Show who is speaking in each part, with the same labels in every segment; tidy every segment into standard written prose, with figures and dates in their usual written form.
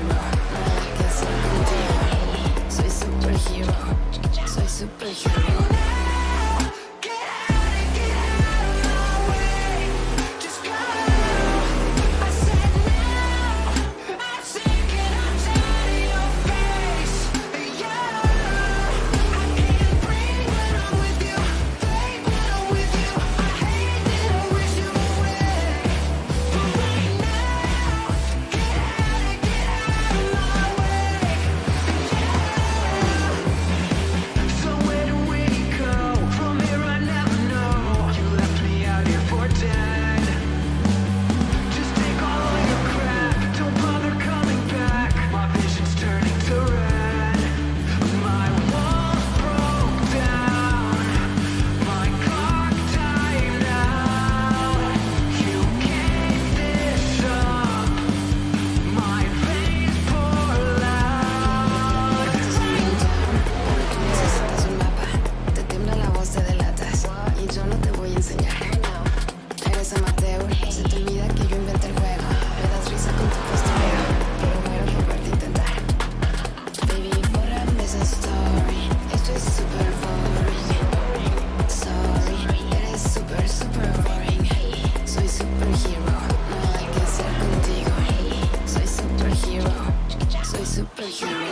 Speaker 1: nada que hacer contigo. Soy superhero, soy superhero.
Speaker 2: wish you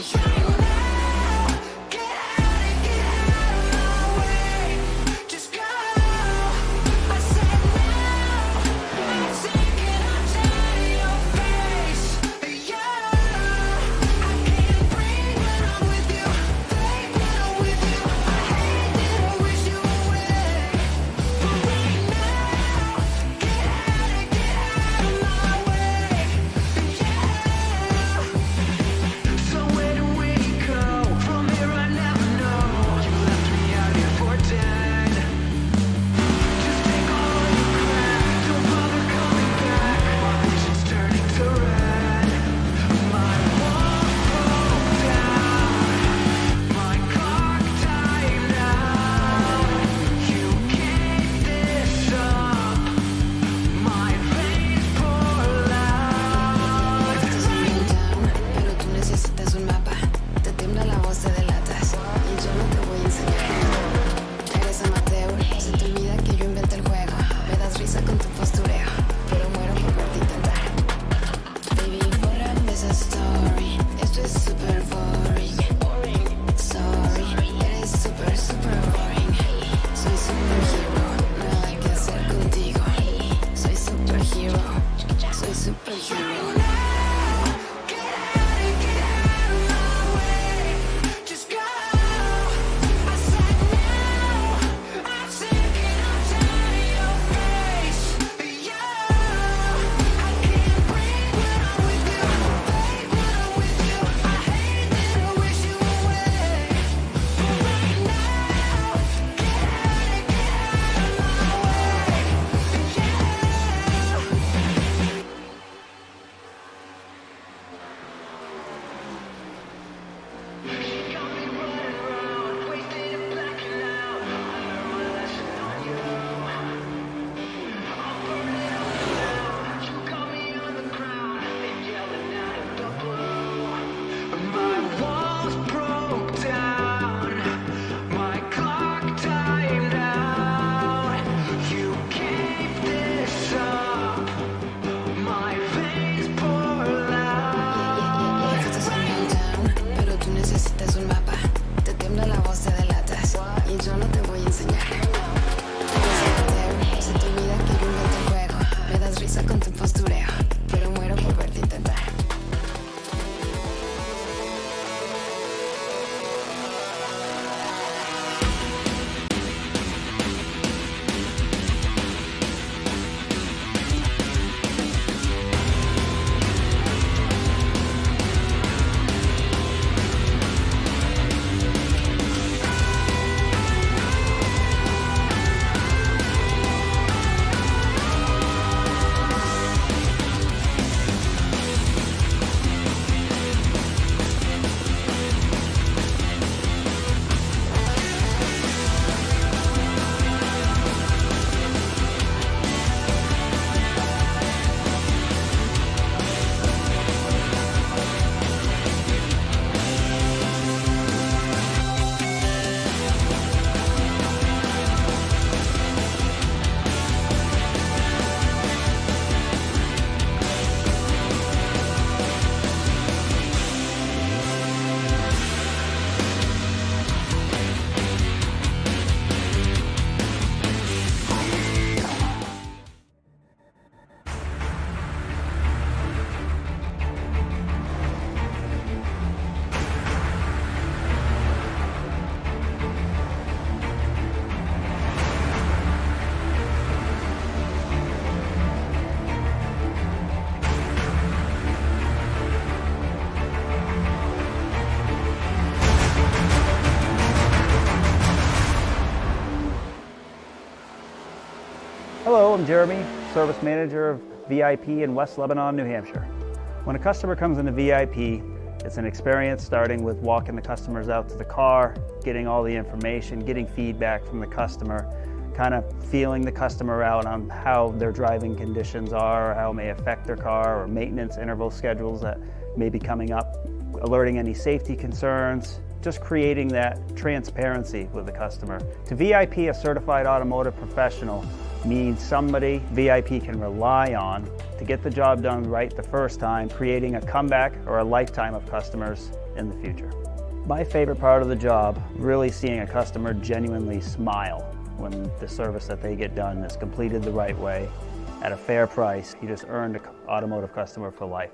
Speaker 1: superhero.
Speaker 2: Hello, I'm Jeremy, Service Manager of VIP in West Lebanon, New Hampshire. When a customer comes into VIP, it's an experience starting with walking the customers out to the car, getting all the information, getting feedback from the customer, kind of feeling the customer out on how their driving conditions are, how it may affect their car, or maintenance interval schedules that may be coming up, alerting any safety concerns, just creating that transparency with the customer. To VIP, a certified automotive professional means somebody VIP can rely on to get the job done right the first time, creating a comeback or a lifetime of customers in the future. My favorite part of the job, really seeing a customer genuinely smile when the service that they get done is completed the right way at a fair price. You just earned an automotive customer for life.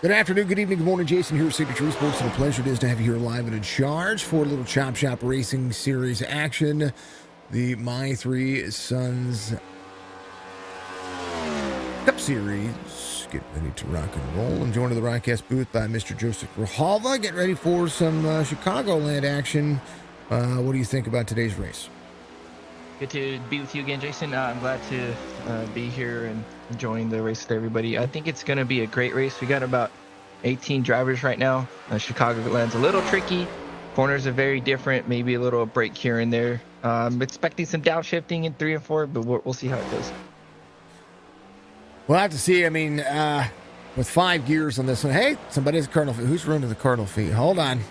Speaker 3: Good afternoon, good evening, good morning. Jason here at Signature Sports, and a pleasure it is to have you here live and in charge for a little Chop Shop Racing Series action. The My Three Sons Cup Series. Get ready to rock and roll. I'm joined in the broadcast booth by Mr. Joseph Grijalva. Get ready for some Chicagoland action. What do you think about today's race?
Speaker 4: Good to be with you again, Jason. I'm glad to be here and enjoying the race with everybody. I think it's going to be a great race. We got about 18 drivers right now. Chicagoland's a little tricky. Corners are very different. Maybe a little break here and there. I'm expecting some downshifting in 3 and 4, but we'll see how it goes.
Speaker 3: We'll have to see. I mean, with 5 gears on this one. Hey, somebody's a Cardinal feet. Who's running the Cardinal feet? Hold on.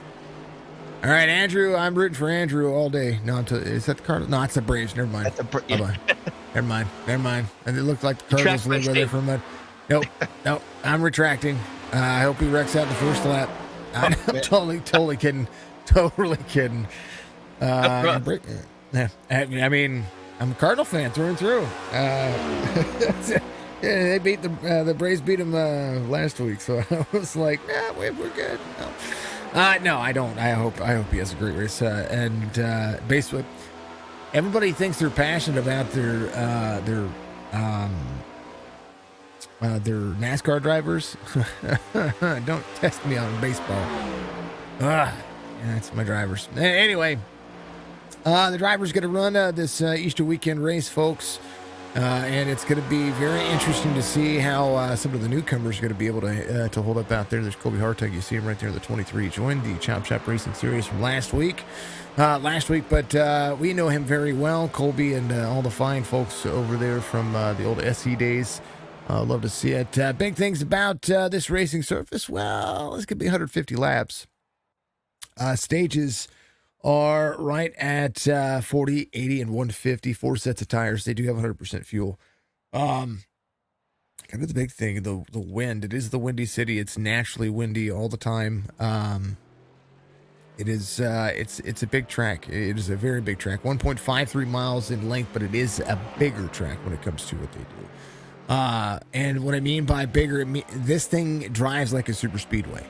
Speaker 3: All right, Andrew. I'm rooting for Andrew all day. No, is that the Cardinals? No, it's the Braves. Never mind.
Speaker 4: Yeah.
Speaker 3: Never mind. And it looked like the Cardinals were there for a minute. Nope. I'm retracting. I hope he wrecks out the first lap. I'm totally kidding. Totally kidding. I mean, I'm a Cardinal fan through and through. They beat the Braves beat them last week, so I was like, yeah, we're good. No, I don't. I hope he has a great race. Basically, everybody thinks they're passionate about their NASCAR drivers. Don't test me on baseball. Yeah, that's my drivers. Anyway, the driver's going to run this Easter weekend race, folks. And it's going to be very interesting to see how some of the newcomers are going to be able to hold up out there. There's Colby Hartog. You see him right there, the 23. Joined the Chop Shop Racing Series from last week. But we know him very well, Colby, and all the fine folks over there from the old SC days. Love to see it. Big things about this racing surface. Well, it's going to be 150 laps. Stages are right at 40, 80, and 150. 4 sets of tires. They do have 100% fuel. Kind of the big thing, the wind. It is the Windy City. It's naturally windy all the time. It is it's a big track. It is a very big track. 1.53 miles in length, but it is a bigger track when it comes to what they do. And what I mean by bigger, this thing drives like a super speedway.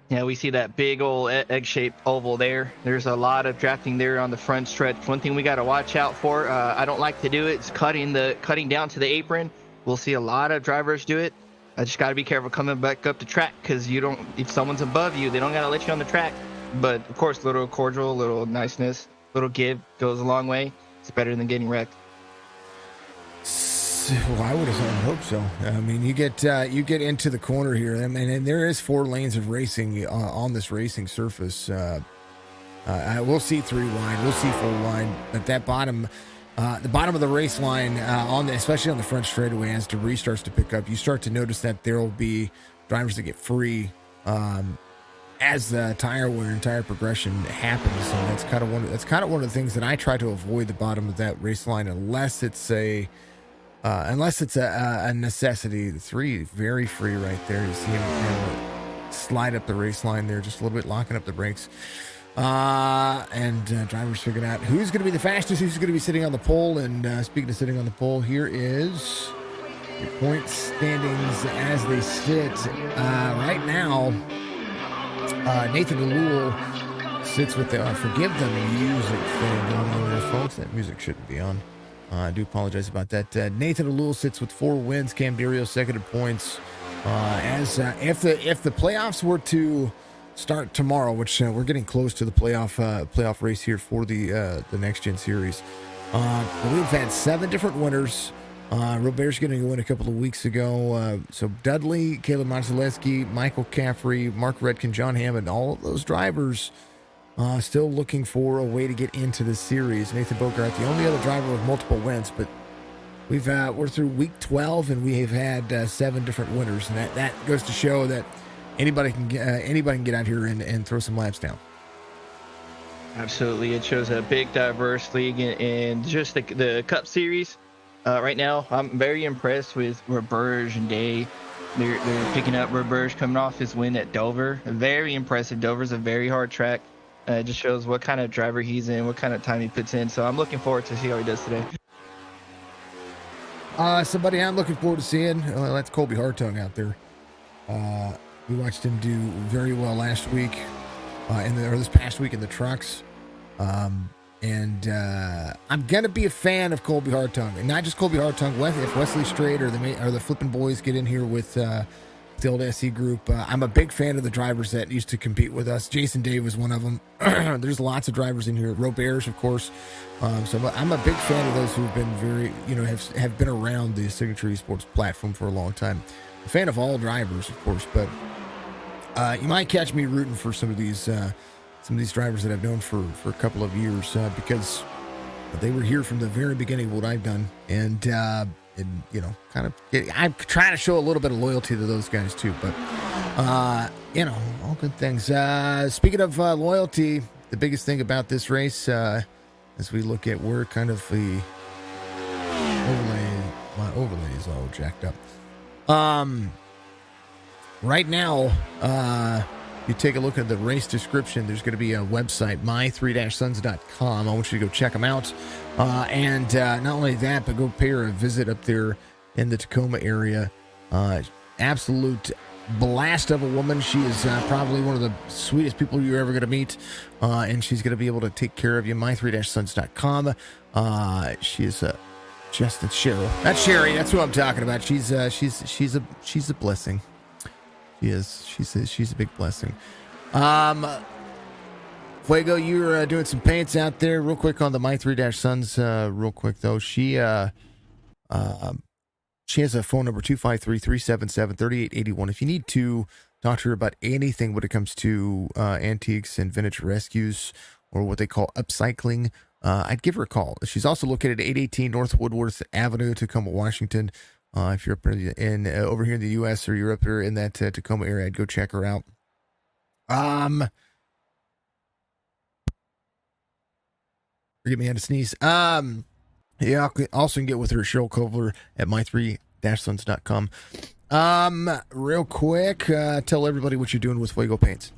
Speaker 4: Yeah, we see that big old egg-shaped oval there. There's a lot of drafting there on the front stretch. One thing we got to watch out for, I don't like to do it, is cutting down to the apron. We'll see a lot of drivers do it. I just got to be careful coming back up the track, because if someone's above you, they don't got to let you on the track. But, of course, a little cordial, a little niceness, a little give goes a long way. It's better than getting wrecked.
Speaker 3: Well, I would hope so. I mean, you get into the corner here, and there is 4 lanes of racing on this racing surface. We'll see 3 wide, we'll see 4 wide, but that bottom, the bottom of the race line, especially on the front straightaway, as debris starts to pick up, you start to notice that there will be drivers that get free as the tire wear and tire progression happens, and that's kind of one of the things that I try to avoid the bottom of that race line, unless it's a necessity. The 3 very free right there. You see him slide up the race line there, just a little bit, locking up the brakes. And drivers figured out who's going to be the fastest, who's going to be sitting on the pole. And speaking of sitting on the pole, here is the point standings as they sit right now. Nathan DeLuel sits with the forgive the music thing going on there, folks. That music shouldn't be on. I do apologize about that. Nathan Alul sits with 4 wins. Cam Dario second in points. If the playoffs were to start tomorrow, which we're getting close to the playoff race here for the next gen series, we've had 7 different winners. Robert's getting a win a couple of weeks ago. So Dudley, Caleb Monteleski, Michael Caffrey, Mark Redkin, John Hammond, all of those drivers still looking for a way to get into the series. Nathan Bogart, the only other driver with multiple wins, but we're through week 12 and we have had 7 different winners, and that goes to show that anybody can get out here and throw some laps down.
Speaker 4: Absolutely, it shows a big diverse league, and just the Cup Series. Right now, I'm very impressed with Roberge and Day. They're picking up Roberge coming off his win at Dover. Very impressive. Dover's a very hard track. It just shows what kind of driver he's in, what kind of time he puts in. So I'm looking forward to see how he does today.
Speaker 3: Somebody I'm looking forward to seeing, that's Colby Hartung out there. We watched him do very well last week, this past week in the trucks. And I'm gonna be a fan of Colby Hartung, and not just Colby Hartung. If Wesley Strait or the Flippin' Boys get in here with the old SE group, I'm a big fan of the drivers that used to compete with us. Jason Day was one of them. There's lots of drivers in here. Roberts, of course. So I'm a big fan of those who've been very, have been around the Signature Esports platform for a long time. A fan of all drivers, of course, but you might catch me rooting for some of these drivers that I've known for a couple of years, because they were here from the very beginning of what I've done, and I'm trying to show a little bit of loyalty to those guys too, but all good things. Speaking of loyalty, the biggest thing about this race, as we look at where kind of the my overlay is all jacked up. Right now, you take a look at the race description, there's going to be a website, my3-sons.com. I want you to go check them out. And not only that, but go pay her a visit up there in the Tacoma area. Absolute blast of a woman. She is probably one of the sweetest people you're ever going to meet. And she's going to be able to take care of you. My3-sons.com. She is Justin Cheryl. That's Sherry. That's who I'm talking about. She's a blessing. She is. She's a big blessing. Fuego, you're doing some paints out there. Real quick on the My3-Sons. Real quick though, she has a phone number 253-377-3881. If you need to talk to her about anything when it comes to antiques and vintage rescues or what they call upcycling, I'd give her a call. She's also located at 818 North Woodworth Avenue, Tacoma, Washington. If you're up in over here in the U.S. or you're up here in that Tacoma area, I'd go check her out. Forgive me, I had to sneeze. Yeah, also can get with her, sherylculver at my3-sons.com. Real quick, tell everybody what you're doing with Fuego Paints.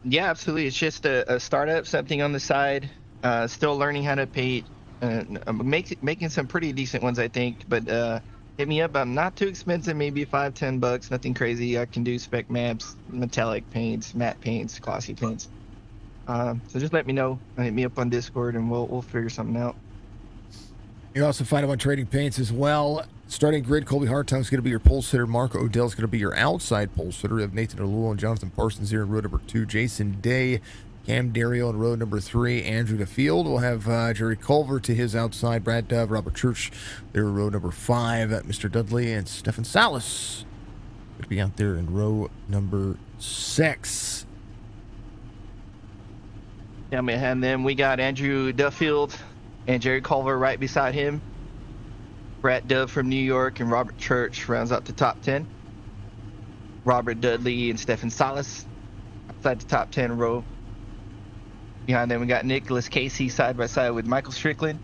Speaker 4: Yeah, absolutely. It's just a startup, something on the side. Still learning how to paint. Making some pretty decent ones, I think. But hit me up. I'm not too expensive, maybe $5-10. Nothing crazy. I can do spec maps, metallic paints, matte paints, glossy paints. So just let me know. Hit me up on Discord, and we'll figure something out.
Speaker 3: You also find them on Trading Paints as well. Starting grid, Colby Hartung is going to be your pole sitter. Mark Odell is going to be your outside pole sitter. We have Nathan Alul and Jonathan Parsons here in row number 2. Jason Day, Cam Dario in row number 3. Andrew DeField. We'll have Jerry Culver to his outside. Brad Dove, Robert Church, they're in row number 5. Mr. Dudley and Stefan Salas going to be out there in row number 6.
Speaker 4: Yeah, man. And then we got Andrew Duffield and Jerry Culver right beside him. Brad Dove from New York and Robert Church rounds out the top 10. Robert Dudley and Stefan Salas outside the top 10 row. Behind them, we got Nicholas Casey side by side with Michael Strickland.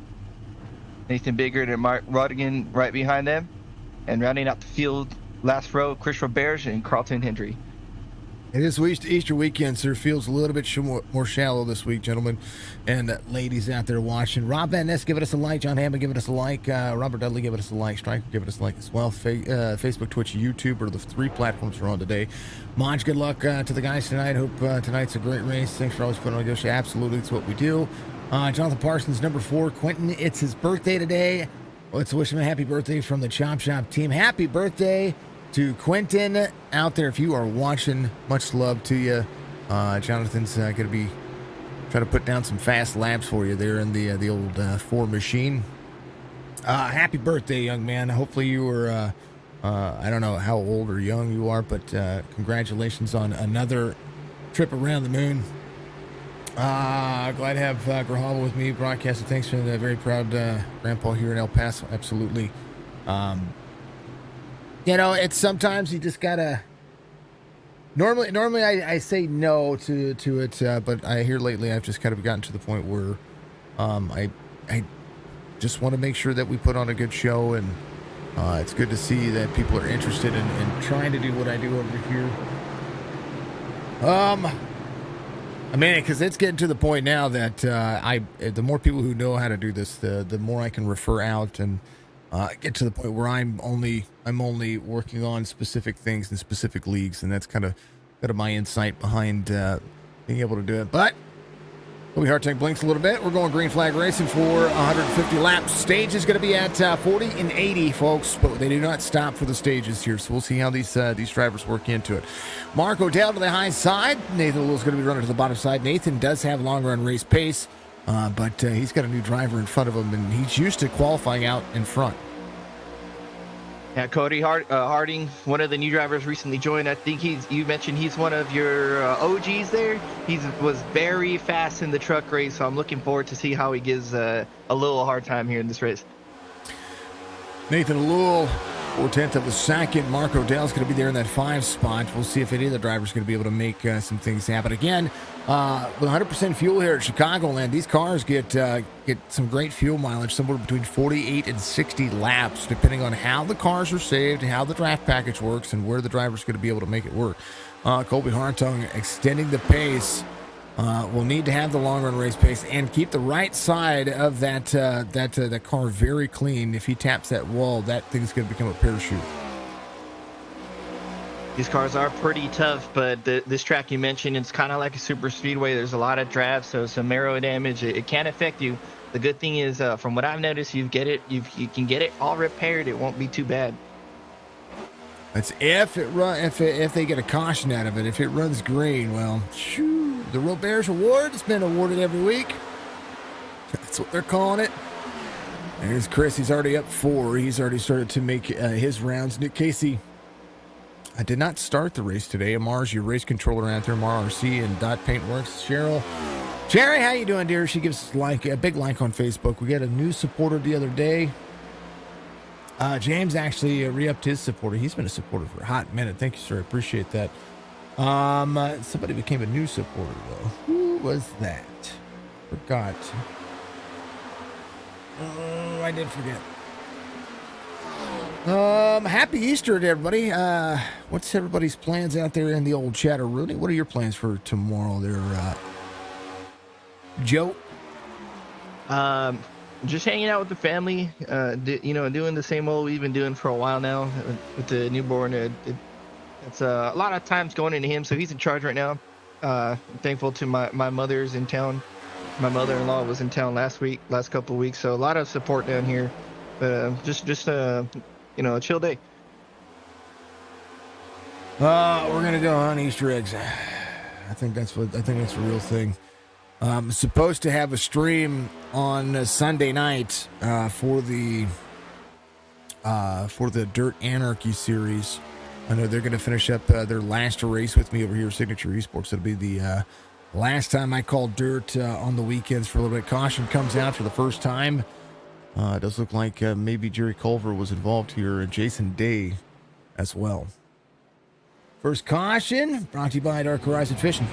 Speaker 4: Nathan Biggert and Mark Rodigan right behind them. And rounding out the field, last row, Chris Roberge and Carlton Hendry.
Speaker 3: It is Easter weekend, so it feels a little bit more shallow this week, gentlemen and ladies out there watching. Rob Van Ness, give us a like. John Hammond, give us a like. Robert Dudley, give us a like. Striker, give us a like as well. Facebook, Twitch, YouTube are the 3 platforms we're on today. Maj, good luck to the guys tonight. Hope tonight's a great race. Thanks for always putting on a good show. Absolutely, it's what we do. Jonathan Parsons, number 4. Quentin, it's his birthday today. Let's wish him a happy birthday from the Chop Shop team. Happy birthday to Quentin out there. If you are watching, much love to you. Jonathan's going to be trying to put down some fast laps for you there in the old Ford machine. Happy birthday, young man. Hopefully you were, I don't know how old or young you are, but congratulations on another trip around the moon. Glad to have Graham with me broadcasting. Thanks for the very proud grandpa here in El Paso. Absolutely. You know, it's sometimes you just gotta. Normally I say no to it, but I hear lately I've just kind of gotten to the point where, I just want to make sure that we put on a good show, and it's good to see that people are interested in trying to do what I do over here. I mean, because it's getting to the point now that the more people who know how to do this, the more I can refer out and get to the point where I'm only working on specific things in specific leagues, and that's kind of my insight behind being able to do it. But Kobe Hartang blinks a little bit. We're going green flag racing for 150 laps. Stage is going to be at 40 and 80, folks, but they do not stop for the stages here, so we'll see how these drivers work into it. Mark O'Dell to the high side. Nathan Little's going to be running to the bottom side. Nathan does have long run race pace, but he's got a new driver in front of him, and he's used to qualifying out in front.
Speaker 4: Yeah, Cody Harding, one of the new drivers recently joined. I think you mentioned he's one of your OGs there. He was very fast in the truck race, so I'm looking forward to see how he gives a little hard time here in this race.
Speaker 3: Nathan Lewell, 4/10 of a second. Mark O'Dell's going to be there in that 5 spot. We'll see if any of the drivers are going to be able to make some things happen. Again, with 100% fuel here at Chicagoland, these cars get some great fuel mileage, somewhere between 48 and 60 laps, depending on how the cars are saved, how the draft package works, and where the driver's going to be able to make it work. Colby Hartung extending the pace. Will need to have the long run race pace and keep the right side of that car very clean. If he taps that wall, that thing's going to become a parachute.
Speaker 4: These cars are pretty tough, but this track you mentioned, it's kind of like a super speedway. There's a lot of drafts, so some aero damage. It can affect you. The good thing is, from what I've noticed, you can get it all repaired. It won't be too bad.
Speaker 3: That's if they get a caution out of it. If it runs green, well, shoo, the Robert's Award has been awarded every week. That's what they're calling it. There's Chris. He's already up 4. He's already started to make his rounds. Nick Casey, I did not start the race today. Amar's your race controller out there. Amar RC and Dot Paint Works. Cheryl, Jerry, how you doing, dear? She gives a big like on Facebook. We got a new supporter the other day. James actually re-upped his supporter. He's been a supporter for a hot minute. Thank you, sir. I appreciate that. Somebody became a new supporter, though. Who was that? Forgot. Oh, I did forget. Happy Easter to everybody. What's everybody's plans out there in the old chatter? Rooney, what are your plans for tomorrow there, Joe?
Speaker 4: Just hanging out with the family, doing the same old we've been doing for a while now with the newborn. It's a lot of times going into him, so he's in charge right now. I'm thankful to my mother's in town. My mother-in-law was in town last couple of weeks, so a lot of support down here. But just a chill day.
Speaker 3: We're gonna go on Easter eggs. I think that's a real thing. Supposed to have a stream on Sunday night for the Dirt Anarchy series. I know they're going to finish up their last race with me over here at Signature Esports. It'll be the last time I call dirt on the weekends for a little bit. Caution comes out for the first time. It does look like maybe Sherylculver was involved here, and Jason Day as well. First caution brought to you by Dark Horizon Fishing.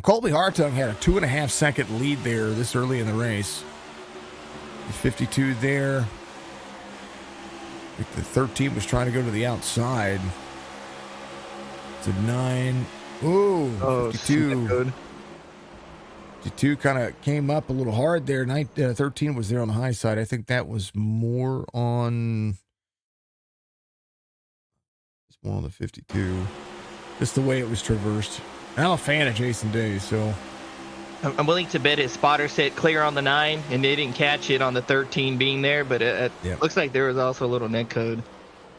Speaker 3: Colby Hartung had a 2.5 second lead there this early in the race. The 52 there. I think the 13 was trying to go to the outside. It's a 9. Ooh, 52. 52 kind of came up a little hard there. 13 was there on the high side. I think that was more on the 52. Just the way it was traversed. I'm a fan of Jason Day, so
Speaker 4: I'm willing to bet his spotter set clear on the 9, and they didn't catch it on the 13 being there, but it looks like there was also a little net code.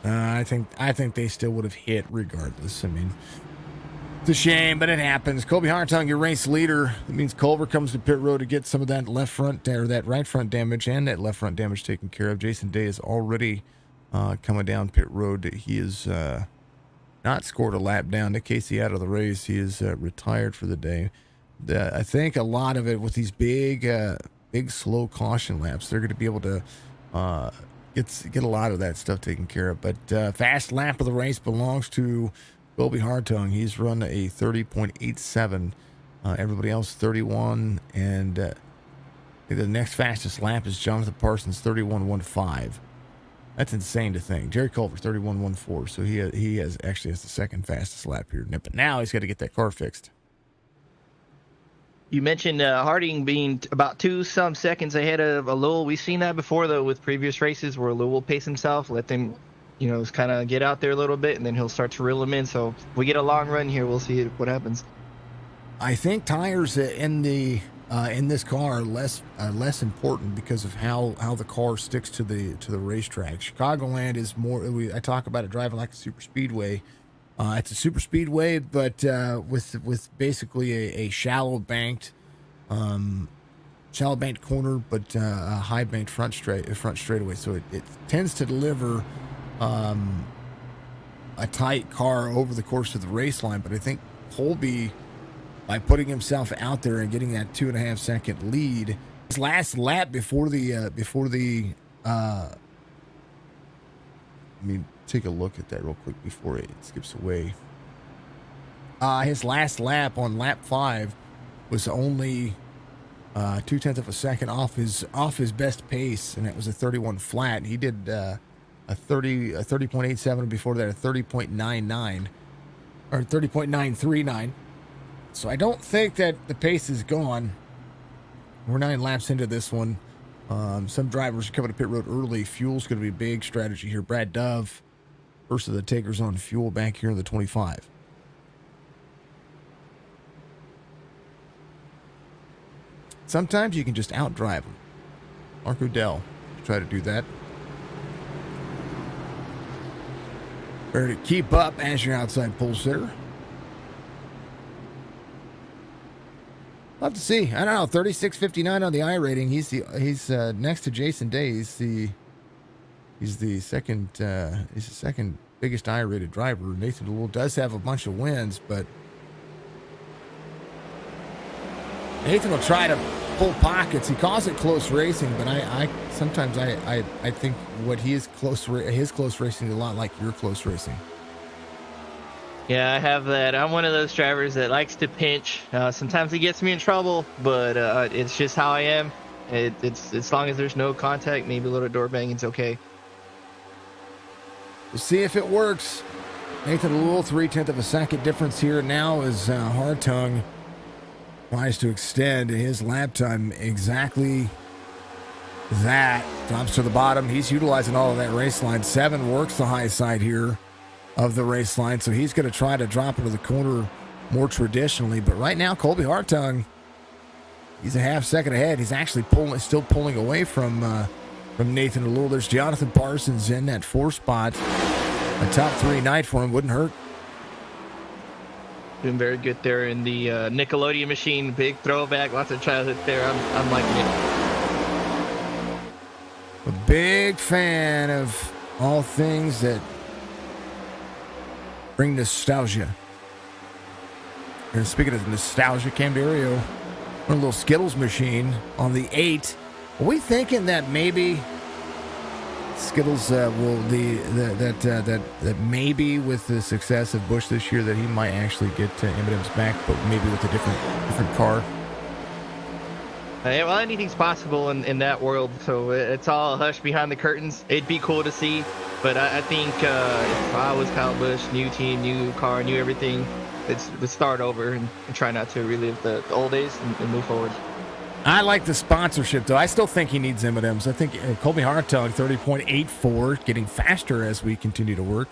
Speaker 3: I think they still would have hit regardless. I mean, it's a shame, but it happens. Colby Hartung, your race leader. It means Culver comes to pit road to get some of that left front or that right front damage and that left front damage taken care of. Jason Day is already coming down pit road. He is not scored a lap down. Nick Casey out of the race. He is retired for the day. I think a lot of it with these big slow caution laps, they're going to be able to get a lot of that stuff taken care of. But fast lap of the race belongs to Colby Hartung. He's run a 30.87. Everybody else 31, and the next fastest lap is Jonathan Parsons 31.15. That's insane to think. Jerry Culver 31.14. So he has the second fastest lap here. But now he's got to get that car fixed.
Speaker 4: You mentioned Harding being about 2 some seconds ahead of Lowell. We've seen that before, though, with previous races where Lowell will pace himself, let them, kind of get out there a little bit, and then he'll start to reel them in. So if we get a long run here, we'll see what happens. I
Speaker 3: think tires in this car are less important because of how the car sticks to the racetrack. Chicagoland is more. I talk about it driving like a super speedway. It's a super speedway, but with basically a shallow banked corner, but a high banked front straightaway. So it tends to deliver a tight car over the course of the race line. But I think Colby, by putting himself out there and getting that 2.5 second lead, his last lap before the take a look at that real quick before it skips away. His last lap on lap 5 was only 0.2 of a second off his best pace, and it was a 31 flat. He did a 30.87 before that, a 30.99 or 30.939. So I don't think that the pace is gone. We're 9 laps into this one. Some drivers are coming to pit road early. Fuel's going to be a big strategy here. Brad Dove, first of the takers on fuel back here in the 25. Sometimes you can just outdrive them. Mark Udell, try to do that. Ready to keep up as your outside pole sitter. I'll have to see. I don't know. 36.59 on the I rating. He's next to Jason Day. He's the second biggest I rated driver. Nathan DeLull does have a bunch of wins, but Nathan will try to pull pockets. He calls it close racing, but I sometimes think what his close racing is a lot like your close racing.
Speaker 4: Yeah, I have that. I'm one of those drivers that likes to pinch. Sometimes it gets me in trouble, but it's just how I am. It's as long as there's no contact, maybe a little door banging's okay.
Speaker 3: We'll see if it works. Nathan DeLull, 0.3 of a second difference here now as Hartung tries to extend his lap time exactly that. Drops to the bottom. He's utilizing all of that race line. 7 works the high side here of the race line, so he's going to try to drop into the corner more traditionally. But right now, Colby Hartung, he's a half second ahead. He's actually still pulling away from Nathan DeLull. There's Jonathan Parsons in that 4 spot. A top 3 night for him wouldn't hurt.
Speaker 4: Doing very good there in the Nickelodeon machine. Big throwback, lots of childhood there. I'm liking it.
Speaker 3: A big fan of all things that bring nostalgia. And speaking of nostalgia, Cam Dario, a little Skittles machine on the 8. Are we thinking that maybe Skittles will that maybe with the success of Busch this year that he might actually get M&M's back, but maybe with a different car.
Speaker 4: Yeah, well, anything's possible in that world, so it's all hush behind the curtains. It'd be cool to see, but I think if I was Kyle Busch, new team, new car, new everything, let's start over and try not to relive the old days and move forward.
Speaker 3: I like the sponsorship, though. I still think he needs M&M's. I think Colby Hartung, 30.84, getting faster as we continue to work.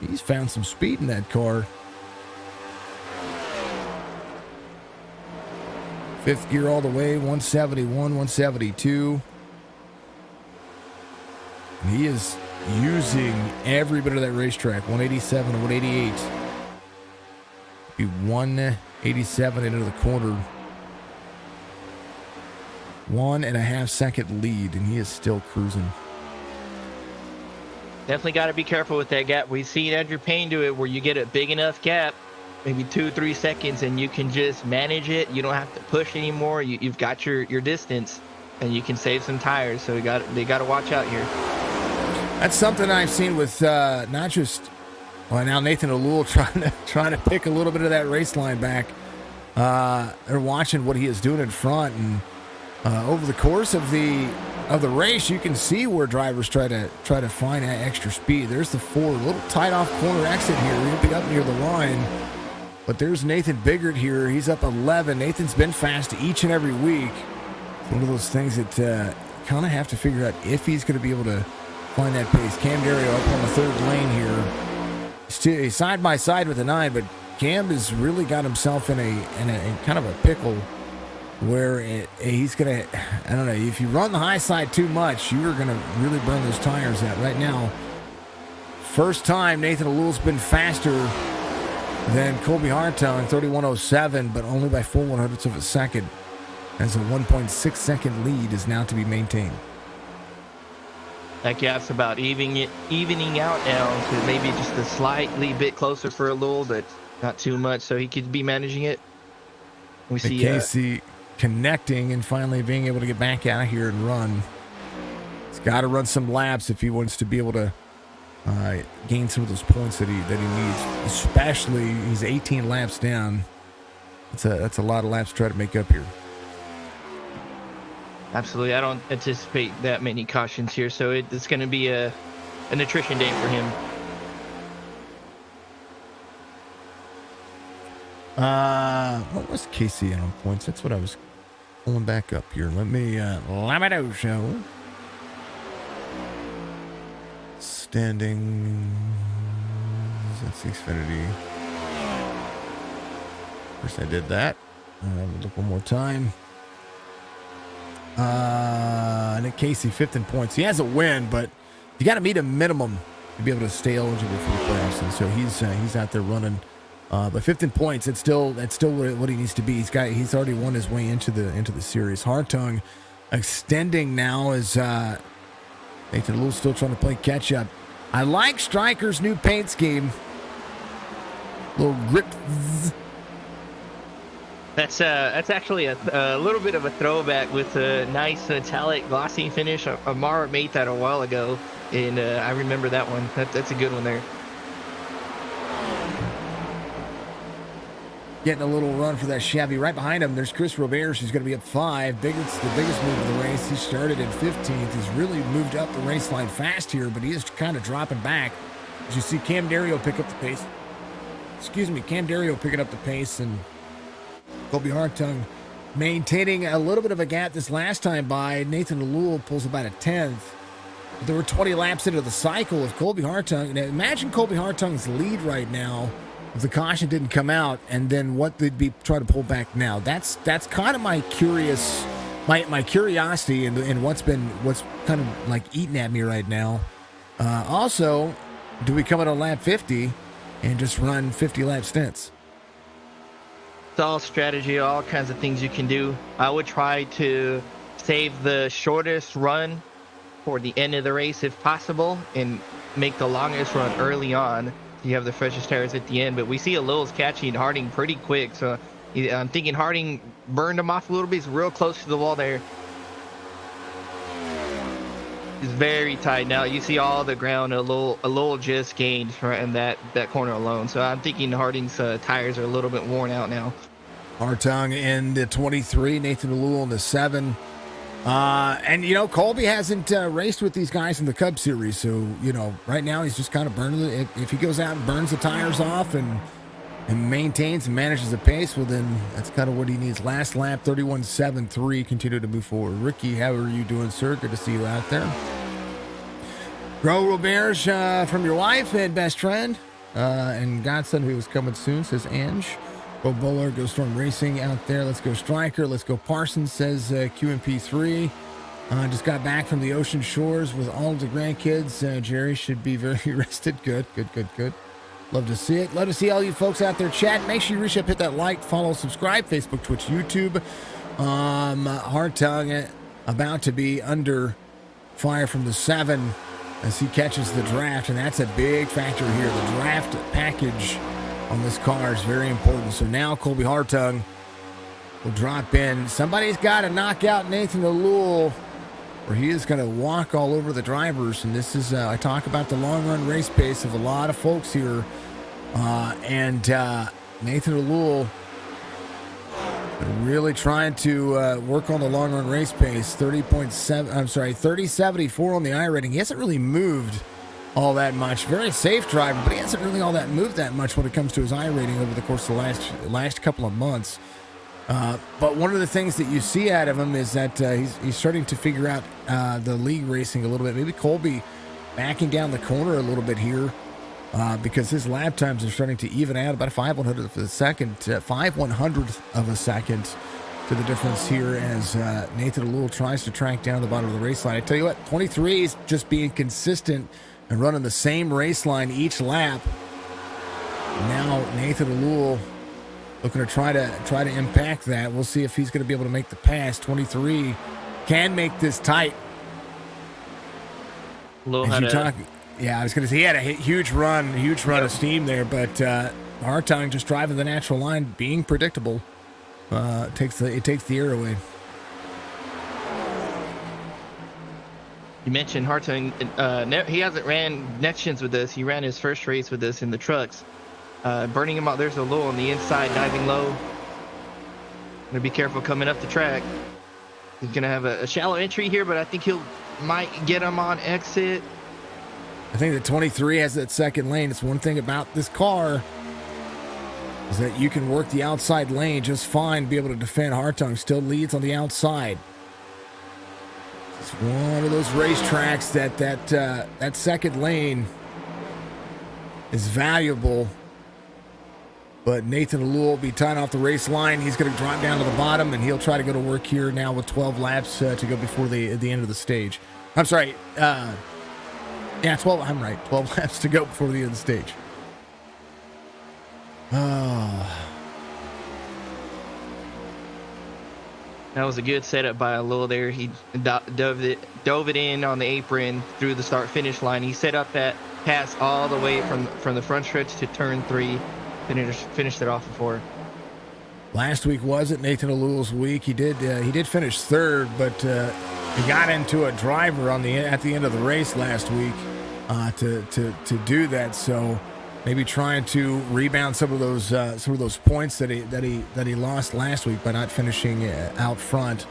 Speaker 3: He's found some speed in that car. Fifth gear all the way, 171, 172. And he is using every bit of that racetrack, 187 to 188. Be 187 into the corner. 1.5 second lead, and he is still cruising.
Speaker 4: Definitely got to be careful with that gap. We've seen Andrew Payne do it where you get a big enough gap, maybe 2-3 seconds, and you can just manage it. You don't have to push anymore. You've got your distance, and you can save some tires. So they got to watch out here.
Speaker 3: That's something I've seen with not just now Nathan Alul trying to pick a little bit of that race line back. They're watching what he is doing in front, and over the course of the race, you can see where drivers try to find that extra speed. There's the Ford, a little tight off corner exit here. He'll be up near the line. But there's Nathan Biggert here. He's up 11. Nathan's been fast each and every week. It's one of those things that kind of have to figure out if he's going to be able to find that pace. Cam Dario up on the third lane here. He's side by side with the 9, but Cam has really got himself in a kind of a pickle where he's going to, I don't know, if you run the high side too much, you are going to really burn those tires out. Right now, first time Nathan Alul's been faster than Colby Hartung, 31.07, but only by 4/100ths of a second, as a 1.6 second lead is now to be maintained.
Speaker 4: That gap's about evening out now to maybe just a slightly bit closer for Alul, but not too much, so he could be managing it. We see
Speaker 3: Casey connecting and finally being able to get back out of here and run. He's got to run some laps if he wants to be able to gain some of those points that he needs. Especially, he's 18 laps down. That's a lot of laps to try to make up here.
Speaker 4: Absolutely. I don't anticipate that many cautions here, so it's going to be an attrition day for him.
Speaker 3: What was Casey on points? That's what I was pulling back up here. Let me do show. Standing. That's Xfinity. First I did that. Look one more time. Nick Casey, 5th in points. He has a win, but you got to meet a minimum to be able to stay eligible for the playoffs. And so he's out there running. But 5th in points, that's still what he needs to be. He's already won his way into the series. Hartung extending now as Nathan Alul still trying to play catch up. I like Stryker's new paint scheme. Little grip.
Speaker 4: That's actually a little bit of a throwback with a nice metallic glossy finish. Amara made that a while ago, and I remember that one. That's a good one there.
Speaker 3: Getting a little run for that Chevy. Right behind him, there's Chris Roberts, who's going to be up 5. Biggert's the biggest move of the race. He started in 15th. He's really moved up the race line fast here, but he is kind of dropping back. As you see Cam Dario pick up the pace. Cam Dario picking up the pace, and Colby Hartung maintaining a little bit of a gap this last time by. Nathan Alul pulls about a 10th. But there were 20 laps into the cycle of Colby Hartung. Now, imagine Colby Hartung's lead right now if the caution didn't come out, and then what they'd be trying to pull back now. That's kind of my curiosity and what's kind of like eating at me right now. Also, do we come out on lap 50 and just run 50 lap stints?
Speaker 4: It's all strategy, all kinds of things you can do. I would try to save the shortest run for the end of the race if possible, and make the longest run early on. You have the freshest tires at the end, but we see Alul's catching Harding pretty quick, so I'm thinking Harding burned him off a little bit. He's real close to the wall there. is very tight now. You see all the ground a little just gained right in that corner alone. So I'm thinking Harding's tires are a little bit worn out now.
Speaker 3: Hartung in the 23, Nathan Alul in the 7. And, Colby hasn't raced with these guys in the Cup Series. So, right now he's just kind of burning it. If he goes out and burns the tires off and maintains and manages the pace, well, then that's kind of what he needs. Last lap, 31.73, continue to move forward. Ricky, how are you doing, sir? Good to see you out there. Grow Roberge from your wife and best friend and godson who is coming soon, says Ange. Go Bowler, go Storm Racing out there. Let's go Stryker. Let's go Parsons, says QMP3. Just got back from the ocean shores with all of the grandkids. Jerry should be very rested. Good. Love to see it. Love to see all you folks out there chat. Make sure you reach up, hit that like, follow, subscribe, Facebook, Twitch, YouTube. Hartung about to be under fire from the 7 as he catches the draft, and that's a big factor here. The draft package on this car is very important. So now Colby Hartung will drop in. Somebody's got to knock out Nathan Alul, or he is going to walk all over the drivers. And this is, I talk about the long run race pace of a lot of folks here. And Nathan Alul really trying to work on the long run race pace. 30.74 on the I rating. He hasn't really moved all that much. Very safe driver, but he hasn't really moved that much when it comes to his I rating over the course of the last couple of months. But one of the things that you see out of him is that he's starting to figure out the league racing a little bit. Maybe Colby backing down the corner a little bit here because his lap times are starting to even out about a 5/100th of a second, 5/100th of a second to the difference here as Nathan Alul tries to track down the bottom of the race line. I tell you what, 23 is just being consistent and running the same race line each lap. Now Nathan Alul looking to try to impact that. We'll see if he's going to be able to make the pass. 23 can make this tight. Yeah, I was going to say he had a huge run of steam there, but Hartung just driving the natural line, being predictable, it takes the air away.
Speaker 4: You mentioned Hartung. He hasn't ran next gens with us. He ran his first race with us in the trucks. Burning him out. There's a low on the inside, diving low. Gonna be careful coming up the track. He's gonna have a shallow entry here, but I think might get him on exit.
Speaker 3: I think the 23 has that second lane. It's one thing about this car is that you can work the outside lane just fine, be able to defend. Hartung still leads on the outside. It's one of those racetracks that second lane is valuable. But Nathan Alul will be tying off the race line. He's going to drop down to the bottom, and he'll try to go to work here now with 12 laps to go before the end of the stage. I'm sorry. 12. I'm right. 12 laps to go before the end of the stage. Oh.
Speaker 4: That was a good setup by Alul there. He dove it in on the apron through the start-finish line. He set up that pass all the way from the front stretch to turn 3. Finished it off before.
Speaker 3: Last week wasn't Nathan Alul's week. He did finish third, but he got into a driver at the end of the race last week to do that. So maybe trying to rebound some of those points that he lost last week by not finishing out front.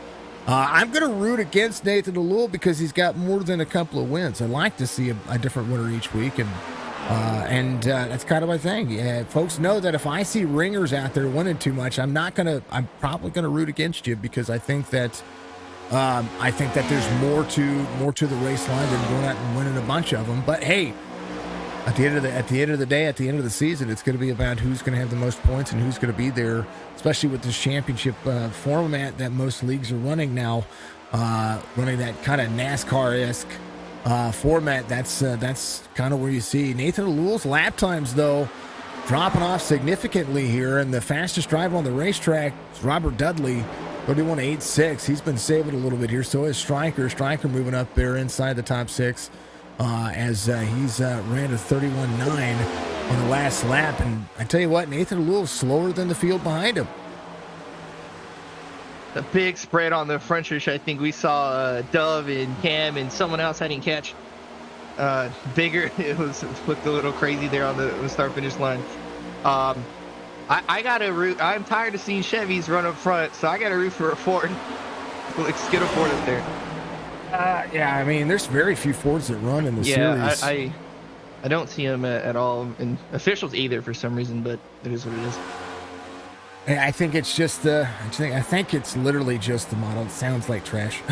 Speaker 3: I'm going to root against Nathan Alul because he's got more than a couple of wins. I like to see a different winner each week, and that's kind of my thing. Yeah, folks know that if I see ringers out there winning too much, I'm probably gonna root against you because I think that there's more to the race line than going out and winning a bunch of them. But hey, at the end of the day, at the end of the season, it's going to be about who's going to have the most points and who's going to be there, especially with this championship format that most leagues are running now, running that kind of NASCAR-esque format. That's kind of where you see Nathan Alul's lap times, though, dropping off significantly here. And the fastest driver on the racetrack is Robert Dudley, 31.86. He's been saving a little bit here. So is Stryker. Stryker moving up there inside the top 6 as he's ran a 31.9 on the last lap. And I tell you what, Nathan Alul is slower than the field behind him.
Speaker 4: a big spread on the front stretch. I think we saw Dove and Cam and someone else I didn't catch. Bigger. It looked a little crazy there on the start finish line. I got to root. I'm tired of seeing Chevys run up front, so I got to root for a Ford. Let's get a Ford up there.
Speaker 3: Yeah, I mean, there's very few Fords that run in the series.
Speaker 4: I don't see them at all in officials either for some reason, but it is what it is.
Speaker 3: I think it's just I think it's literally just the model. It sounds like trash.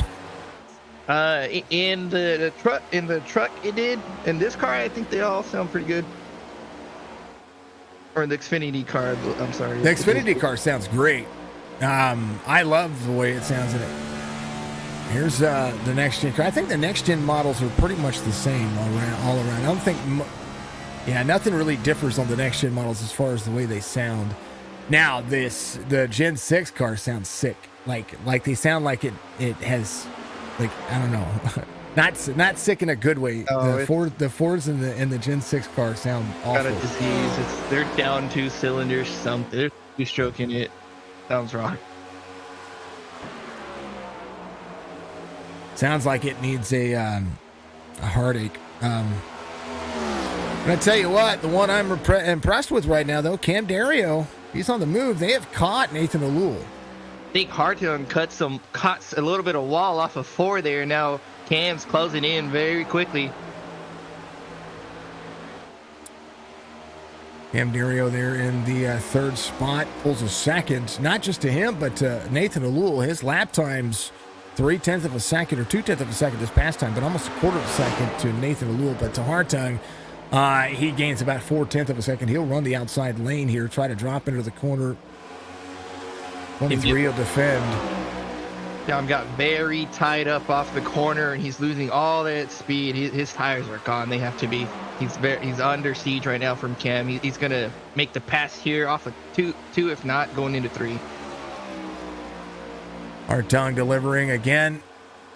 Speaker 4: In the truck it did. In this car, I think they all sound pretty good. Or the Xfinity car. I'm sorry.
Speaker 3: The Xfinity car sounds great. I love the way it sounds in it. Here's the next gen car. I think the next gen models are pretty much the same all around. I don't think, nothing really differs on the next gen models as far as the way they sound. Now the Gen 6 car sounds sick. Like they sound like it has, like, I don't know, not sick in a good way. The Fords in the Gen 6 car sound awful.
Speaker 4: Got a disease. They're down 2 cylinders. Something. They're two-stroking it. Sounds wrong.
Speaker 3: Sounds like it needs a heartache. But I tell you what, the one I'm impressed with right now, though, Cam Dario, he's on the move. They have caught Nathan O'Loul.
Speaker 4: I think Hartung cuts a little bit of wall off of 4 there. Now Cam's closing in very quickly.
Speaker 3: Cam Dario there in the third spot, pulls a second, not just to him, but to Nathan O'Loul. His lap times 0.3 of a second or 0.2 of a second this past time, but almost a quarter of a second to Nathan O'Loul. But to Hartung, he gains about 0.4 of a second. He'll run the outside lane here, try to drop into the corner. 23 will defend.
Speaker 4: Tom got very tied up off the corner, and he's losing all that speed. His tires are gone. They have to be. He's under siege right now from Cam. He's going to make the pass here off of two, if not going into 3.
Speaker 3: Hartung delivering again.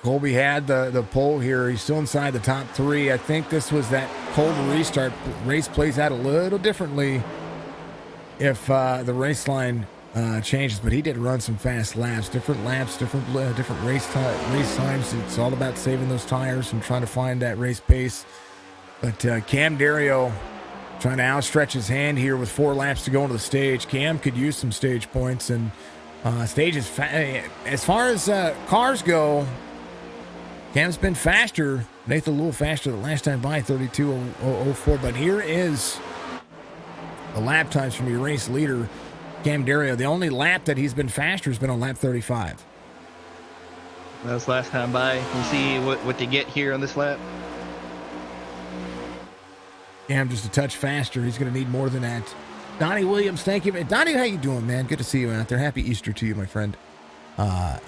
Speaker 3: Colby had the pole here. He's still inside the top 3. I think this was that cold restart. Race plays out a little differently if the race line changes, but he did run some fast laps, different race times. It's all about saving those tires and trying to find that race pace. But Cam Dario trying to outstretch his hand here with 4 laps to go into the stage. Cam could use some stage points, and stage is as far as cars go, Cam's been faster. Nathan O'Loul faster the last time by, 32.04. But here is the lap times from your race leader, Cam Dario. The only lap that he's been faster has been on lap 35.
Speaker 4: That was last time by. You see what they get here on this lap?
Speaker 3: Cam just a touch faster. He's going to need more than that. Donnie Williams, thank you. Donnie, how you doing, man? Good to see you out there. Happy Easter to you, my friend.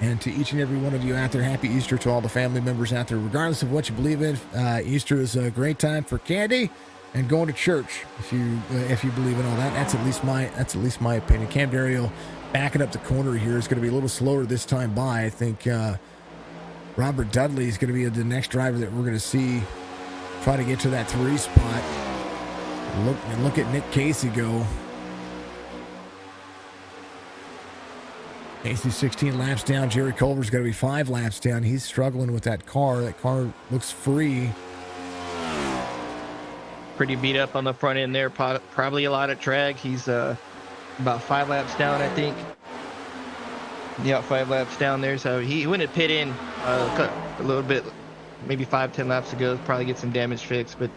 Speaker 3: And to each and every one of you out there, happy Easter to all the family members out there. Regardless of what you believe in, Easter is a great time for candy and going to church. If you believe in all that, that's at least my opinion. Cam Dario backing up the corner here is going to be a little slower this time by. I think Robert Dudley is going to be the next driver that we're going to see try to get to that 3 spot. Look at Nick Casey go. Casey 16 laps down. Jerry Culver's going to be 5 laps down. He's struggling with that car. That car looks free.
Speaker 4: Pretty beat up on the front end there. Probably a lot of drag. He's about 5 laps down, I think. Yeah, 5 laps down there. So he went to pit in a little bit, maybe 5-10 laps ago. Probably get some damage fixed, but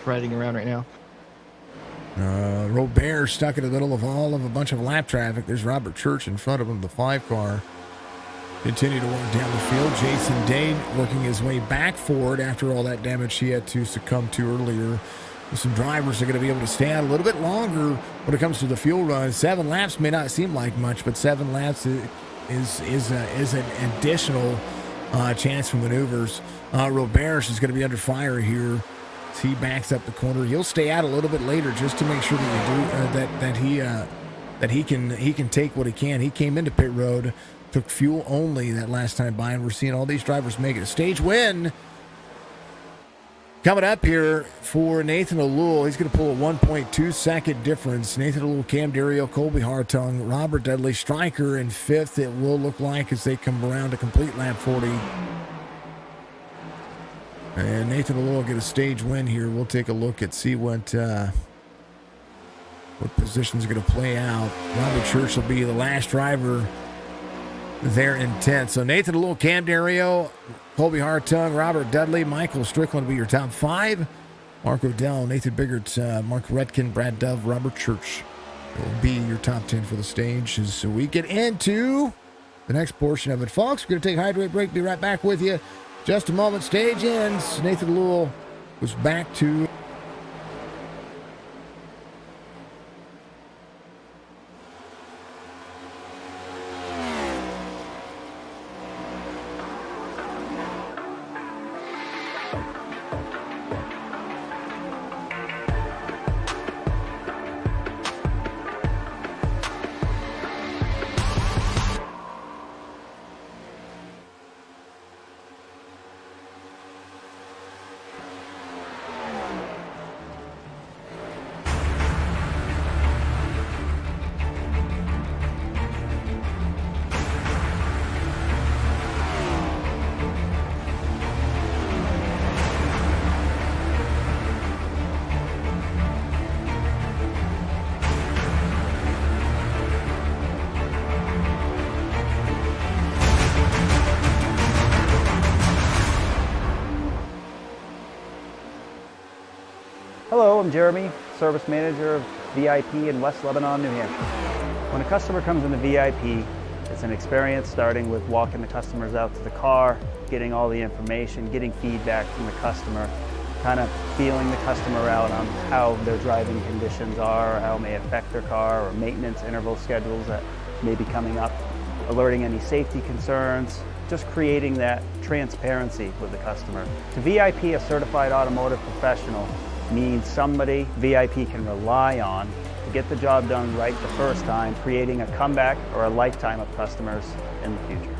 Speaker 4: riding around right now.
Speaker 3: Robert stuck in the middle of a bunch of lap traffic. There's Robert Church in front of him, the 5 car. Continue to work down the field. Jason Dane working his way back forward after all that damage he had to succumb to earlier. Some drivers are going to be able to stay out a little bit longer when it comes to the fuel run. 7 laps may not seem like much, but 7 laps is an additional chance for maneuvers. Robert is going to be under fire here. He backs up the corner. He'll stay out a little bit later just to make sure that he can take what he can. He came into pit road, took fuel only that last time by, and we're seeing all these drivers make it. A stage win Coming up here for Nathan O'Lule, he's going to pull a 1.2 second difference. Nathan O'Lule, Cam Dario, Colby Hartung, Robert Dudley, Stryker in fifth. It will look like as they come around to complete lap 40. And Nathan O'Lule will get a stage win here. We'll take a look at see what positions are going to play out. Robert Church will be the last driver there in 10th. So Nathan O'Lule, Cam Dario, Colby Hartung, Robert Dudley, Michael Strickland will be your top 5. Mark Odell, Nathan Biggert, Mark Redkin, Brad Dove, Robert Church will be your top 10 for the stage as we get into the next portion of it. Folks, we're going to take a hydrate break. Be right back with you. Just a moment. Stage ends. Nathan O'Lule goes back to...
Speaker 2: Hello, I'm Jeremy, Service Manager of VIP in West Lebanon, New Hampshire. When a customer comes into VIP, it's an experience starting with walking the customers out to the car, getting all the information, getting feedback from the customer, kind of feeling the customer out on how their driving conditions are, how it may affect their car, or maintenance interval schedules that may be coming up, alerting any safety concerns, just creating that transparency with the customer. To VIP, a certified automotive professional means somebody VIP can rely on to get the job done right the first time, creating a comeback or a lifetime of customers in the future.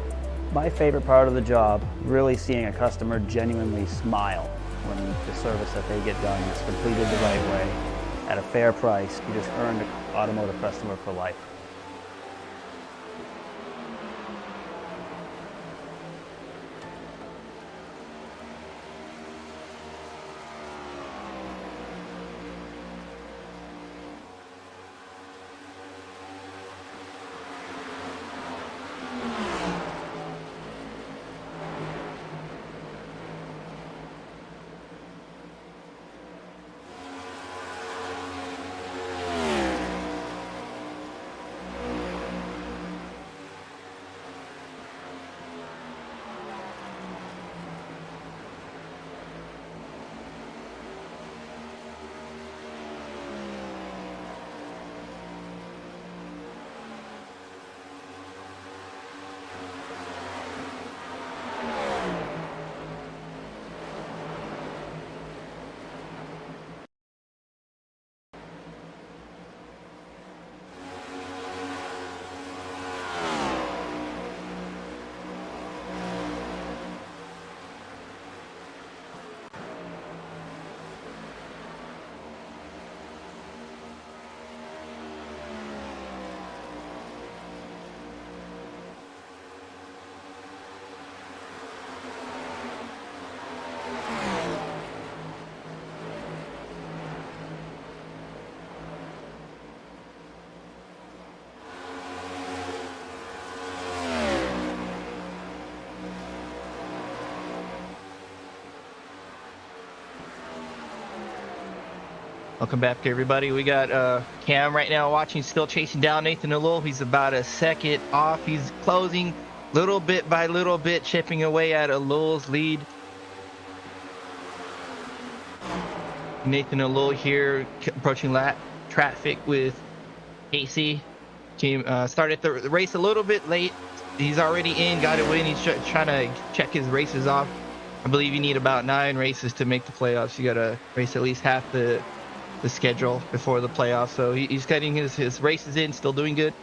Speaker 2: My favorite part of the job, really seeing a customer genuinely smile when the service that they get done is completed the right way at a fair price. You just earned an automotive customer for life.
Speaker 4: Welcome back, everybody. We got Cam right now watching, still chasing down Nathan O'Lule. He's about a second off. He's closing little bit by little bit, chipping away at O'Lule's lead. Nathan O'Lule here approaching lap traffic with AC. Team started the race a little bit late. He's already in, got a win. He's trying to check his races off. I believe you need about 9 races to make the playoffs. You got to race at least half the schedule before the playoffs. So he's getting his races in, still doing good.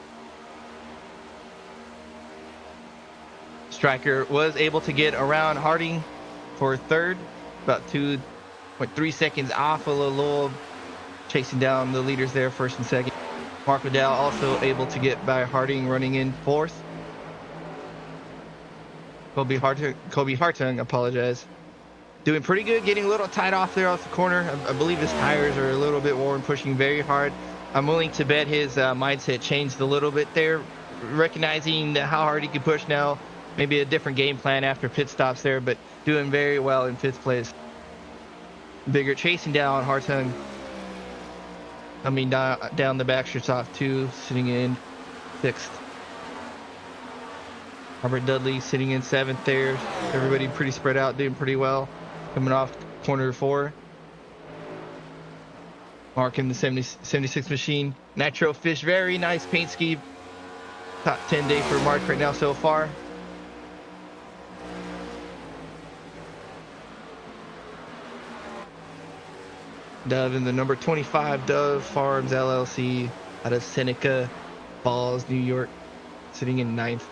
Speaker 4: Stryker was able to get around Harding for third, about 2 Went 3 seconds off of Loeb, chasing down the leaders there, first and second. Mark Liddell also able to get by Harding, running in fourth. Kobe Hartung, apologize. Doing pretty good, getting a little tight off there off the corner. I believe his tires are a little bit worn, pushing very hard. I'm willing to bet his mindset changed a little bit there, recognizing how hard he can push now. Maybe a different game plan after pit stops there, but doing very well in 5th place. Bigger chasing down Hartung. Coming down the back stretch off 2, sitting in 6th. Robert Dudley sitting in 7th there. Everybody pretty spread out, doing pretty well. Coming off corner 4. Mark in the 76 machine. Nitro Fish, very nice paint scheme. Top 10 day for Mark right now so far. Dove in the number 25 Dove Farms LLC out of Seneca Falls, New York, sitting in 9th.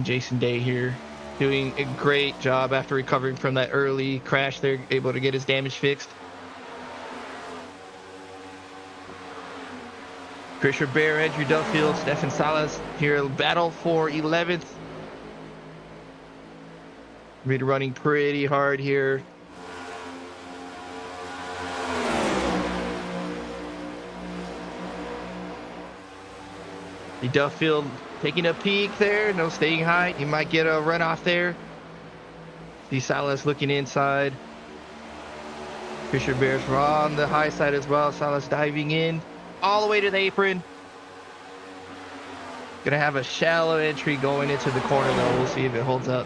Speaker 4: Jason Day here doing a great job after recovering from that early crash. They're able to get his damage fixed. Christian Bear, Andrew Duffield, Stefan Salas here battle for 11th. Really running pretty hard here. The Duffield taking a peek there, no staying high. He might get a runoff there. The Salas looking inside. Fisher Bears were on the high side as well. Salas diving in all the way to the apron. Gonna have a shallow entry going into the corner though. We'll see if it holds up.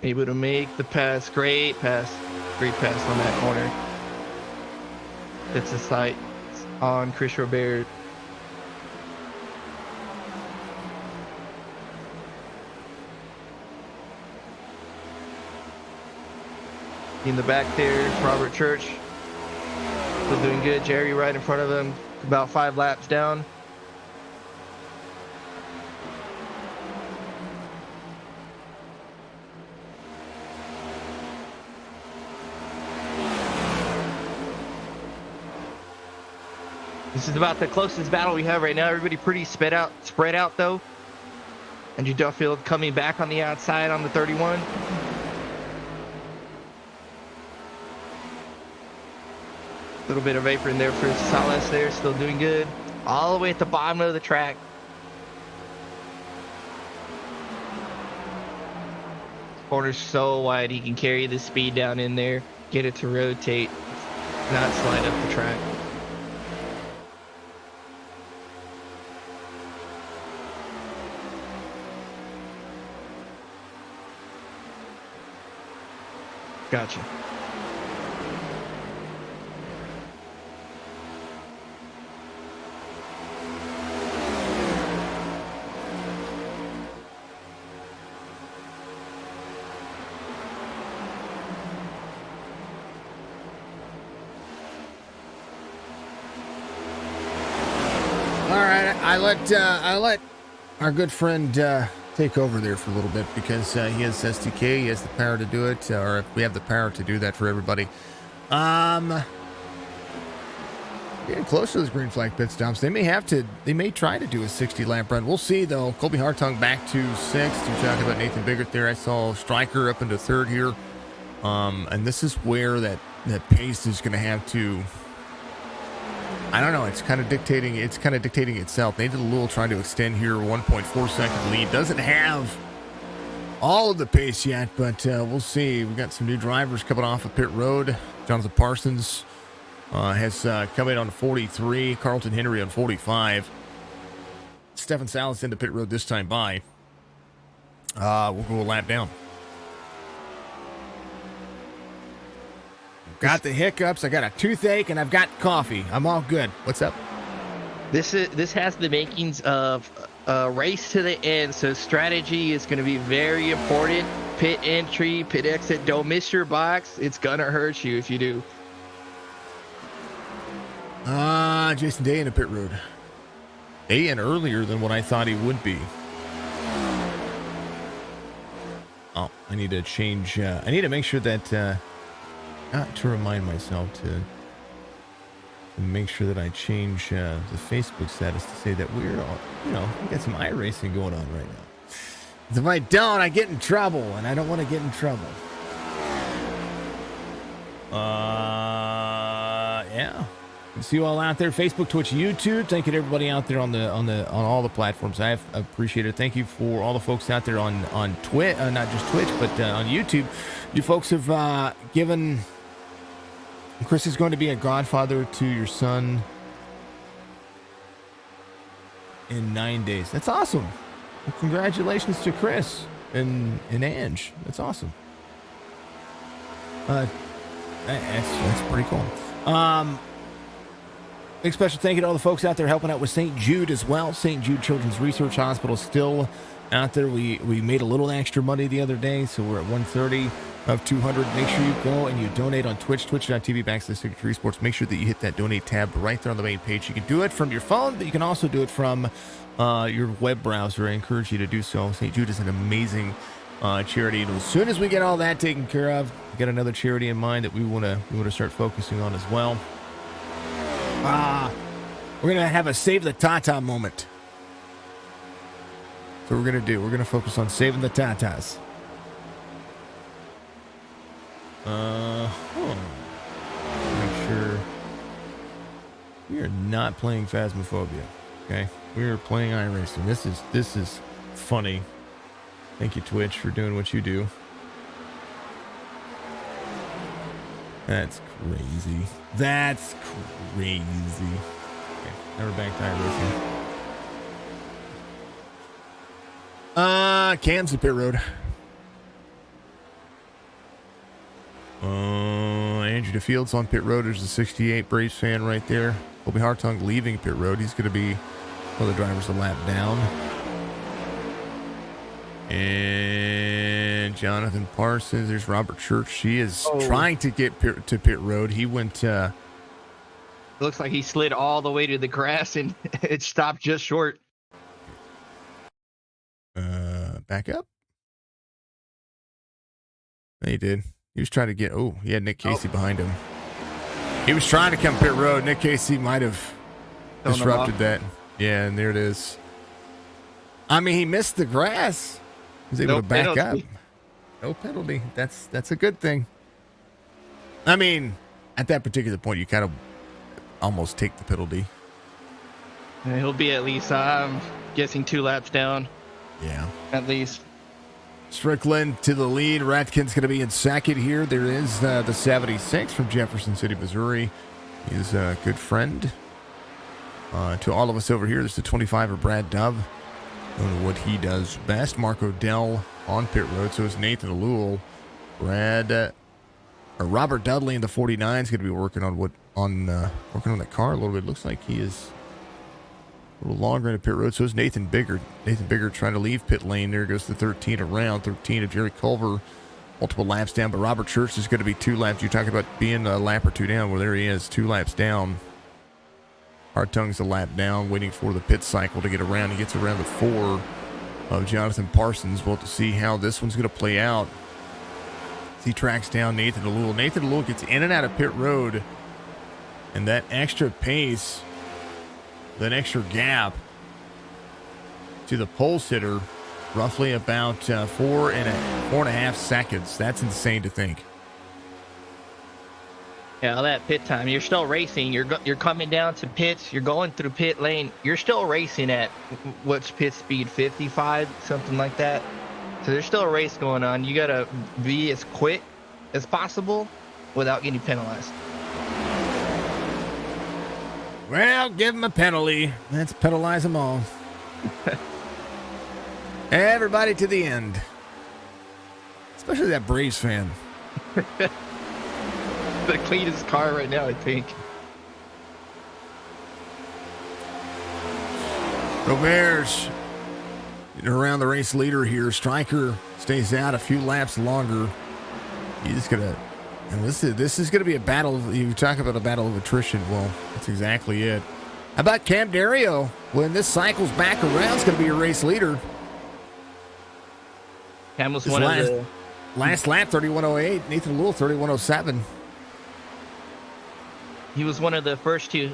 Speaker 4: Able to make the pass. Great pass. Great pass on that corner. It's a sight on Chris Robert. In the back there, Robert Church. Still doing good. Jerry right in front of him, about 5 laps down. This is about the closest battle we have right now. Everybody pretty spread out though. Andrew Duffield coming back on the outside on the 31. A little bit of vapor in there for Salas there, still doing good. All the way at the bottom of the track. Corner's so wide, he can carry the speed down in there, get it to rotate, not slide up the track. Gotcha.
Speaker 3: All right, I let our good friend take over there for a little bit because he has SDK, he has the power to do it, or if we have the power to do that for everybody. Getting close to those green flag pit stops. They may try to do a 60 lap run. We'll see though. Colby Hartung back to 6th. You're talking about Nathan Biggert there. I saw Stryker up into 3rd here. And this is where that pace is going to have to, I don't know. It's kind of dictating itself. Nathan Lewell trying to extend here, 1.4 second lead. Doesn't have all of the pace yet, but we'll see. We got some new drivers coming off of pit road. Jonathan Parsons has come in on 43. Carlton Henry on 45. Stefan Salas into pit road this time by. We'll go a lap down. Got the hiccups. I got a toothache, and I've got coffee. I'm all good. What's up?
Speaker 4: This has the makings of a race to the end, so strategy is going to be very important. Pit entry, pit exit. Don't miss your box. It's going to hurt you if you do.
Speaker 3: Jason Day in the pit road. Day in earlier than what I thought he would be. Oh, I need to change. I need to make sure that, not to remind myself to make sure that I change the Facebook status to say that we're all, we got some iRacing going on right now. If I don't, I get in trouble, and I don't want to get in trouble. Yeah. See you all out there, Facebook, Twitch, YouTube. Thank you to everybody out there on all the platforms. I appreciate it. Thank you for all the folks out there on Twitch, not just Twitch, but on YouTube. You folks have given. Chris is going to be a godfather to your son in 9 days. That's awesome. Well, congratulations to Chris and Ange. That's awesome. That's pretty cool. Big special thank you to all the folks out there helping out with St. Jude as well. St. Jude Children's Research Hospital still out there. We made a little extra money the other day, so we're at 130 of 200. Make sure you go and you donate on Twitch, twitch.tv/Signature Esports. Make sure that you hit that donate tab right there on the main page. You can do it from your phone, but you can also do it from your web browser. I encourage you to do so. St. Jude is an amazing charity, and as soon as we get all that taken care of, we got another charity in mind that we want to start focusing on as well. We're gonna have a save the Tata moment. So we're gonna focus on saving the Tatas. Make sure we are not playing Phasmophobia. Okay, we are playing iRacing. This is funny. Thank you, Twitch, for doing what you do. That's crazy. That's crazy. Okay, now we're back to iRacing. Cam's at pit road. Andrew DeField's on pit road. There's a 68 Braves fan right there. Colby Hartung leaving pit road. He's going to be one of the drivers a lap down. And Jonathan Parsons. There's Robert Church. She is trying to get to pit road. He went. It
Speaker 4: looks like he slid all the way to the grass and it stopped just short.
Speaker 3: Back up. He did. He was trying to get. Oh, he had Nick Casey behind him. He was trying to come pit road. Nick Casey might have disrupted that. Yeah, and there it is. I mean, he missed the grass. He was able to back up. No penalty. That's a good thing. I mean, at that particular point, you kind of almost take the penalty.
Speaker 4: He'll be at least, I'm guessing, 2 laps down.
Speaker 3: Yeah.
Speaker 4: At least.
Speaker 3: Strickland to the lead. Ratkin's going to be in second here. There is the 76 from Jefferson City, Missouri. He's a good friend to all of us over here. There's the 25 of Brad Dove. I don't know what he does best. Mark Odell on pit road. So is Nathan Alluel. Robert Dudley in the 49 is going to be working on that car a little bit. Looks like he is a little longer in the pit road. So is Nathan Bigger. Nathan Bigger trying to leave pit lane. There goes the 13 around. 13 of Jerry Culver. Multiple laps down. But Robert Church is going to be 2 laps. You're talking about being a lap or 2 down. Well, there he is. 2 laps down. Hartung's a lap down, waiting for the pit cycle to get around. He gets around the 4 of Jonathan Parsons. We'll have to see how this one's going to play out. He tracks down Nathan Alluel. Nathan Alluel gets in and out of pit road. And that extra pace, that extra gap to the pole sitter, roughly about 4.5 seconds. That's insane to think.
Speaker 4: Yeah, all that pit time. You're still racing. You're coming down to pits. You're going through pit lane. You're still racing at what's pit speed, 55, something like that. So there's still a race going on. You gotta be as quick as possible without getting penalized.
Speaker 3: Well, give him a penalty. Let's penalize them all. Everybody to the end. Especially that Braves fan.
Speaker 4: The cleanest car right now, I think.
Speaker 3: Robert's around the race leader here. Stryker stays out a few laps longer. He's gonna, and this is gonna be a battle. You talk about a battle of attrition. Well, that's exactly it. How about Cam Dario? When this cycles back around, it's gonna be your race leader.
Speaker 4: Cam was
Speaker 3: His
Speaker 4: one of the
Speaker 3: last lap 31:08. Nathan Lewell 31:07.
Speaker 4: he was one of the first to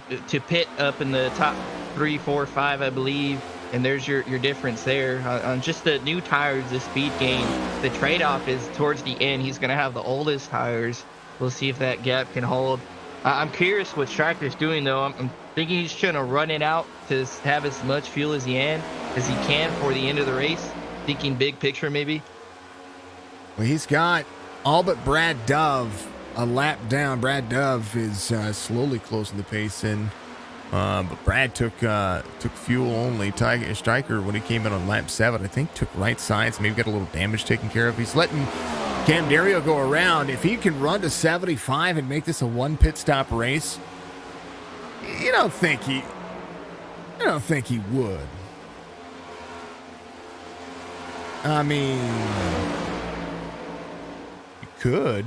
Speaker 4: pit up in the top 3, 4, 5, I believe. And there's your difference there on just the new tires, the speed gain. The trade-off is towards the end. He's going to have the oldest tires. We'll see if that gap can hold. I'm curious what Stryker's doing, though. I'm thinking he's trying to run it out to have as much fuel as he can for the end of the race. Thinking big picture, maybe.
Speaker 3: Well, he's got all but Brad Dove a lap down. Brad Dove is slowly closing the pace in. But Brad took fuel only. Stryker, when he came in on lap 7, I think took right sides, maybe got a little damage taken care of. He's letting Cam Dario go around. If he can run to 75 and make this a one pit stop race, I don't think he would. I mean, he could.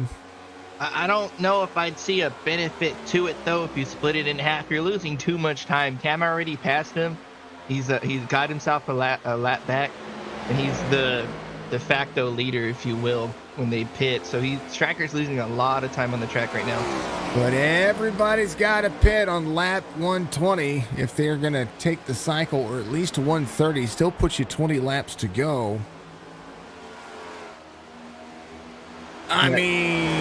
Speaker 4: I don't know if I'd see a benefit to it, though, if you split it in half. You're losing too much time. Cam already passed him. He's got himself a lap back, and he's the de facto leader, if you will, when they pit. So Stryker's losing a lot of time on the track right now.
Speaker 3: But everybody's got to pit on lap 120 if they're going to take the cycle, or at least 130. Still puts you 20 laps to go. I mean,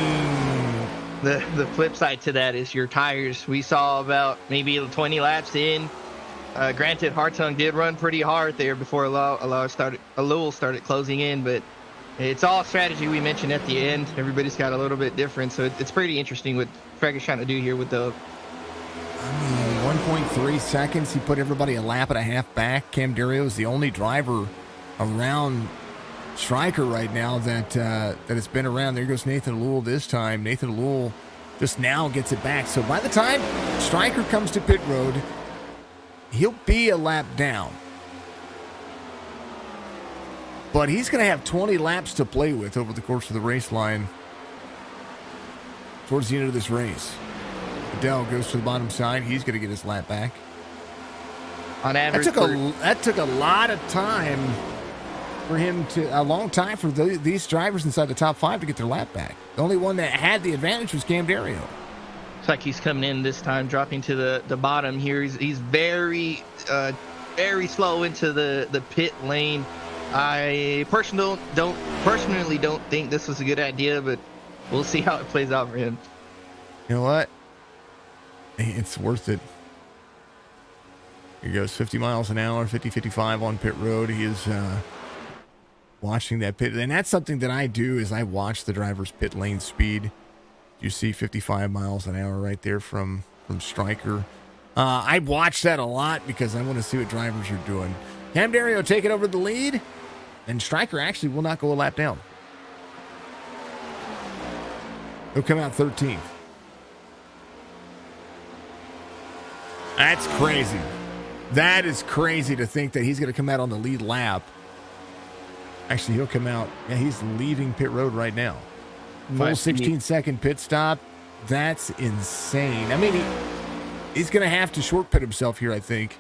Speaker 4: the flip side to that is your tires. We saw about maybe 20 laps in. Granted, Hartung did run pretty hard there before Lowell started closing in, but it's all strategy we mentioned at the end. Everybody's got a little bit different, so it's pretty interesting what Craig is trying to do here with the.
Speaker 3: I mean, 1.3 seconds. He put everybody a lap and a half back. Cam Dario is the only driver around Stryker right now that has been around. There goes Nathan Lewell this time. Nathan Lewell just now gets it back. So by the time Stryker comes to pit road, he'll be a lap down. But he's going to have 20 laps to play with over the course of the race line towards the end of this race. Adele goes to the bottom side. He's going to get his lap back.
Speaker 4: On average,
Speaker 3: that took a lot of time for him a long time for these drivers inside the top 5 to get their lap back. The only one that had the advantage was Cam Dario.
Speaker 4: Looks like he's coming in this time, dropping to the bottom here. He's very slow into the pit lane. I personally don't think this was a good idea, but we'll see how it plays out for him.
Speaker 3: You know what? It's worth it. Here goes 50 miles an hour, 50, 55 on pit road. He is watching that pit. And that's something that I do is I watch the driver's pit lane speed. You see 55 miles an hour right there from Stryker. I watch that a lot because I want to see what drivers are doing. Cam Dario taking over the lead, and Stryker actually will not go a lap down. He'll come out 13th. That's crazy. That is crazy to think that he's going to come out on the lead lap. Actually, he'll come out. Yeah, he's leaving pit road right now. Full 16-second pit stop. That's insane. I mean, he's going to have to short pit himself here, I think.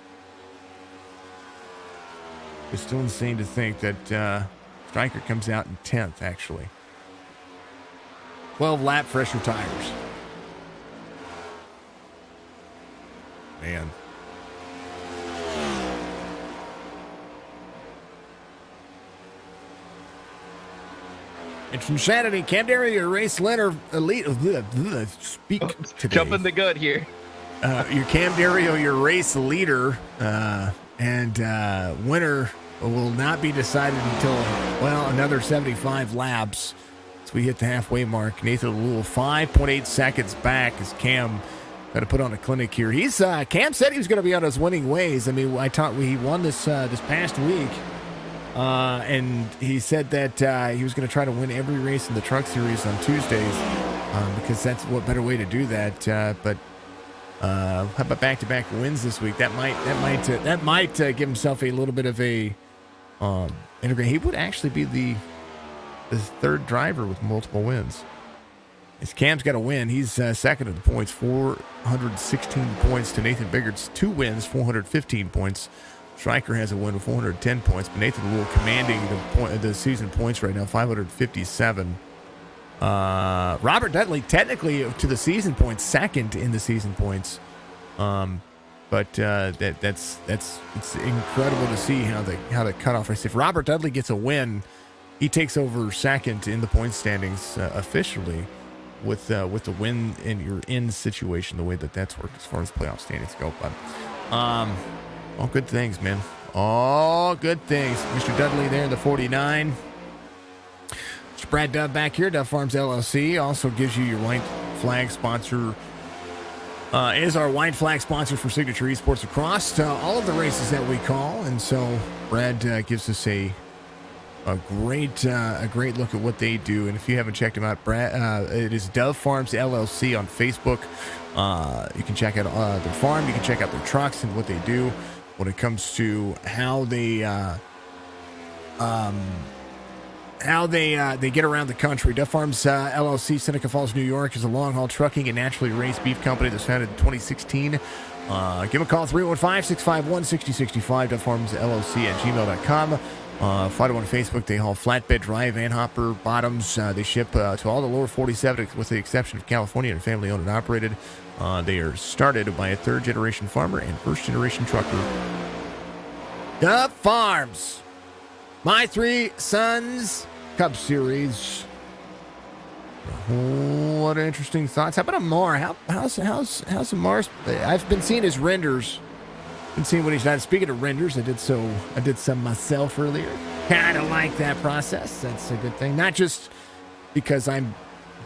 Speaker 3: It's still insane to think that Stryker comes out in 10th, actually. 12-lap fresher tires. Man. And from Saturday, Cam Dario, your race leader, speak today.
Speaker 4: Jumping the gun here.
Speaker 3: Your Cam Dario, your race leader, and winner will not be decided until, another 75 laps. So we hit the halfway mark. Nathan Lewell, 5.8 seconds back as Cam got to put on a clinic here. Cam said he was going to be on his winning ways. I mean, he won this past week. And he said that he was going to try to win every race in the Truck Series on Tuesdays because that's what better way to do that. But how about back-to-back wins this week? That might give himself a little bit of a integrate. He would actually be the third driver with multiple wins. As Cam's got a win, he's second in the points, 416 points to Nathan Biggard's 2 wins, 415 points. Stryker has a win with 410 points, but Nathan Lewell commanding the season points right now, 557. Robert Dudley technically to the season points, second in the season points. But it's incredible to see how the cutoff race. If Robert Dudley gets a win, he takes over second in the point standings officially with the win in your in situation. The way that's worked as far as playoff standings go, but all good things, man. All good things. Mr. Dudley there in the 49. Mr. Brad Dove back here. Dove Farms LLC also gives you your white flag sponsor. Is our white flag sponsor for Signature Esports across all of the races that we call, and so Brad gives us a great look at what they do. And if you haven't checked them out, Brad, it is Dove Farms LLC on Facebook. You can check out their farm. You can check out their trucks and what they do when it comes to how they get around the country. Dove Farms LLC, Seneca Falls, New York, is a long-haul trucking and naturally raised beef company that's founded in 2016. Give them a call, 315-651-6065, Dove Farms LLC at gmail.com. Find them on Facebook. They haul flatbed, dry, van hopper, bottoms. They ship to all the lower 47, with the exception of California, and family-owned and operated. They are started by a third-generation farmer and first-generation trucker. Dove Farms. My Three Sons Cup Series. A lot of interesting thoughts. How about Amar? How's Amar's? I've been seeing his renders. Been seeing what he's done. Speaking of renders, I did some myself earlier. Kind of like that process. That's a good thing. Not just because I'm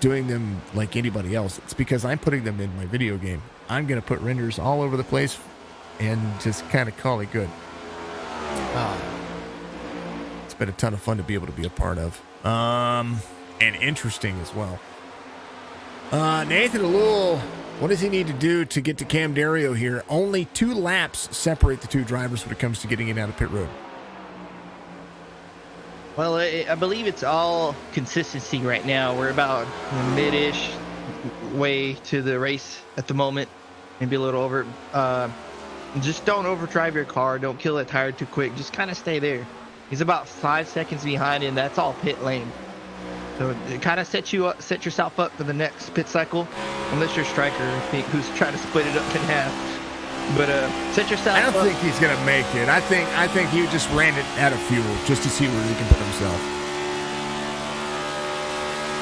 Speaker 3: doing them like anybody else. It's because I'm putting them in my video game. I'm gonna put renders all over the place and just kind of call it good. It's been a ton of fun to be able to be a part of. And interesting as well. Nathan Alul, what does he need to do to get to Cam Dario here? Only 2 laps separate the two drivers when it comes to getting in and out of pit road.
Speaker 4: Well, I believe it's all consistency right now. We're about mid-ish way to the race at the moment, maybe a little over. Just don't overdrive your car. Don't kill that tire too quick. Just kind of stay there. He's about 5 seconds behind, and that's all pit lane. So it kind of set yourself up for the next pit cycle, unless you're Stryker, who's trying to split it up in half. But set yourself up.
Speaker 3: I don't think he's gonna make it. I think he just ran it out of fuel just to see where he can put himself.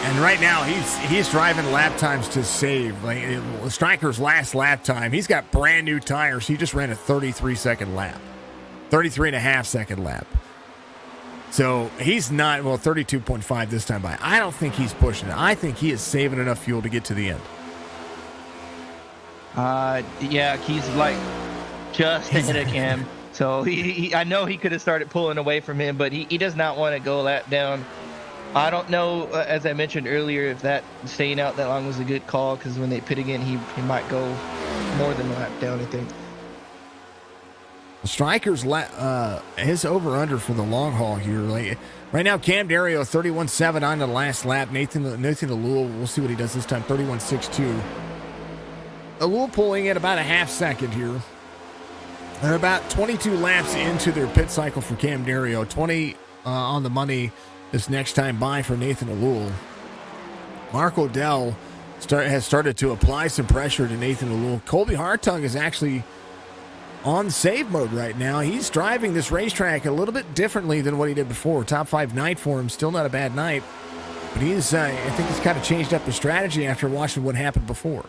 Speaker 3: And right now he's driving lap times to save. Like Stryker's last lap time, he's got brand new tires. He just ran a 33-second lap, 33.5-second lap. So he's not, 32.5 this time by. I don't think he's pushing it. I think he is saving enough fuel to get to the end.
Speaker 4: Yeah, he's like just ahead of Cam. So I know he could have started pulling away from him, but he does not want to go lap down. I don't know, as I mentioned earlier, if that staying out that long was a good call, because when they pit again, he might go more than a lap down, I think.
Speaker 3: Stryker's his over-under for the long haul here. Like, right now, Cam Dario 31.7 on the last lap. Nathan Alul, we'll see what he does this time, 31.62. Alul pulling at about a half second here. They're about 22 laps into their pit cycle for Cam Dario. 20 on the money this next time by for Nathan Alul. Mark Odell has started to apply some pressure to Nathan Alul. Colby Hartung is actually on save mode right now. He's driving this racetrack a little bit differently than what he did before. Top 5 night for him. Still not a bad night. But I think he's kind of changed up his strategy after watching what happened before.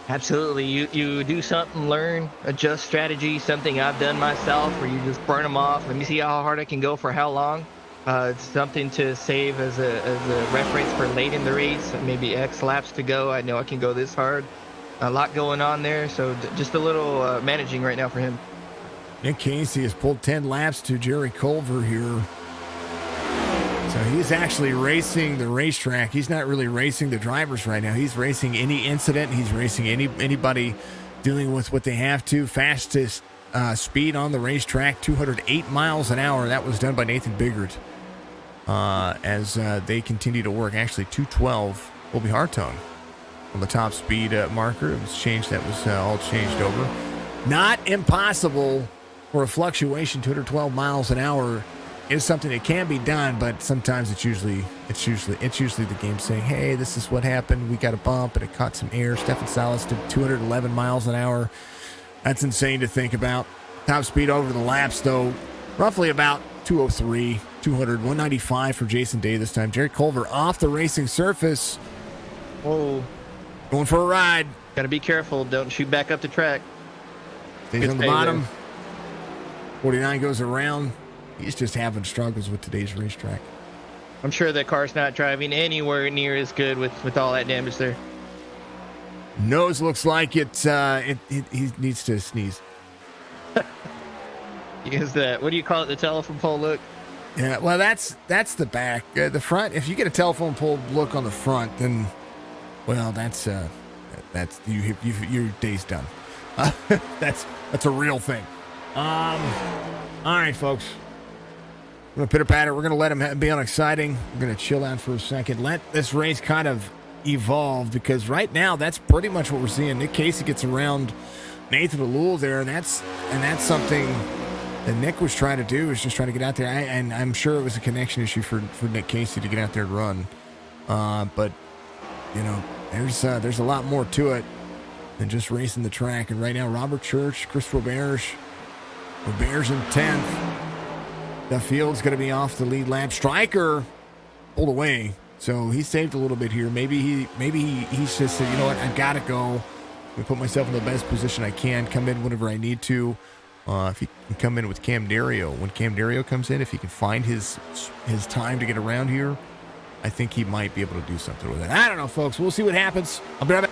Speaker 4: Absolutely. You do something, learn, adjust strategy, something I've done myself, where you just burn them off. Let me see how hard I can go for how long. It's something to save as a reference for late in the race, maybe X laps to go. I know I can go this hard. A lot going on there, so just a little managing right now for him.
Speaker 3: Nick Casey has pulled 10 laps to sherylculver here. So he's actually racing the racetrack. He's not really racing the drivers right now. He's racing any incident. He's racing anybody dealing with what they have to. Fastest speed on the racetrack, 208 miles an hour. That was done by Nathan Biggert as they continue to work. Actually, 212 will be Hartung on the top speed marker. It was changed. That was all changed over. Not impossible for a fluctuation, 212 miles an hour is something that can be done, but sometimes it's usually the game saying, hey, this is what happened. We got a bump and it caught some air. Stefan Salas did 211 miles an hour. That's insane to think about. Top speed over the laps, though, roughly about 203, 200, 195 for Jason Day this time. Jerry Culver off the racing surface.
Speaker 4: Whoa.
Speaker 3: Going for a ride.
Speaker 4: Got to be careful. Don't shoot back up the track.
Speaker 3: Stays on the bottom. 49 goes around. He's just having struggles with today's racetrack.
Speaker 4: I'm sure that car's not driving anywhere near as good with all that damage there.
Speaker 3: Nose looks like he needs to sneeze.
Speaker 4: Because what do you call it? The telephone pole look?
Speaker 3: Yeah, well, that's the back. The front, if you get a telephone pole look on the front, then, well, that's your day's done. That's a real thing. All right, folks. We're going to pitter-patter. We're going to let him be unexciting. We're going to chill out for a second. Let this race kind of evolve, because right now that's pretty much what we're seeing. Nick Casey gets around Nathan Alul there, and that's something that Nick was trying to do, is just trying to get out there. And I'm sure it was a connection issue for Nick Casey to get out there and run. But, you know, there's a lot more to it than just racing the track. And right now, Robert Church, Chris Robert's in 10th. The field's going to be off the lead lap. Stryker pulled away, so he saved a little bit here. Maybe he's just said, you know what, I've got to go. I'm going to put myself in the best position I can, come in whenever I need to. If he can come in with Cam Dario, when Cam Dario comes in, if he can find his time to get around here, I think he might be able to do something with it. I don't know, folks. We'll see what happens. I'll be right back.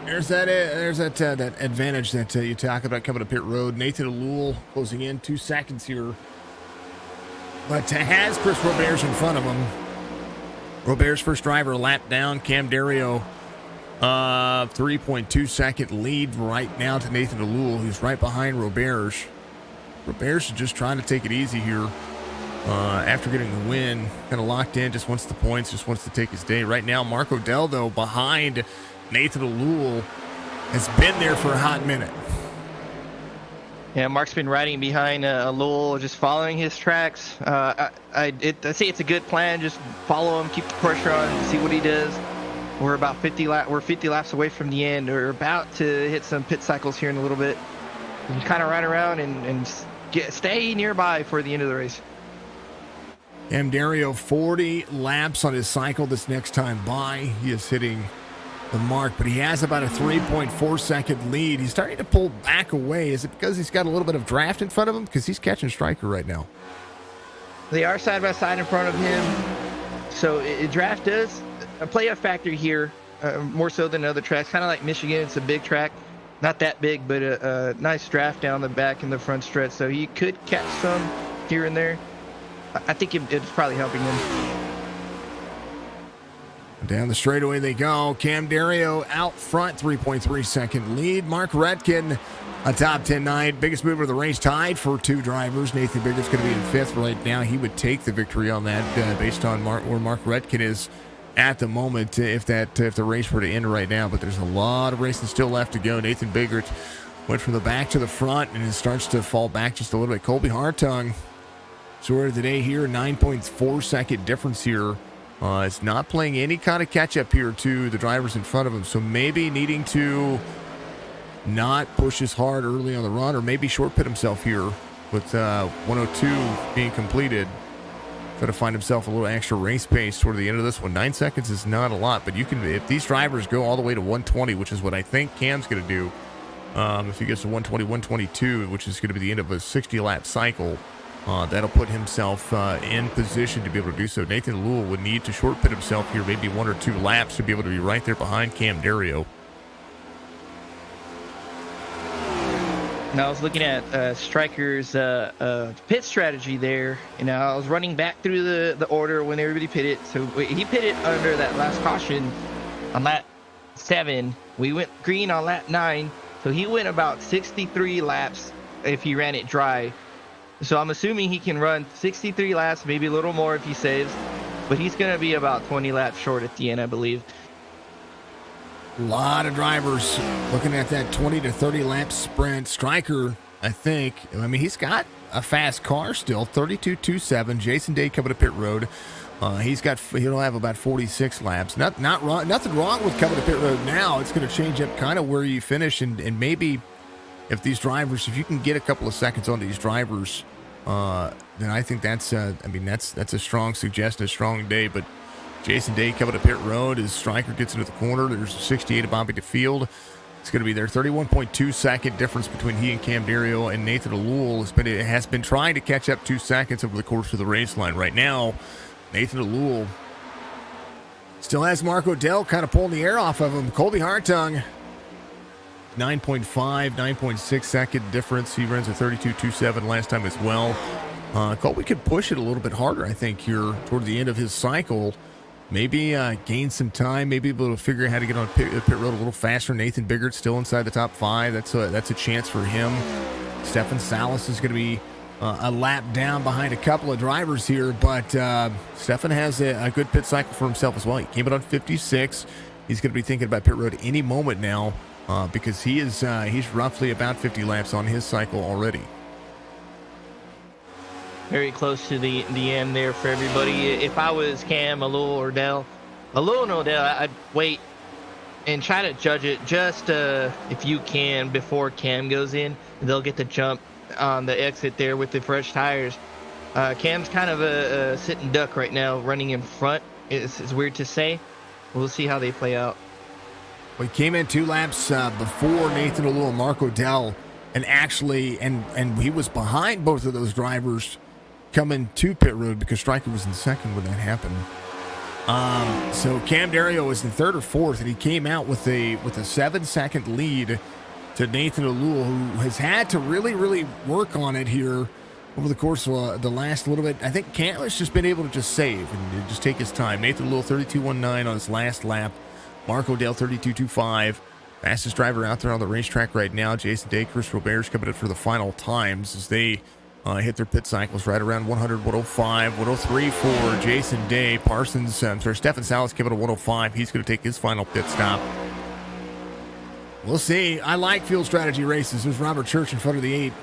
Speaker 3: There's that that advantage that you talk about coming to pit road. Nathan Alul closing in 2 seconds here. But has Chris Roberts in front of him. Roberts first driver a lap down. Cam Dario 3.2 second lead right now to Nathan Alul, who's right behind Roberts. Roberts is just trying to take it easy here. After getting the win, kind of locked in, just wants the points, just wants to take his day. Right now, Mark O'Dell, though, behind Nathan Alul, has been there for a hot minute.
Speaker 4: Yeah, Mark's been riding behind Alul, just following his tracks. I say it's a good plan. Just follow him, keep the pressure on, see what he does. We're about 50 laps away from the end. We're about to hit some pit cycles here in a little bit. You kind of ride around and stay nearby for the end of the race.
Speaker 3: Cam Dario, 40 laps on his cycle this next time by. He is hitting the mark, but he has about a 3.4 second lead. He's starting to pull back away. Is it because he's got a little bit of draft in front of him? Because he's catching Stryker right now.
Speaker 4: They are side by side in front of him. So draft does play a factor here, more so than other tracks. Kind of like Michigan, it's a big track. Not that big, but a nice draft down the back and the front stretch. So he could catch some here and there. I think it's probably helping him.
Speaker 3: Down the straightaway they go. Cam Dario out front, 3.3 second lead. Mark Redkin, a top 10 night. Biggest mover of the race, tied for 2 drivers. Nathan Biggert's going to be in 5th right now. He would take the victory on that based on where Mark Redkin is at the moment if the race were to end right now. But there's a lot of racing still left to go. Nathan Biggert went from the back to the front and it starts to fall back just a little bit. Colby Hartung, sort of the day here, 9.4 second difference here. It's not playing any kind of catch-up here to the drivers in front of him, so maybe needing to not push as hard early on the run, or maybe short pit himself here with 102 being completed. Try to find himself a little extra race pace toward the end of this one. 9 seconds is not a lot, but you can, if these drivers go all the way to 120, which is what I think Cam's going to do, if he gets to 120, 122, which is going to be the end of a 60-lap cycle, that'll put himself in position to be able to do so. Nathan Alul would need to short pit himself here, maybe 1 or 2 laps to be able to be right there behind Cam Dario.
Speaker 4: Now I was looking at Stryker's pit strategy there. I was running back through the order when everybody pitted. So he pitted under that last caution on lap 7. We went green on lap 9. So he went about 63 laps if he ran it dry. So I'm assuming he can run 63 laps, maybe a little more if he saves. But he's going to be about 20 laps short at the end, I believe.
Speaker 3: A lot of drivers looking at that 20 to 30 lap sprint. Stryker, I think, he's got a fast car still, 32.27. Jason Day coming to pit road. He'll have about 46 laps. Nothing wrong with coming to pit road now. It's going to change up kind of where you finish, and maybe if you can get a couple of seconds on these drivers, then I think that's a strong suggestion, a strong day. But Jason Day coming to pit road as Stryker gets into the corner. There's a 68 of Bobby DeField. It's going to be their 31.2 second difference between he and Cam Dario, and Nathan Alul has been trying to catch up 2 seconds over the course of the race line. Right now, Nathan Alul still has Mark O'Dell kind of pulling the air off of him. Colby Hartung, 9.5, 9.6 second difference. He runs a 32.27 last time as well. Colby could push it a little bit harder, I think, here toward the end of his cycle. Maybe gain some time, maybe be able to figure out how to get on pit road a little faster. Nathan Biggert still inside the top 5. That's a chance for him. Stefan Salas is going to be a lap down behind a couple of drivers here, but Stefan has a good pit cycle for himself as well. He came in on 56. He's going to be thinking about pit road any moment now because he's roughly about 50 laps on his cycle already.
Speaker 4: Very close to the end there for everybody. If I was Cam, Alul and O'Dell, I'd wait and try to judge it just if you can before Cam goes in. They'll get the jump on the exit there with the fresh tires. Cam's kind of a sitting duck right now, running in front. It's weird to say. We'll see how they play out.
Speaker 3: We came in 2 laps before Nathan Alul and Mark O'Dell, and actually, and he was behind both of those drivers coming to pit road because Stryker was in second when that happened. So Cam Dario was in third or fourth, and he came out with a 7-second lead to Nathan Alul, who has had to really work on it here over the course of the last little bit. I think Cantler's just been able to just save and just take his time. Nathan Alul 32.19 on his last lap. Mark O'Dell 32.25. Fastest driver out there on the racetrack right now. Jason Day, Chris Robert's coming in for the final times as they hit their pit cycles right around 100, 105, 103 for Jason Day. Stefan Salas coming to 105. He's going to take his final pit stop. We'll see. I like field strategy races. There's Robert Church in front of the 8.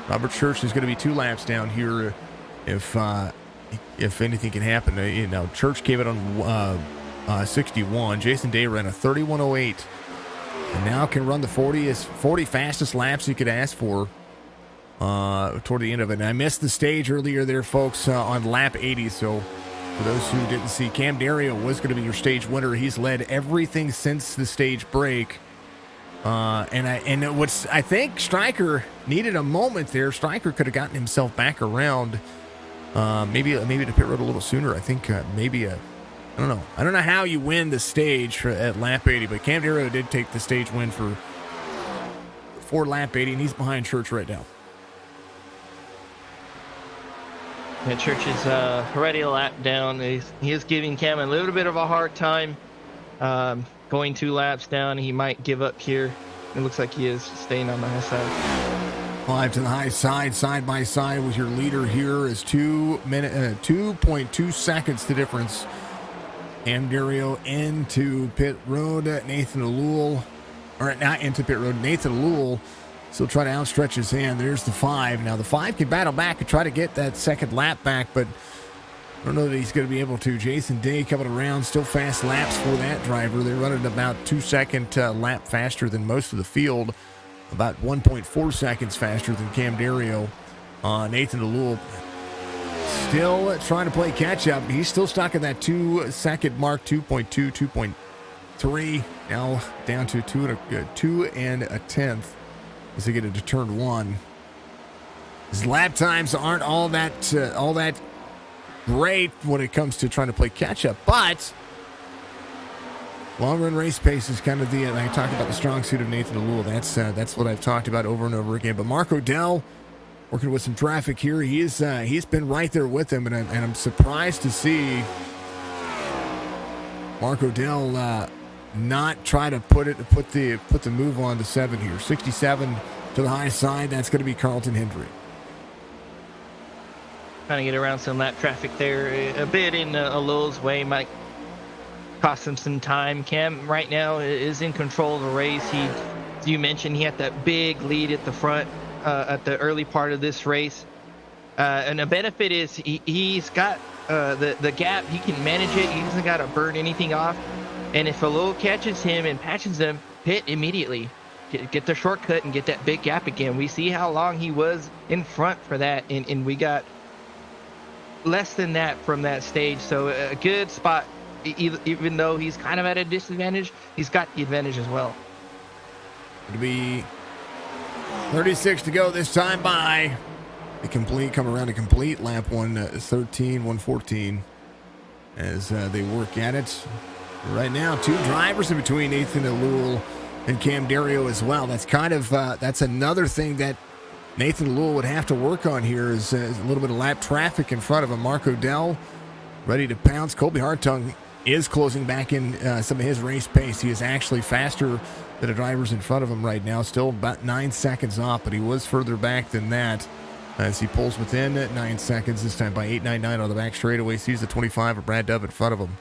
Speaker 3: Robert Church is going to be 2 laps down here if anything can happen. Church came in on 61. Jason Day ran a 31.08. And now can run the 40 fastest laps you could ask for toward the end of it. And I missed the stage earlier there, folks, on lap 80. So for those who didn't see, Cam Dario was going to be your stage winner. He's led everything since the stage break. I think Stryker needed a moment there. Stryker could have gotten himself back around, maybe to pit road a little sooner. I think I don't know. I don't know how you win the stage at lap 80, but Cam Dario did take the stage win for lap 80, and he's behind Church right now.
Speaker 4: Yeah, Church is already a lap down. He is giving Cam a little bit of a hard time. Going 2 laps down, he might give up here. It looks like he is staying on the high side.
Speaker 3: 5 to the high side by side with your leader here is 2.2 seconds the difference. Cam Dario into pit road. Nathan Alul, or not into pit road. Nathan Alul still trying to outstretch his hand. There's the 5. Now the 5 can battle back and try to get that second lap back, but I don't know that he's going to be able to. Jason Day coming around, still fast laps for that driver. They're running about 2-second lap faster than most of the field, about 1.4 seconds faster than Cam Dario. Nathan Alul still trying to play catch up. He's still stuck in that 2-second mark, 2.2, 2.3. Now down to 2 and a tenth as they get into turn 1. His lap times aren't all that great when it comes to trying to play catch up, but long run race pace is kind of I talked about the strong suit of Nathan Alul. That's what I've talked about over and over again. But Mark O'Dell working with some traffic here. He's been right there with him, and I'm surprised to see Mark O'Dell not try to put the move on to 7 here. 67 to the high side. That's going to be Carlton Hendry.
Speaker 4: Trying to get around some lap traffic there. A bit in Alul's way might cost him some time. Cam right now is in control of the race. As you mentioned, he had that big lead at the front at the early part of this race. And the benefit is he's got the gap. He can manage it. He doesn't got to burn anything off. And if Alul catches him and patches them, pit immediately. Get the shortcut and get that big gap again. We see how long he was in front for that, and we got less than that from that stage. So a good spot, even though he's kind of at a disadvantage, he's got the advantage as well.
Speaker 3: It'll be 36 to go this time by come around to complete lap 113, 114 as they work at it. Right now, 2 drivers in between Nathan Alul and Cam Dario as well. That's kind of that's another thing that Nathan Alul would have to work on here is a little bit of lap traffic in front of him. Mark O'Dell ready to pounce. Colby Hartung is closing back in some of his race pace. He is actually faster than the drivers in front of him right now. Still about 9 seconds off, but he was further back than that as he pulls within 9 seconds, this time by 8.99 on the back straightaway. Sees the 25 of Brad Dove in front of him.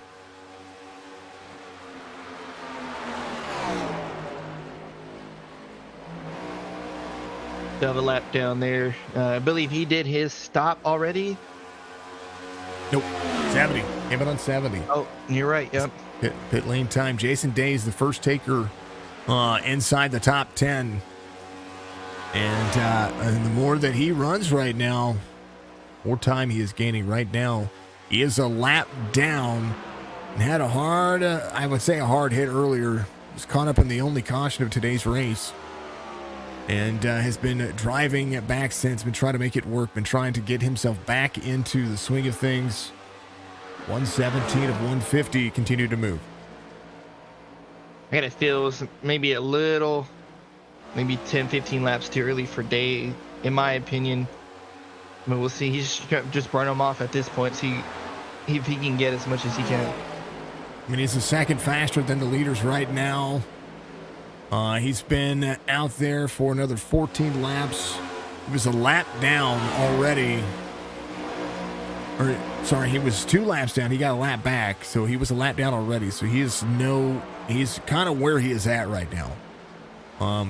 Speaker 4: Dove a lap down there. I believe he did his stop already.
Speaker 3: Nope. 70. Came in on 70.
Speaker 4: Oh, you're right. Yep.
Speaker 3: Pit lane time. Jason Day is the first taker inside the top 10. And the more that he runs right now, more time he is gaining right now. He is a lap down and had a hard hit earlier. Was caught up in the only caution of today's race. And has been driving back since, been trying to make it work, been trying to get himself back into the swing of things. 117 of 150 continue to move.
Speaker 4: I got to feel it was maybe a little, maybe 10, 15 laps too early for Day, in my opinion. I mean, we'll see. He's just burn him off at this point. See if he can get as much as he can.
Speaker 3: I mean, he's a second faster than the leaders right now. He's been out there for another 14 laps. He was a lap down already. Or, sorry, he was 2 laps down. He got a lap back, so he was a lap down already. So he's kind of where he is at right now.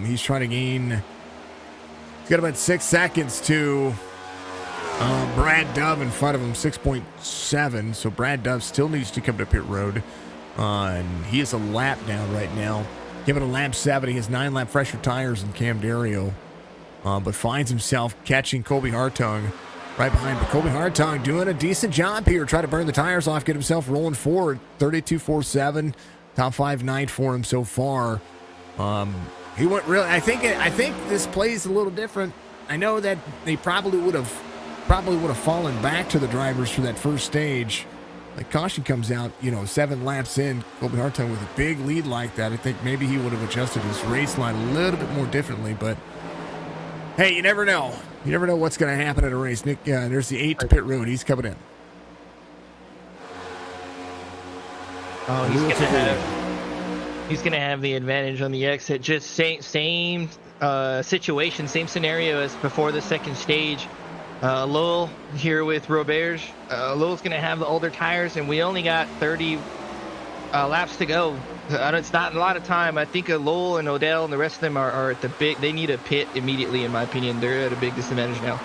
Speaker 3: He's trying to gain. He's got about 6 seconds to Brad Dove in front of him, 6.7. So Brad Dove still needs to come to pit road. And he is a lap down right now. Give it a lap 7. He has 9 lap fresher tires in Cam Dario. But finds himself catching Colby Hartung right behind. But Colby Hartung doing a decent job here. Try to burn the tires off, get himself rolling forward. 32.47. Top 5 night for him so far. He went really. I think this plays a little different. I know that they probably would have fallen back to the drivers for that first stage. Like caution comes out, 7 laps in, Colby Hartung with a big lead like that. I think maybe he would have adjusted his race line a little bit more differently. But hey, you never know. You never know what's going to happen at a race. Nick, there's the 8 to pit road. He's coming in.
Speaker 4: Oh, he's gonna have the advantage on the exit. Just same situation, same scenario as before the second stage. Lowell here with Roberge. Lowell's gonna have the older tires, and we only got 30 laps to go. It's not a lot of time. I think Lowell and Odell and the rest of them are at the big. They need a pit immediately, in my opinion. They're at a big disadvantage now.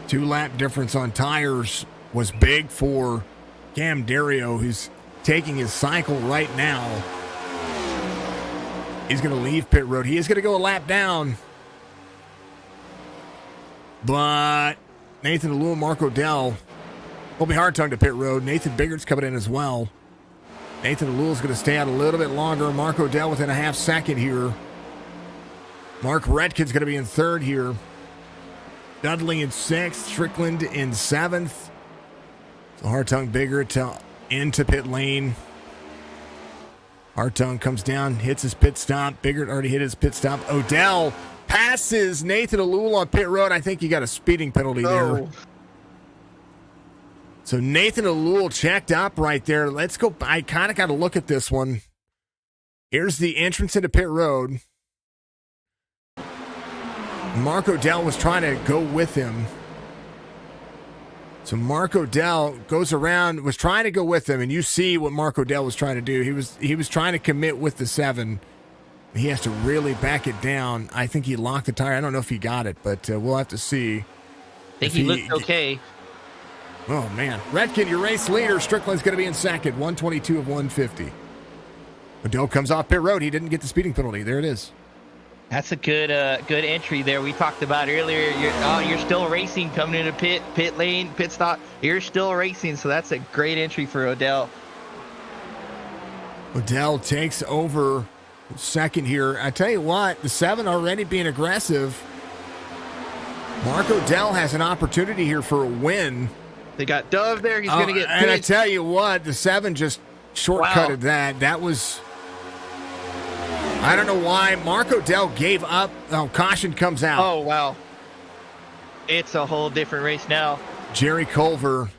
Speaker 3: 2 lap difference on tires was big for Cam Dario, who's taking his cycle right now. He's going to leave pit road. He is going to go a lap down. But Nathan Alua, Mark Odell, Colby Hartung to pit road. Nathan Biggart's coming in as well. Nathan Alua's going to stay out a little bit longer. Mark Odell within a half second here. Mark Redkin's going to be in 3rd here. Dudley in 6th. Strickland in 7th. So Hartung, Biggart into pit lane. Hartung comes down, hits his pit stop. Biggart already hit his pit stop. Odell passes Nathan Alula on pit road. I think he got a speeding penalty there. So Nathan Alula checked up right there. Let's go. I kind of got to look at this one. Here's the entrance into pit road. Mark Odell was trying to go with him. So Mark Odell goes around, was trying to go with him, and you see what Mark Odell was trying to do. He was trying to commit with the 7. He has to really back it down. I think he locked the tire. I don't know if he got it, but we'll have to see.
Speaker 4: I think he looked okay.
Speaker 3: Oh, man. Redkin, your race leader. Strickland's going to be in 2nd, 122 of 150. Odell comes off pit road. He didn't get the speeding penalty. There it is.
Speaker 4: That's a good entry there. We talked about earlier. You're still racing coming into pit lane, pit stop. You're still racing, so that's a great entry for Odell.
Speaker 3: Odell takes over 2nd here. I tell you what, the 7 already being aggressive. Mark Odell has an opportunity here for a win.
Speaker 4: They got Dove there. He's going to get.
Speaker 3: And I tell you what, the 7 just shortcutted that. That was. I don't know why Mark Odell gave up. Oh, caution comes out.
Speaker 4: Oh, wow. It's a whole different race now.
Speaker 3: Sherylculver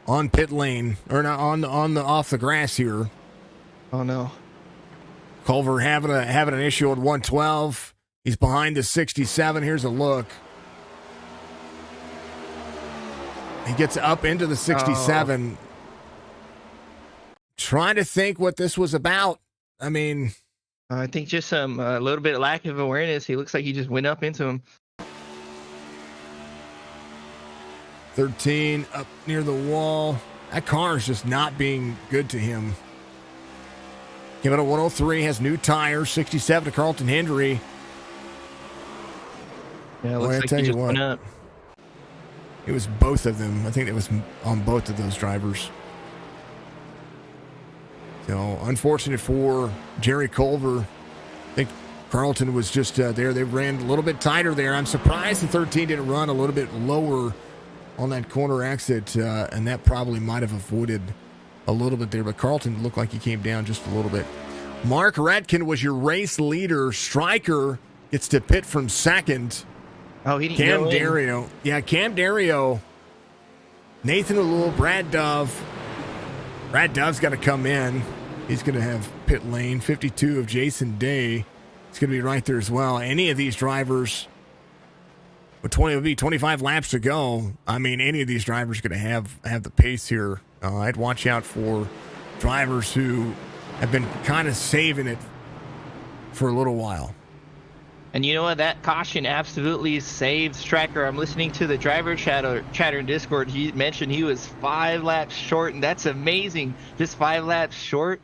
Speaker 3: on pit lane, or not on the off the grass here.
Speaker 4: Oh no.
Speaker 3: Culver having an issue at 112. He's behind the 67. Here's a look. He gets up into the 67. Trying to think what this was about. I mean,
Speaker 4: I think just a little bit of lack of awareness. He looks like he just went up into him.
Speaker 3: 13 up near the wall. That car is just not being good to him. Give it a 103. Has new tires. 67 to Carlton Hendry.
Speaker 4: Yeah, it looks like he just went up.
Speaker 3: It was both of them. I think it was on both of those drivers. So, unfortunate for Jerry Culver. I think Carlton was just there. They ran a little bit tighter there. I'm surprised the 13 didn't run a little bit lower on that corner exit, and that probably might have avoided a little bit there, but Carlton looked like he came down just a little bit. Mark Redkin was your race leader. Stryker gets to pit from second.
Speaker 4: Oh, he didn't
Speaker 3: Cam
Speaker 4: go in.
Speaker 3: Dario. Yeah, Cam Dario. Nathan Alul, Brad Dove. Brad Dove's got to come in. He's going to have pit lane. 52 of Jason Day. He's going to be right there as well. Any of these drivers, with 25 laps to go. I mean, any of these drivers are going to have the pace here. I'd watch out for drivers who have been kind of saving it for a little while.
Speaker 4: And you know what? That caution absolutely saved Stryker. I'm listening to the driver chatter in Discord. He mentioned he was 5 laps short, and that's amazing. Just 5 laps short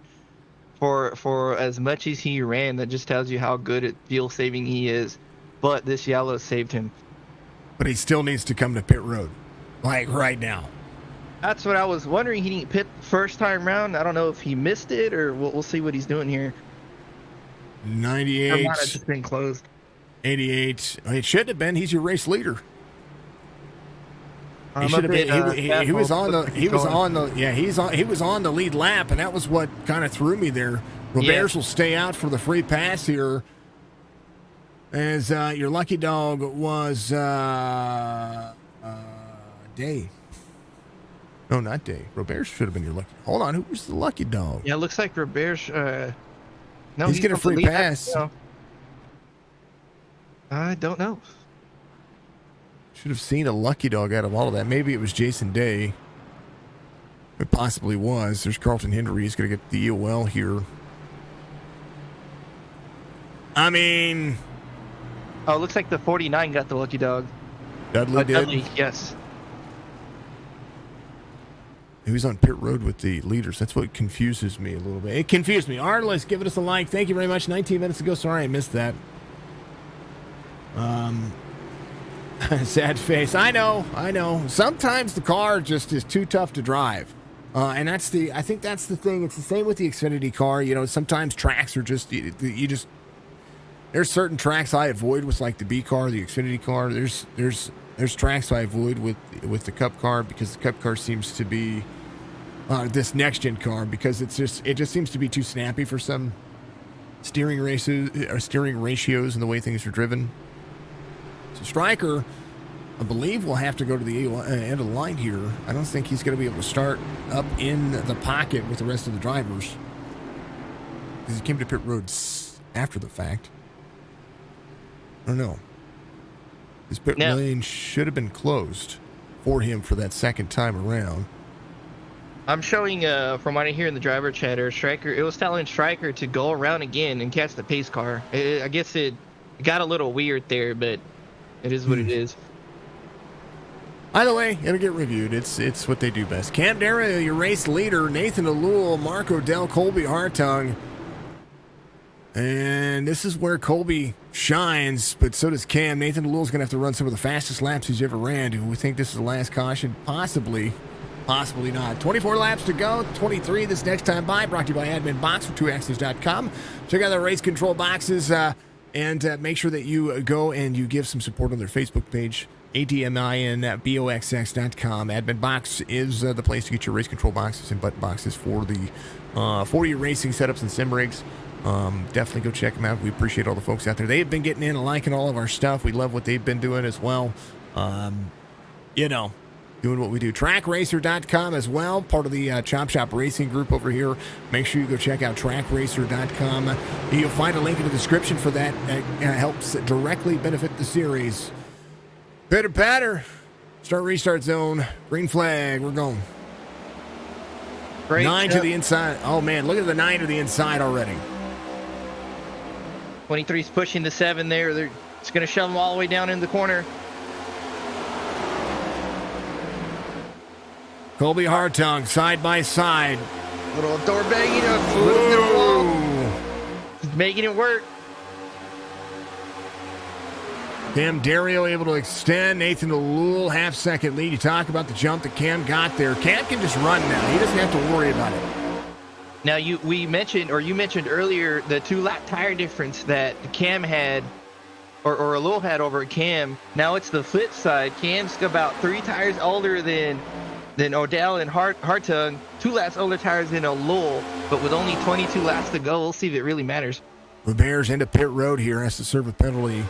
Speaker 4: for as much as he ran. That just tells you how good at fuel saving he is. But this yellow saved him.
Speaker 3: But he still needs to come to pit road, like right now.
Speaker 4: That's what I was wondering. He didn't pit first time round. I don't know if he missed it, or we'll see what he's doing here.
Speaker 3: 98.
Speaker 4: Or might have just been closed.
Speaker 3: 88. It should have been. He's your race leader. He should have been. He was on the lead lap, and that was what kind of threw me there. Roberts will stay out for the free pass here, as your lucky dog was Day. No, not Day. Roberts should have been your lucky. Hold on, who was the lucky dog?
Speaker 4: Yeah, it looks like Roberts. No,
Speaker 3: he's getting a free pass.
Speaker 4: I don't know.
Speaker 3: Should have seen a lucky dog out of all of that. Maybe it was Jason Day. It possibly was. There's Carlton Henry. He's going to get the EOL here. I mean...
Speaker 4: Oh, it looks like the 49 got the lucky dog.
Speaker 3: Dudley did?
Speaker 4: Dudley, yes.
Speaker 3: He was on pit road with the leaders. That's what confuses me a little bit. It confused me. Arliss, give us a like. Thank you very much. 19 minutes ago. Sorry I missed that. Sad face. I know. Sometimes the car just is too tough to drive. And I think that's the thing. It's the same with the Xfinity car. You know, sometimes tracks are just, there's certain tracks I avoid with like the B car, the Xfinity car. There's tracks I avoid with the Cup car, because the Cup car seems to be this next gen car, because it just seems to be too snappy for some steering ratios and the way things are driven. So Stryker, I believe, will have to go to the end of the line here. I don't think he's going to be able to start up in the pocket with the rest of the drivers, because he came to pit roads after the fact. I don't know. His pit lane should have been closed for him for that second time around.
Speaker 4: I'm showing, from what I hear in the driver chatter, Stryker, it was telling Stryker to go around again and catch the pace car. I guess it got a little weird there, but it is what it is.
Speaker 3: Either way, it'll get reviewed. It's what they do best. Cam Dario, your race leader. Nathan Alul, Mark O'Dell, Colby Hartung. And this is where Colby shines, but so does Cam. Nathan Alul's going to have to run some of the fastest laps he's ever ran. Do we think this is the last caution? Possibly. Possibly not. 24 laps to go. 23 this next time by. Brought to you by Admin Boxx for 2axes.com. Check out their race control boxes, and make sure that you go and you give some support on their Facebook page. ADMINBOXX.com. Admin Boxx is the place to get your race control boxes and button boxes for your racing setups and sim rigs. Definitely go check them out. We appreciate all the folks out there. They've been getting in and liking all of our stuff. We love what they've been doing as well. Doing what we do. TrackRacer.com as well, part of the Chop Shop Racing group over here. Make sure you go check out TrackRacer.com. You'll find a link in the description for that. Helps directly benefit the series. Pitter patter. Start restart zone. Green flag. We're going.
Speaker 4: Great.
Speaker 3: 9 to the inside. Oh, man. Look at the 9 to the inside already.
Speaker 4: 23's pushing the 7 there. It's going to shove them all the way down in the corner.
Speaker 3: Colby Hartung, side by side.
Speaker 4: Little door banging up. He's making it work.
Speaker 3: Cam Dario able to extend. Nathan Alul, half-second lead. You talk about the jump that Cam got there. Cam can just run now. He doesn't have to worry about it.
Speaker 4: Now, you mentioned earlier the 2-lap tire difference that Cam had or Lowell had over Cam. Now it's the flip side. Cam's about 3 tires older than Odell and Hartung, 2 laps older tires than Lowell, but with only 22 laps to go, we'll see if it really matters.
Speaker 3: The Bears into pit road here, has to serve a penalty.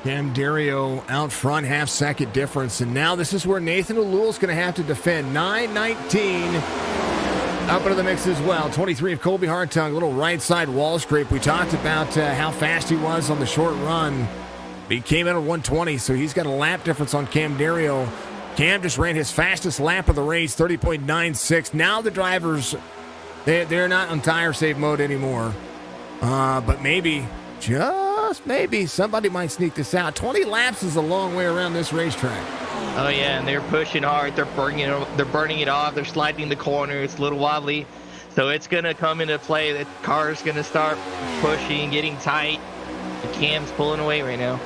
Speaker 3: Cam Dario out front, half-second difference, and now this is where Nathan O'Loule's going to have to defend. 9:19 up into the mix as well. 23 of Colby Hartung, a little right side wall scrape. We talked about how fast he was on the short run. He came in at 120, so he's got a lap difference on Cam Dario. Cam just ran his fastest lap of the race, 30.96. Now the drivers, they're not on tire save mode anymore. But maybe, just maybe, somebody might sneak this out. 20 laps is a long way around this racetrack.
Speaker 4: Oh yeah, and they're pushing hard. They're burning it off. They're sliding the corner. It's a little wobbly, so it's gonna come into play. The car's gonna start pushing, getting tight. The Cam's pulling away right now.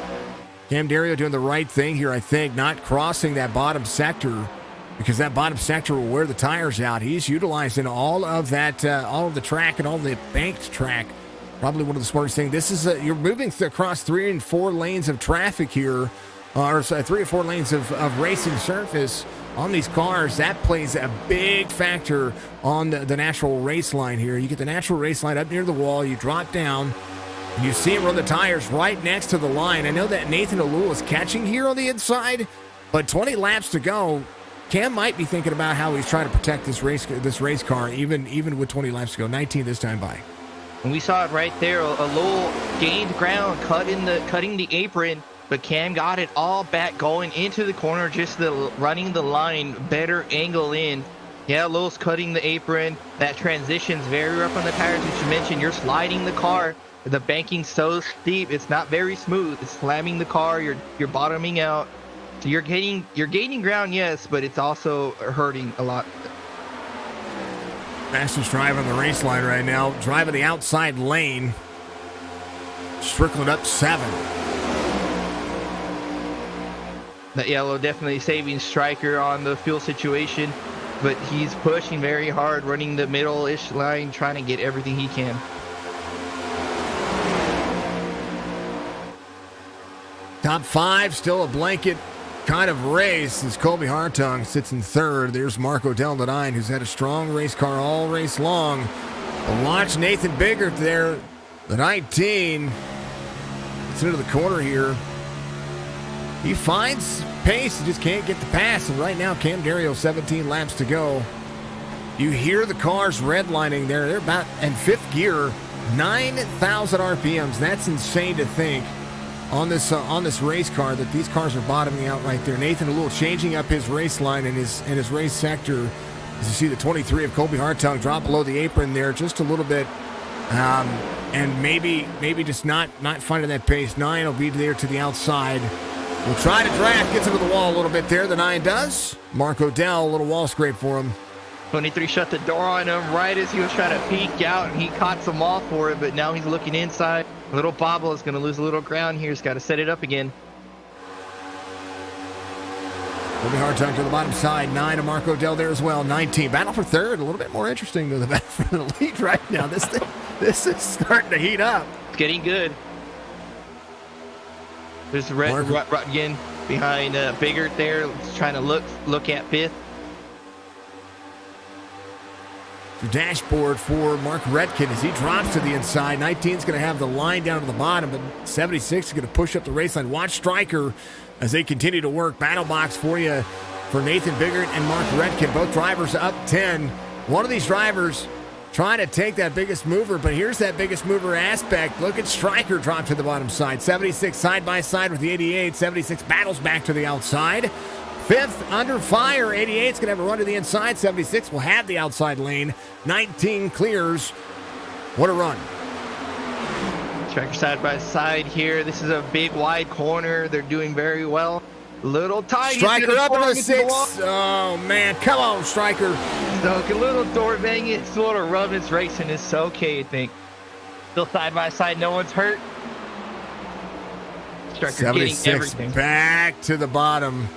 Speaker 3: Cam Dario doing the right thing here, I think, not crossing that bottom sector, because that bottom sector will wear the tires out. He's utilizing all of that, all of the track and all the banked track. Probably one of the smartest things. This is you're moving across 3 and 4 lanes of traffic here, or 3 or 4 lanes of racing surface on these cars. That plays a big factor on the natural race line here. You get the natural race line up near the wall, you drop down, you see him run the tires right next to the line. I know that Nathan O'Loule is catching here on the inside, but 20 laps to go. Cam might be thinking about how he's trying to protect this race car, even with 20 laps to go. 19 this time by.
Speaker 4: And we saw it right there. Lowell gained ground, cutting the apron, but Cam got it all back going into the corner, just running the line, better angle in. Yeah, Lowell's cutting the apron. That transition's very rough on the tires, as you mentioned. You're sliding the car. The banking's so steep, it's not very smooth. It's slamming the car. You're bottoming out. So you're gaining ground, yes, but it's also hurting a lot.
Speaker 3: Fastest drive on the race line right now. Driving the outside lane. Strickland up 7.
Speaker 4: That yellow definitely saving Stryker on the fuel situation, but he's pushing very hard, running the middle-ish line, trying to get everything he can.
Speaker 3: Top 5, still a blanket kind of race as Colby Hartung sits in 3rd. There's Mark Odell, the 9, who's had a strong race car all race long. But watch Nathan Biggert there, the 19. It's into the corner here. He finds pace, he just can't get the pass. And right now, Cam Dario, 17 laps to go. You hear the cars redlining there. They're about in 5th gear, 9,000 RPMs. That's insane to think. On this race car, that these cars are bottoming out right there. Nathan O'Loule changing up his race line and his race sector. As you see the 23 of Colby Hartung drop below the apron there just a little bit, and maybe just not finding that pace. 9 will be there to the outside. Will try to draft, gets into the wall a little bit there. The 9 does. Mark Odell, a little wall scrape for him.
Speaker 4: 23 shut the door on him right as he was trying to peek out, and he caught some wall for it, but now he's looking inside. Little Bobble is going to lose a little ground here. He's got to set it up again.
Speaker 3: Colby Hartung to the bottom side. 9 of Mark Odell there as well. 19. Battle for 3rd. A little bit more interesting than the battle for the lead right now. This is starting to heat up.
Speaker 4: It's getting good. There's Rutgen behind Biggert there, trying to look at 5th.
Speaker 3: Dashboard for Mark Redkin as he drops to the inside. 19 is going to have the line down to the bottom, but 76 is going to push up the race line. Watch Stryker as they continue to work. Battle box for you for Nathan Biggert and Mark Redkin. Both drivers up 10. One of these drivers trying to take that biggest mover, but here's that biggest mover aspect. Look at Stryker drop to the bottom side. 76 side by side with the 88. 76 battles back to the outside. 5th under fire. 88's going to have a run to the inside. 76 will have the outside lane. 19 clears. What a run.
Speaker 4: Stryker side by side here. This is a big wide corner. They're doing very well. Little tight.
Speaker 3: Stryker up into the 6. Oh, man. Come on, Stryker.
Speaker 4: So a little door banging. It's a little rub. It's racing. It's okay, I think. Still side by side. No one's hurt. Stryker getting everything.
Speaker 3: Back to the bottom.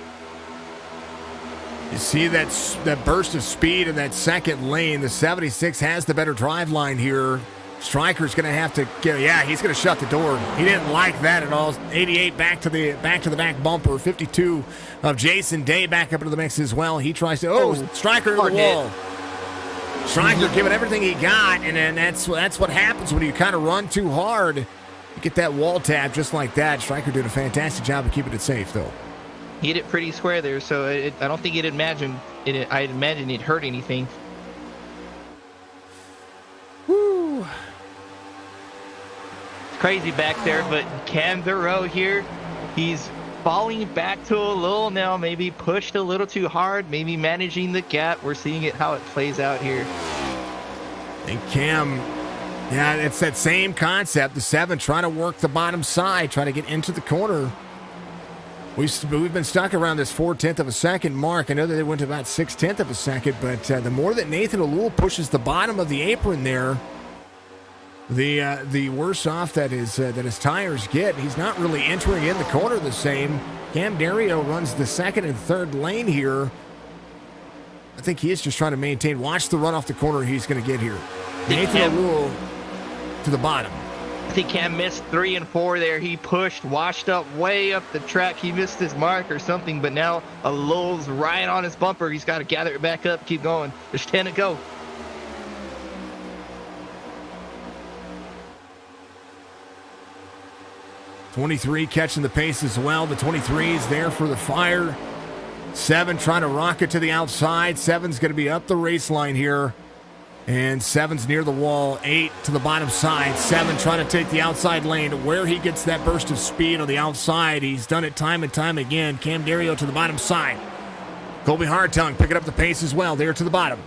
Speaker 3: You see that burst of speed in that second lane. The 76 has the better drive line here. Stryker's going to have to get, yeah, he's going to shut the door. He didn't like that at all. 88 back to the back bumper. 52 of Jason Day back up into the mix as well. He tries to, Stryker to the wall. Stryker giving everything he got, and then that's what happens when you kind of run too hard. You get that wall tap just like that. Stryker did a fantastic job of keeping it safe, though.
Speaker 4: He hit it pretty square there, so I don't think I'd imagine it hurt anything.
Speaker 3: Woo!
Speaker 4: It's crazy back there, but Cam Duro here, he's falling back to a little now, maybe pushed a little too hard, maybe managing the gap. We're seeing it how it plays out here.
Speaker 3: And Cam, yeah, it's that same concept. The 7 trying to work the bottom side, trying to get into the corner. We've been stuck around this 4/10 of a second mark. I know that they went to about 6/10 of a second, but the more that Nathan Alul pushes the bottom of the apron there, the worse off that his tires get. He's not really entering in the corner the same. Cam Dario runs the second and third lane here. I think he is just trying to maintain. Watch the run off the corner he's going to get here. Nathan Alul to the bottom.
Speaker 4: I think Cam missed 3 and 4 there. He pushed, washed up way up the track. He missed his mark or something, but now Alul's right on his bumper. He's got to gather it back up, keep going. There's 10 to go.
Speaker 3: '23 catching the pace as well. The 23 is there for the fire. 7 trying to rock it to the outside. 7's going to be up the race line here. And 7's near the wall. 8 to the bottom side. 7 trying to take the outside lane. Where he gets that burst of speed on the outside, he's done it time and time again. Cam Dario to the bottom side. Colby Hartung picking up the pace as well there to the bottom.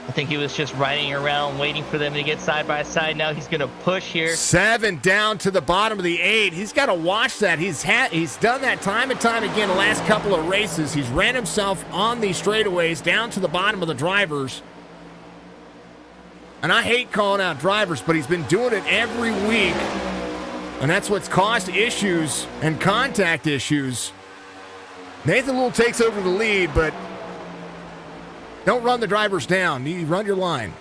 Speaker 4: I think he was just riding around waiting for them to get side by side. Now he's going to push here.
Speaker 3: 7 down to the bottom of the 8. He's got to watch that. He's done that time and time again the last couple of races. He's ran himself on these straightaways down to the bottom of the drivers. And I hate calling out drivers, but he's been doing it every week. And that's what's caused issues and contact issues. Nathan Alul takes over the lead, but don't run the drivers down. You run your line.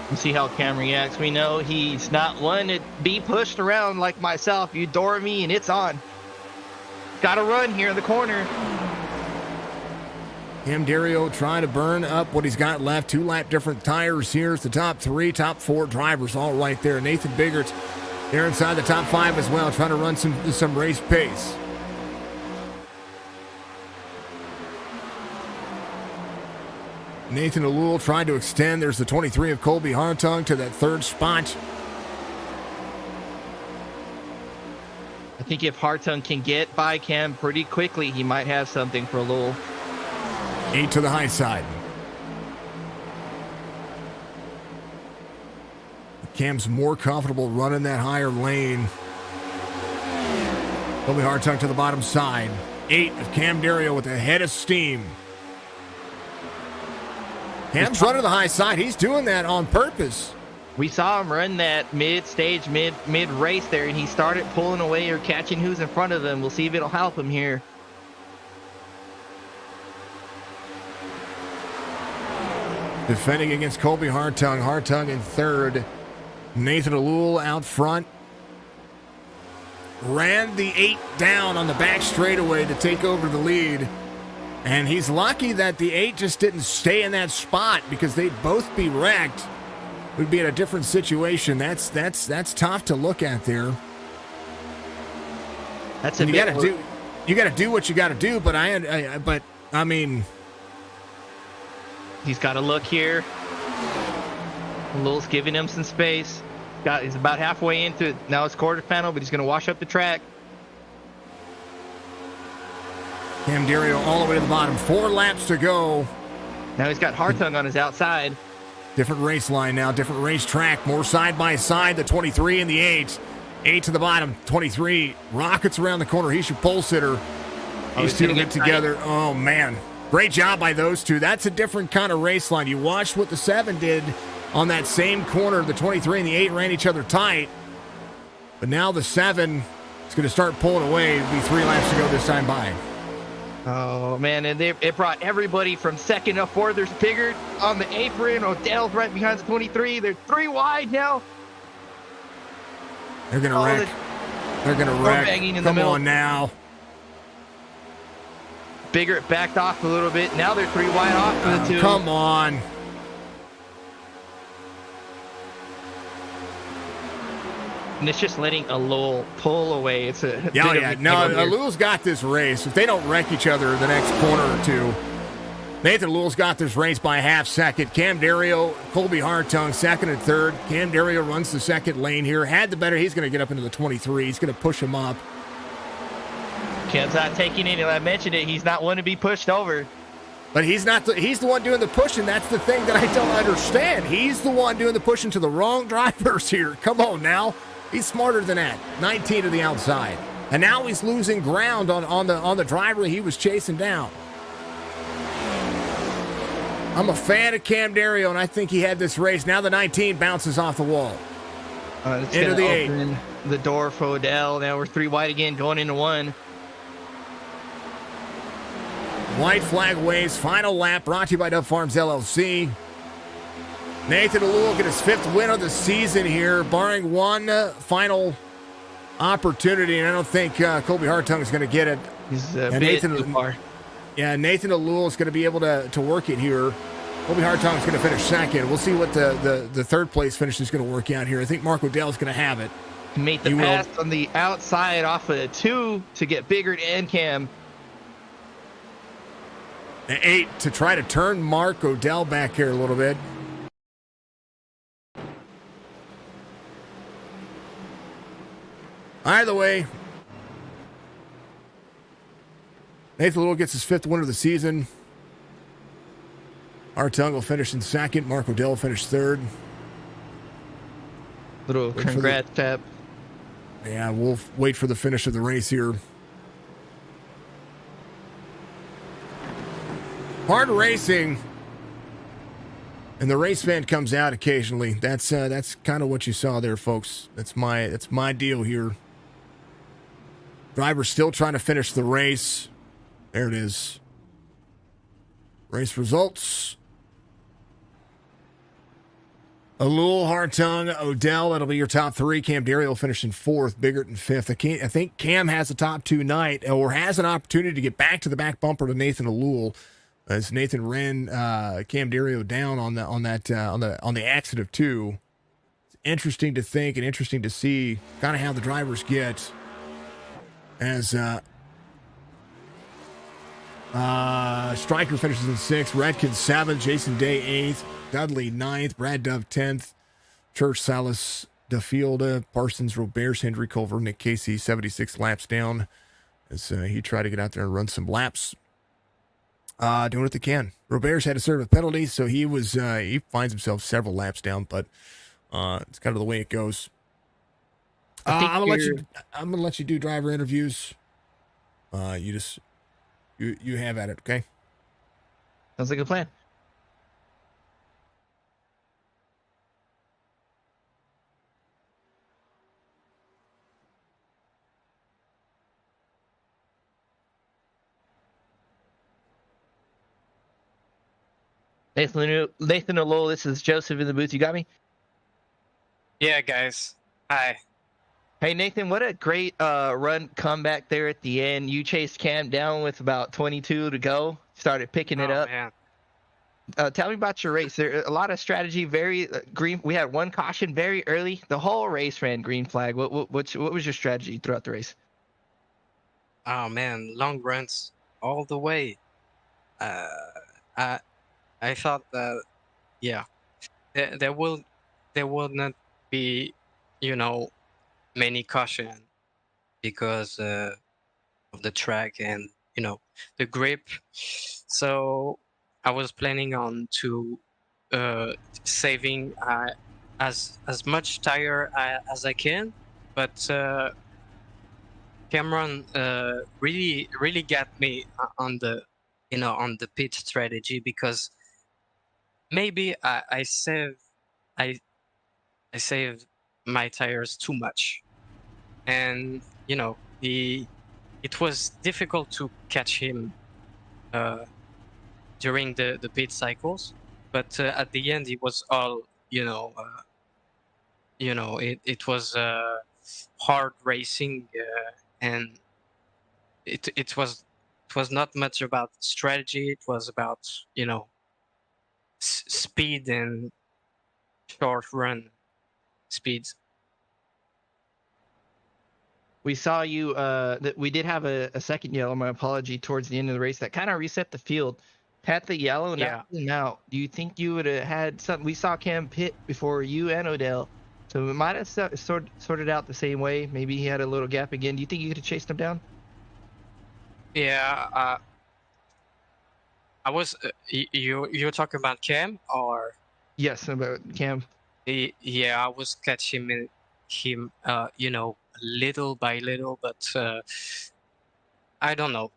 Speaker 4: We'll see how Cam reacts. We know he's not one to be pushed around like myself. You door me and it's on. Got to run here in the corner.
Speaker 3: Cam Dario trying to burn up what he's got left. 2-lap different tires here. It's the top 3, top 4 drivers all right there. Nathan Biggert's there inside the top 5 as well, trying to run some race pace. Nathan Alul trying to extend. There's the 23 of Colby Hartung to that 3rd spot.
Speaker 4: I think if Hartung can get by Cam pretty quickly, he might have something for Alul.
Speaker 3: 8 to the high side. Cam's more comfortable running that higher lane. Colby Hartung to the bottom side. 8 of Cam Dario with a head of steam. Cam's running the high side. He's doing that on purpose.
Speaker 4: We saw him run that mid-stage, mid-race there, and he started pulling away or catching who's in front of him. We'll see if it'll help him here.
Speaker 3: Defending against Colby Hartung. Hartung in 3rd. Nathan Alul out front. Ran the 8 down on the back straightaway to take over the lead. And he's lucky that the 8 just didn't stay in that spot, because they'd both be wrecked. We'd be in a different situation. That's tough to look at there.
Speaker 4: That's a
Speaker 3: you got to do what you got to do. But I mean,
Speaker 4: he's got to look here. Alul's giving him some space. He's about halfway into it. Now it's quarter panel, but he's going to wash up the track.
Speaker 3: Cam Dario all the way to the bottom. 4 laps to go.
Speaker 4: Now he's got Hartung on his outside.
Speaker 3: Different race line now, different race track. More side by side, the 23 and the 8. 8 to the bottom, 23. Rockets around the corner. He's your pole sitter. These two get together. Oh, man. Great job by those two. That's a different kind of race line. You watched what the 7 did on that same corner. The 23 and the 8 ran each other tight. But now the 7 is going to start pulling away. It'll be 3 laps to go this time by.
Speaker 4: Oh man, and it brought everybody from second up fourth. There's Biggert on the apron. Odell's right behind the 23. They're 3 wide now.
Speaker 3: They're gonna wreck. They're gonna wreck. Come on now.
Speaker 4: Biggert backed off a little bit. Now they're 3 wide off of the 2.
Speaker 3: Come on.
Speaker 4: And it's just letting Alul pull away. It's a
Speaker 3: No, Alul's got this race. If they don't wreck each other the next corner or two, Nathan Alul's got this race by a half second. Cam Dario, Colby Hartung, second and third. Cam Dario runs the second lane here. Had the better. He's going to get up into the 23. He's going to push him up.
Speaker 4: Cam's not taking it. I mentioned it. He's not one to be pushed over.
Speaker 3: But he's not. He's the one doing the pushing. That's the thing that I don't understand. He's the one doing the pushing to the wrong drivers here. Come on now. He's smarter than that. 19 to the outside. And now he's losing ground on the driver he was chasing down. I'm a fan of Cam Dario, and I think he had this race. Now the 19 bounces off the wall. Into the 8.
Speaker 4: The door for Odell. Now we're 3 wide again, going into 1.
Speaker 3: White flag waves. Final lap brought to you by Dove Farms LLC. Nathan Alul get his 5th win of the season here, barring one final opportunity, and I don't think Colby Hartung is going to get it.
Speaker 4: He's a bit too far.
Speaker 3: Yeah, Nathan Alul is going to be able to work it here. Colby Hartung is going to finish second. We'll see what the third place finish is going to work out here. I think Mark Odell is going to have it.
Speaker 4: He made the pass on the outside off of the 2 to get Biggert and Cam.
Speaker 3: 8 to try to turn Mark Odell back here a little bit. Either way, Nathan Alul gets his 5th win of the season. Hartung will finish in second. Mark Odell will finish third.
Speaker 4: Little congrats tap.
Speaker 3: Yeah, we'll wait for the finish of the race here. Hard racing, and the race fan comes out occasionally. That's kind of what you saw there, folks. That's my deal here. Driver's still trying to finish the race. There it is. Race results. Alul, Hartung, Odell, that'll be your top 3. Cam Dario will finish in 4th, Biggert in 5th. I think Cam has the top 2 tonight, or has an opportunity to get back to the back bumper to Nathan Alul, as Nathan ran Cam Dario down on the exit of 2. It's interesting to think and interesting to see kind of how the drivers get. As Stryker finishes in 6th, Redkin 7th, Jason Day 8th, Dudley 9th, Brad Dove 10th, Church, Salas, DeFielda, Parsons, Roberts, Hendry Culver, Nick Casey 76 laps down as he tried to get out there and run some laps. Doing what they can. Roberts had to serve a penalty, so he finds himself several laps down, but it's kind of the way it goes. I'm gonna let you do driver interviews. You have at it, okay?
Speaker 4: Sounds like a plan. Nathan Alul, this is Joseph in the booth. You got me?
Speaker 5: Yeah, guys. Hi.
Speaker 4: Hey, Nathan, what a great run comeback there at the end. You chased Cam down with about 22 to go. Started picking it up.
Speaker 5: Man.
Speaker 4: Tell me about your race. There a lot of strategy, very green. We had one caution very early. The whole race ran green flag. What was your strategy throughout the race?
Speaker 5: Oh, man. Long runs all the way. I thought that, yeah, there will not be, many caution because of the track and the grip. So I was planning on to saving as much tire as I can, but Cameron really got me on the pit strategy, because maybe I saved my tires too much, and it was difficult to catch him during the pit cycles, but at the end it was all it was hard racing, and it was not much about strategy. It was about speed and short run speeds.
Speaker 4: We saw you. That we did have a second yellow. My apology. Towards the end of the race, that kind of reset the field. Had the yellow now. Do you think you would have had something? We saw Cam pit before you and Odell, so it might have sorted out the same way. Maybe he had a little gap again. Do you think you could have chased him down?
Speaker 5: Yeah, I was. You're talking about Cam, or
Speaker 4: Yes, about Cam.
Speaker 5: yeah, I was catching him, little by little, but I don't know.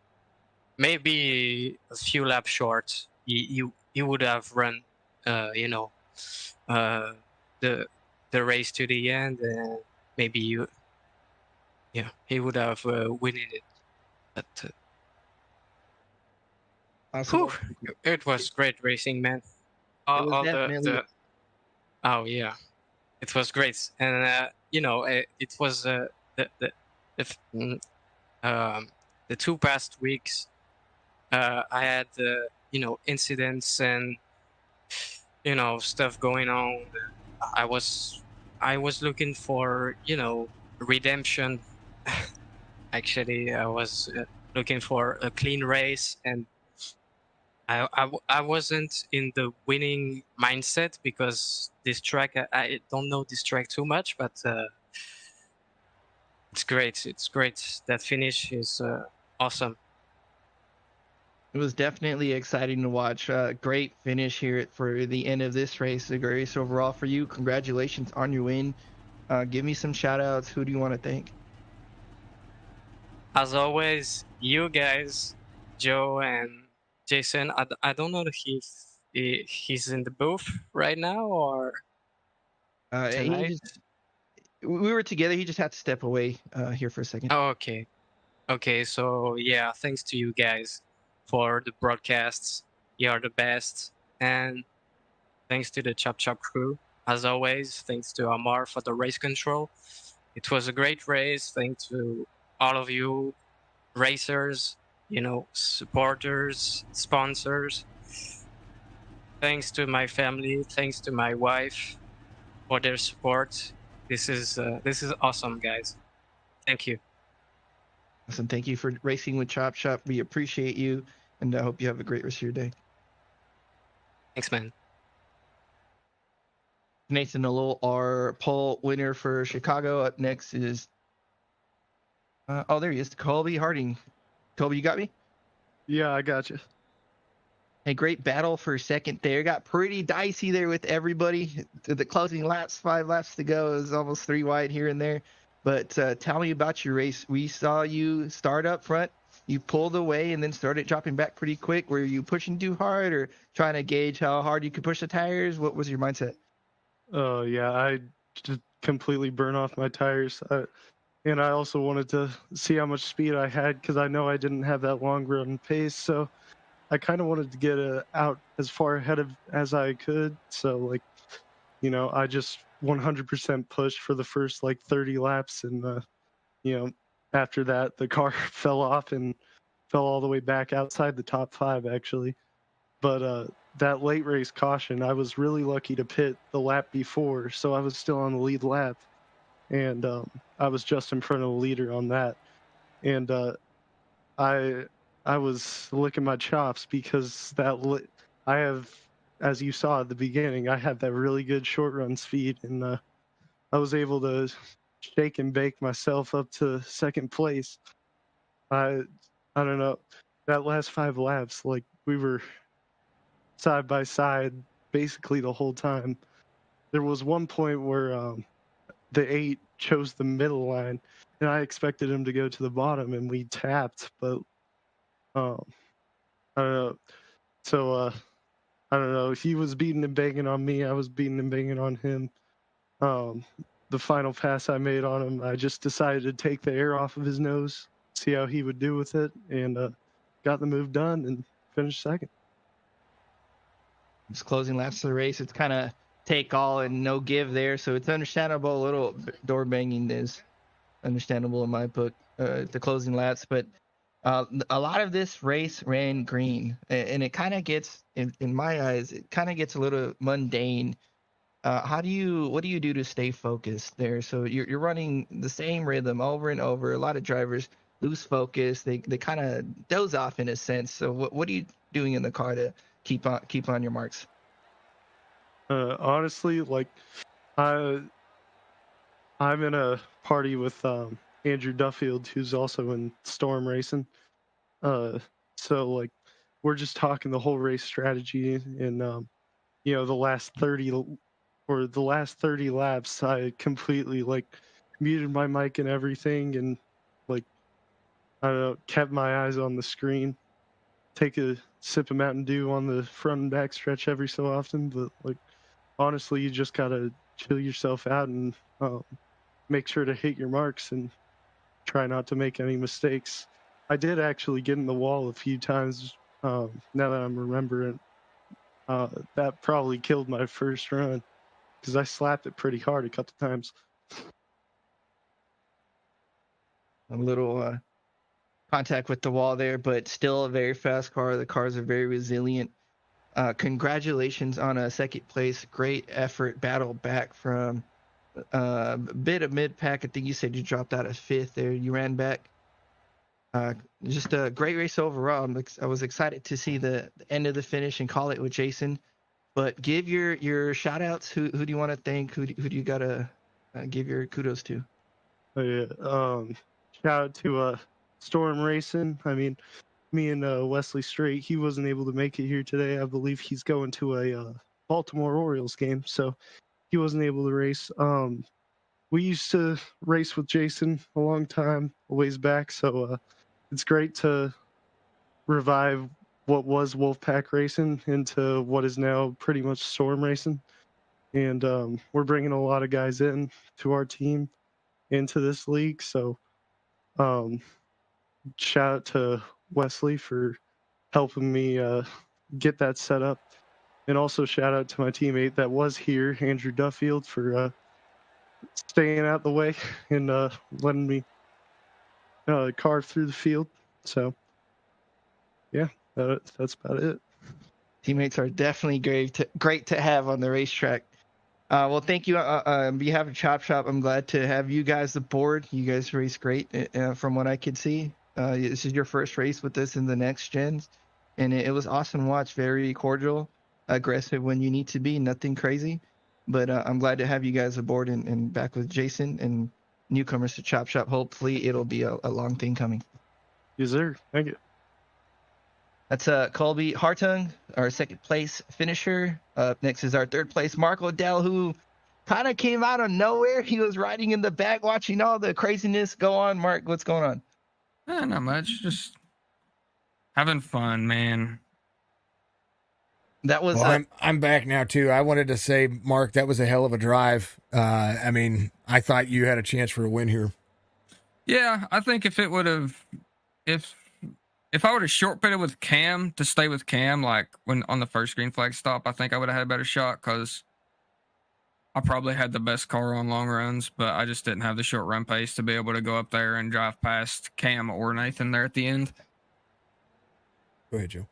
Speaker 5: Maybe a few laps short, you would have run, uh, the race to the end, and maybe he would have winning it. But
Speaker 4: Awesome.
Speaker 5: it was great racing, man.
Speaker 4: It was definitely.
Speaker 5: Oh yeah, it was great, and it was the 2 past weeks. I had incidents and stuff going on. I was looking for redemption. Actually, I was looking for a clean race, and I wasn't in the winning mindset because this track, I don't know this track too much, but it's great. It's great. That finish is awesome.
Speaker 4: It was definitely exciting to watch. Great finish here for the end of this race. A great race overall for you. Congratulations on your win. Give me some shout outs. Who do you want to thank?
Speaker 5: As always, you guys, Joe and Jason. I don't know if he's in the booth right now or tonight.
Speaker 4: We were together. He just had to step away here for a second.
Speaker 5: Oh, okay. Okay, so yeah, thanks to you guys for the broadcasts. You are the best. And thanks to the Chop Chop crew, as always. Thanks to Amar for the race control. It was a great race. Thanks to all of you racers, supporters, sponsors. Thanks to my family. Thanks to my wife for their support. This is awesome, guys. Thank you.
Speaker 4: Listen, thank you for racing with Chop Chop. We appreciate you, and I hope you have a great rest of your day.
Speaker 5: Thanks, man.
Speaker 4: Nathan Alol, our pole winner for Chicago. Up next is, there he is, Colby Harding. Colby, you got me?
Speaker 6: Yeah, I got you.
Speaker 4: A great battle for second there. Got pretty dicey there with everybody. The closing laps, 5 laps to go. It was almost 3 wide here and there. But tell me about your race. We saw you start up front. You pulled away and then started dropping back pretty quick. Were you pushing too hard or trying to gauge how hard you could push the tires? What was your mindset?
Speaker 6: Oh, yeah, I just completely burn off my tires. And I also wanted to see how much speed I had because I know I didn't have that long run pace. So I kind of wanted to get out as far ahead as I could. So, I just 100% pushed for the first 30 laps. And, after that, the car fell off and fell all the way back outside the top 5, actually. But that late race caution, I was really lucky to pit the lap before. So I was still on the lead lap. And I was just in front of the leader on that. And I was licking my chops because I have, as you saw at the beginning, I had that really good short run speed, and I was able to shake and bake myself up to second place. I don't know, that last 5 laps, we were side by side basically the whole time. There was one point where the 8 chose the middle line, and I expected him to go to the bottom, and we tapped, but I don't know. So I don't know. He was beating and banging on me. I was beating and banging on him. The final pass I made on him, I just decided to take the air off of his nose, see how he would do with it, and got the move done and finished second.
Speaker 4: It's closing laps of the race. It's kind of take all and no give there, so it's understandable. A little door banging is understandable in my book. The closing laps, but a lot of this race ran green, and it kind of gets, in my eyes, it kind of gets a little mundane. What do you do to stay focused there? So you're running the same rhythm over and over. A lot of drivers lose focus. They kind of doze off in a sense. So what are you doing in the car to keep on your marks?
Speaker 6: Honestly, like I'm in a party with Andrew Duffield, who's also in Storm Racing. So like we're just talking the whole race strategy, and the last 30 laps, I completely like muted my mic and everything, and like I don't know, kept my eyes on the screen. Take a sip of Mountain Dew on the front and back stretch every so often, but like honestly, you just gotta chill yourself out and make sure to hit your marks and try not to make any mistakes. I did actually get in the wall a few times. Now that I'm remembering, that probably killed my first run because I slapped it pretty hard a couple times.
Speaker 4: A little contact with the wall there, but still a very fast car. The cars are very resilient. Congratulations on a second place. Great effort. Battle back from a bit of mid-pack. I think you said you dropped out of fifth there. You ran back. Just a great race overall. I was excited to see the end of the finish and call it with Jason. But give your shout outs. Who do you want to thank? Who do you got to give your kudos to?
Speaker 6: Oh, yeah. Shout out to Storm Racing. I mean, me and Wesley Strait, he wasn't able to make it here today. I believe he's going to a Baltimore Orioles game, so he wasn't able to race. We used to race with Jason a long time, a ways back, so it's great to revive what was Wolfpack Racing into what is now pretty much Storm Racing. And we're bringing a lot of guys in to our team into this league, so shout out to Wesley for helping me get that set up. And also shout out to my teammate that was here, Andrew Duffield, for staying out the way and letting me carve through the field. So, yeah, that's about it.
Speaker 4: Teammates are definitely great to have on the racetrack. Well, thank you. On behalf of Chop Shop, I'm glad to have you guys aboard. You guys race great from what I could see. This is your first race with us in the next gens, and it was awesome to watch. Very cordial, aggressive when you need to be, nothing crazy. But I'm glad to have you guys aboard and back with Jason and newcomers to Chop Shop. Hopefully it'll be a long thing coming.
Speaker 6: Yes, sir. Thank you.
Speaker 4: That's Colby Hartung, our second place finisher. Up next is our third place, Mark Odell, who kind of came out of nowhere. He was riding in the back, watching all the craziness go on. Mark, what's going on?
Speaker 7: Not much. Just having fun, man.
Speaker 4: That was.
Speaker 3: Well, I'm back now too. I wanted to say, Mark, that was a hell of a drive. I mean, I thought you had a chance for a win here.
Speaker 7: Yeah, I think if I would have short pitted with Cam to stay with Cam, like when on the first green flag stop, I think I would have had a better shot because I probably had the best car on long runs, but I just didn't have the short run pace to be able to go up there and drive past Cam or Nathan there at the end.
Speaker 3: Go ahead, Joe.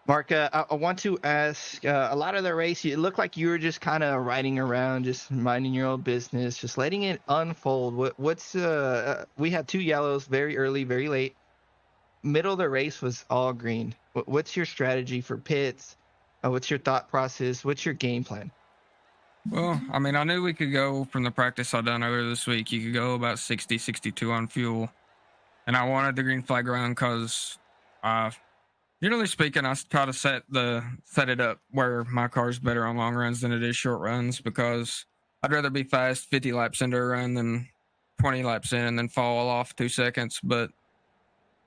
Speaker 4: Mark, I want to ask, a lot of the race, it looked like you were just kind of riding around, just minding your own business, just letting it unfold. We had two yellows very early, very late. Middle of the race was all green. What's your strategy for pits? What's your thought process? What's your game plan?
Speaker 7: Well, I mean, I knew we could go from the practice I done earlier this week. You could go about 60, 62 on fuel. And I wanted the green flag around because, generally speaking, I try to set it up where my car's better on long runs than it is short runs because I'd rather be fast 50 laps into a run than 20 laps in and then fall off 2 seconds. But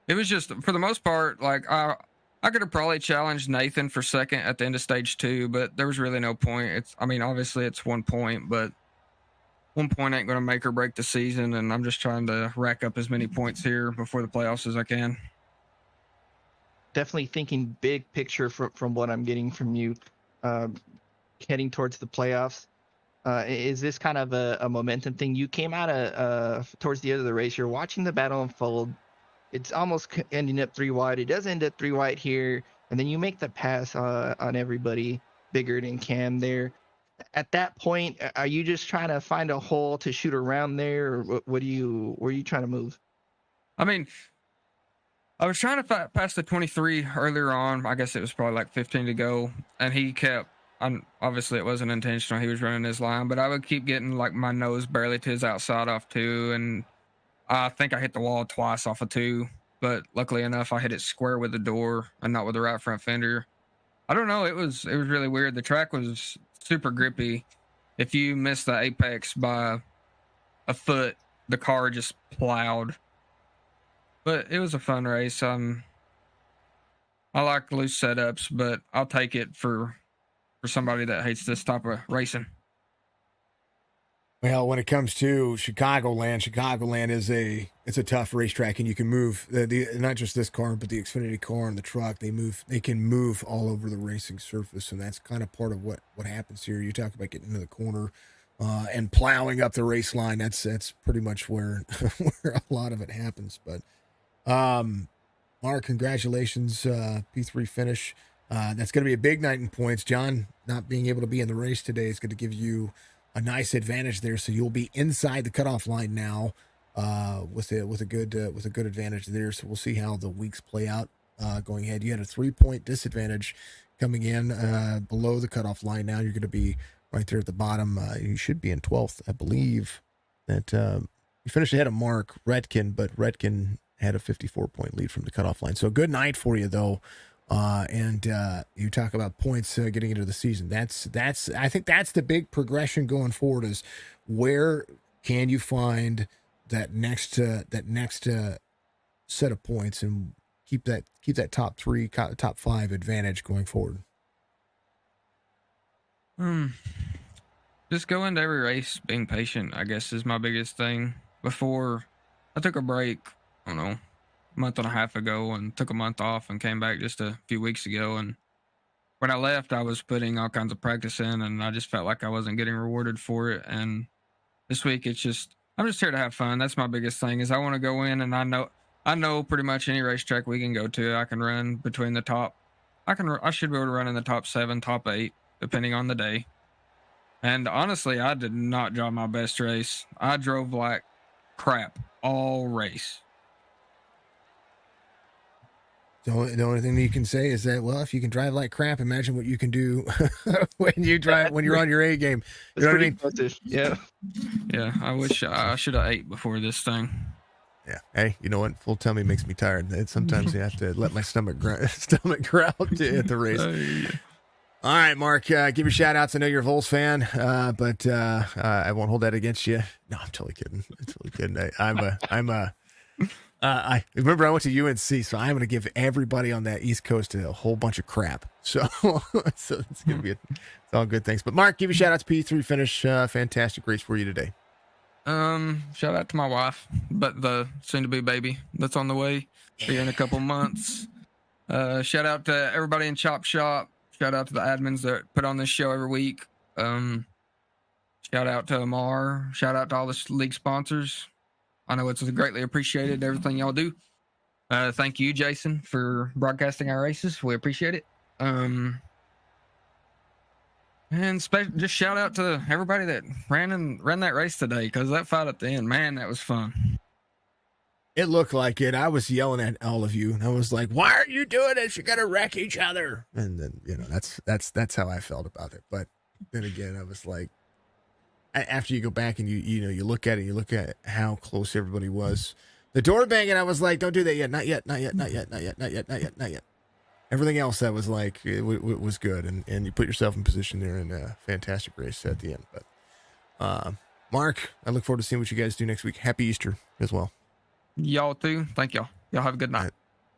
Speaker 7: it was just, for the most part, like I could have probably challenged Nathan for second at the end of stage 2, but there was really no point. Obviously it's 1 point, but one point ain't going to make or break the season, and I'm just trying to rack up as many points here before the playoffs as I can.
Speaker 4: Definitely thinking big picture from what I'm getting from you, heading towards the playoffs. Is this kind of a momentum thing? You came out towards the end of the race. You're watching the battle unfold. It's almost ending up 3 wide. It does end up 3 wide here, and then you make the pass on everybody bigger than Cam there. At that point, are you just trying to find a hole to shoot around there, or where are you trying to move?
Speaker 7: I mean, I was trying to pass the 23 earlier on. I guess it was probably like 15 to go, and he kept. Obviously, it wasn't intentional. He was running his line, but I would keep getting like my nose barely to his outside off 2, and I think I hit the wall twice off of 2. But luckily enough, I hit it square with the door and not with the right front fender. I don't know. It was really weird. The track was super grippy. If you missed the apex by a foot, the car just plowed. But it was a fun race. I like loose setups, but I'll take it for somebody that hates this type of racing.
Speaker 3: Well, when it comes to Chicagoland is a tough racetrack, and you can move the not just this car, but the Xfinity car and the truck. They can move all over the racing surface, and that's kind of part of what happens here. You talk about getting into the corner and plowing up the race line. That's pretty much where where a lot of it happens. But Mark, congratulations, P3 finish. That's going to be a big night in points. John not being able to be in the race today is going to give you a nice advantage there, so you'll be inside the cutoff line now with a good advantage there. So we'll see how the weeks play out going ahead. You had a 3-point disadvantage coming in below the cutoff line. Now you're going to be right there at the bottom. You should be in 12th, I believe. That you finished ahead of Mark Redkin, but Redkin had a 54-point lead from the cutoff line. So a good night for you though. And you talk about points getting into the season. I think that's the big progression going forward, is where can you find that next set of points and keep that top 3, top 5 advantage going forward.
Speaker 7: Just go into every race being patient, I guess, is my biggest thing. Before I took a break, I don't know, month and a half ago, and took a month off and came back just a few weeks ago. And when I left, I was putting all kinds of practice in, and I just felt like I wasn't getting rewarded for it. And this week, I'm just here to have fun. That's my biggest thing, is I want to go in, and I know pretty much any racetrack we can go to, I can run between the top. I should be able to run in the top 7, top 8, depending on the day. And honestly, I did not drive my best race. I drove like crap all race.
Speaker 3: The only thing that you can say is that, well, if you can drive like crap, imagine what you can do when you're on your A game. You know what I mean?
Speaker 4: Impressive. Yeah.
Speaker 7: Yeah, I wish I should have ate before this thing.
Speaker 3: Yeah. Hey, you know what? Full tummy makes me tired. Sometimes I have to let my stomach growl at the race. All right, Mark, give your shout outs. I know you're a Vols fan, but I won't hold that against you. No, I'm totally kidding. I remember I went to UNC, so I'm going to give everybody on that East Coast a whole bunch of crap. So it's going to be it's all good things. But Mark, give your shout out to P3 finish. Fantastic race for you today.
Speaker 7: Shout out to my wife, but the soon to be baby that's on the way here in a couple months. Shout out to everybody in Chop Shop. Shout out to the admins that put on this show every week. Shout out to Amar. Shout out to all the league sponsors. I know it's greatly appreciated, everything y'all do. Thank you, Jason, for broadcasting our races. We appreciate it. And just shout out to everybody that ran that race today, because that fight at the end, man, that was fun.
Speaker 3: It looked like it. I was yelling at all of you, and I was like, "Why are you doing this? You're gonna wreck each other." And then that's how I felt about it. But then again, I was like, after you go back and you look at it, you look at how close everybody was. The door banging, I was like, "Don't do that yet, not yet, not yet, not yet, not yet, not yet, not yet, not yet." Everything else that was like it was good, and you put yourself in position there in a fantastic race at the end. But Mark, I look forward to seeing what you guys do next week. Happy Easter as well.
Speaker 7: Y'all too. Thank y'all. Y'all have a good night.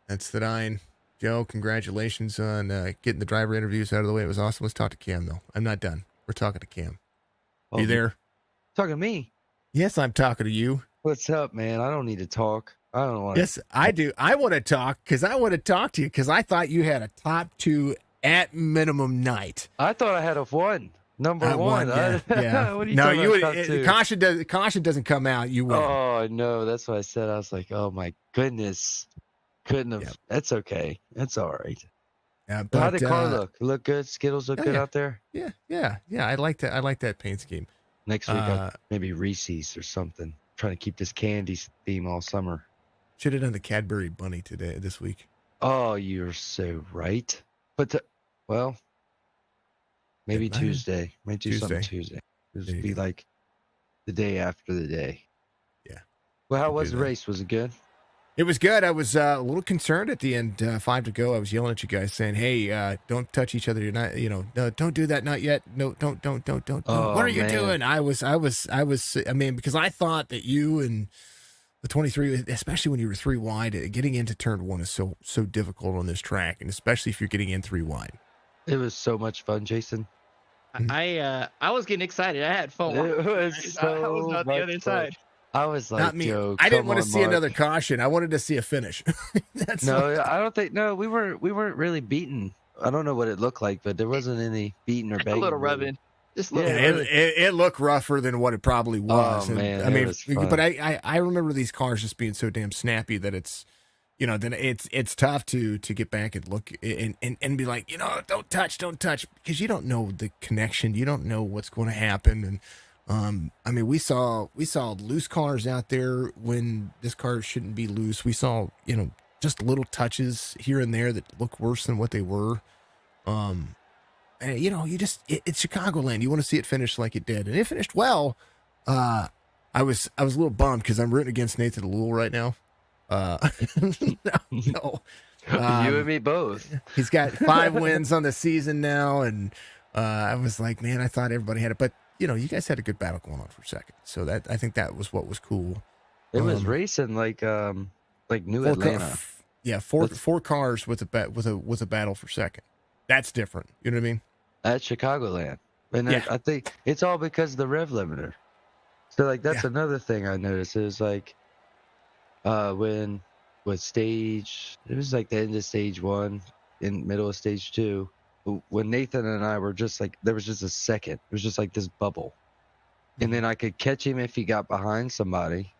Speaker 3: That's the 9. Joe, congratulations on getting the driver interviews out of the way. It was awesome. Let's talk to Cam, though. I'm not done. We're talking to Cam. You there?
Speaker 8: Talking to me.
Speaker 3: Yes, I'm talking to you.
Speaker 8: What's up, man? I don't need to talk. I don't want.
Speaker 3: Yes, I do. I want to talk because I want to talk to you because I thought you had a top 2 at minimum night.
Speaker 8: I thought I had a one. Number one.
Speaker 3: Yeah.
Speaker 8: What are you
Speaker 3: No,
Speaker 8: talking
Speaker 3: you
Speaker 8: about?
Speaker 3: would.
Speaker 8: Top two?
Speaker 3: Caution doesn't come out. You win.
Speaker 8: Oh no, that's what I said. I was like, oh my goodness, couldn't have.
Speaker 3: Yep.
Speaker 8: That's okay. That's all right.
Speaker 3: Yeah,
Speaker 8: But how
Speaker 3: but,
Speaker 8: did car look? Look good. Skittles look
Speaker 3: oh,
Speaker 8: good
Speaker 3: yeah.
Speaker 8: out there.
Speaker 3: Yeah. I like that. I like that paint scheme.
Speaker 8: Next week, maybe Reese's or something. Trying to keep this candy theme all summer.
Speaker 3: Should have done the Cadbury bunny this week.
Speaker 8: Oh, you're so right. But well, maybe
Speaker 3: Yeah,
Speaker 8: Tuesday. Might do something
Speaker 3: Tuesday.
Speaker 8: Tuesday.
Speaker 3: There you
Speaker 8: It'd be
Speaker 3: go.
Speaker 8: like the day after the day.
Speaker 3: Yeah.
Speaker 8: Well, how
Speaker 3: Could
Speaker 8: was
Speaker 3: do
Speaker 8: the
Speaker 3: that.
Speaker 8: race? Was it good?
Speaker 3: It was good. I was a little concerned at the end. 5 to go. I was yelling at you guys, saying, "Hey, don't touch each other. You're not, no, don't do that. Not yet. No, don't.
Speaker 8: Oh,
Speaker 3: What are you
Speaker 8: man.
Speaker 3: doing?" I mean, because I thought that you and the 23, especially when you were 3 wide, getting into turn 1 is so difficult on this track, and especially if you're getting in 3 wide.
Speaker 8: It was so much fun, Jason.
Speaker 4: I was getting excited. I had fun.
Speaker 8: It was
Speaker 4: I was
Speaker 8: so
Speaker 4: on the
Speaker 8: much
Speaker 4: other
Speaker 8: fun.
Speaker 4: side.
Speaker 8: I was like,
Speaker 3: Not me.
Speaker 8: Joe,
Speaker 3: I didn't
Speaker 8: come
Speaker 3: want to
Speaker 8: on,
Speaker 3: see
Speaker 8: Mark.
Speaker 3: another caution. I wanted to see a finish. That's
Speaker 8: No,
Speaker 3: what-
Speaker 8: I don't think. No, we weren't really beaten. I don't know what it looked like, but there wasn't any beating or
Speaker 4: A
Speaker 8: banging.
Speaker 4: little
Speaker 8: really.
Speaker 4: rubbing. Just a
Speaker 8: Yeah,
Speaker 4: little.
Speaker 3: it looked rougher than what it probably was.
Speaker 8: Oh, man,
Speaker 3: I
Speaker 8: it
Speaker 3: mean,
Speaker 8: was fun.
Speaker 3: but I remember these cars just being so damn snappy that it's, then it's tough to get back and look and be like, don't touch, because you don't know the connection, you don't know what's going to happen, and I mean, we saw loose cars out there when this car shouldn't be loose. We saw just little touches here and there that look worse than what they were. And it's Chicagoland. You want to see it finish like it did, and it finished well. I was a little bummed because I'm rooting against Nathan a little right now. No.
Speaker 8: You and me both.
Speaker 3: He's got 5 wins on the season now, and I was like, man, I thought everybody had it, but you guys had a good battle going on for a second, so that I think that was what was cool.
Speaker 8: It was racing like New Atlanta.
Speaker 3: Four cars with a battle for second. That's different. You know what I mean?
Speaker 8: At Chicagoland. And
Speaker 3: Yeah.
Speaker 8: I think it's all because of the rev limiter. So like that's
Speaker 3: Yeah.
Speaker 8: another thing I noticed is like when with stage it was like the end of stage 1 in middle of stage 2 when Nathan and I were just like there was just a second. It was just like this bubble. And then I could catch him if he got behind somebody.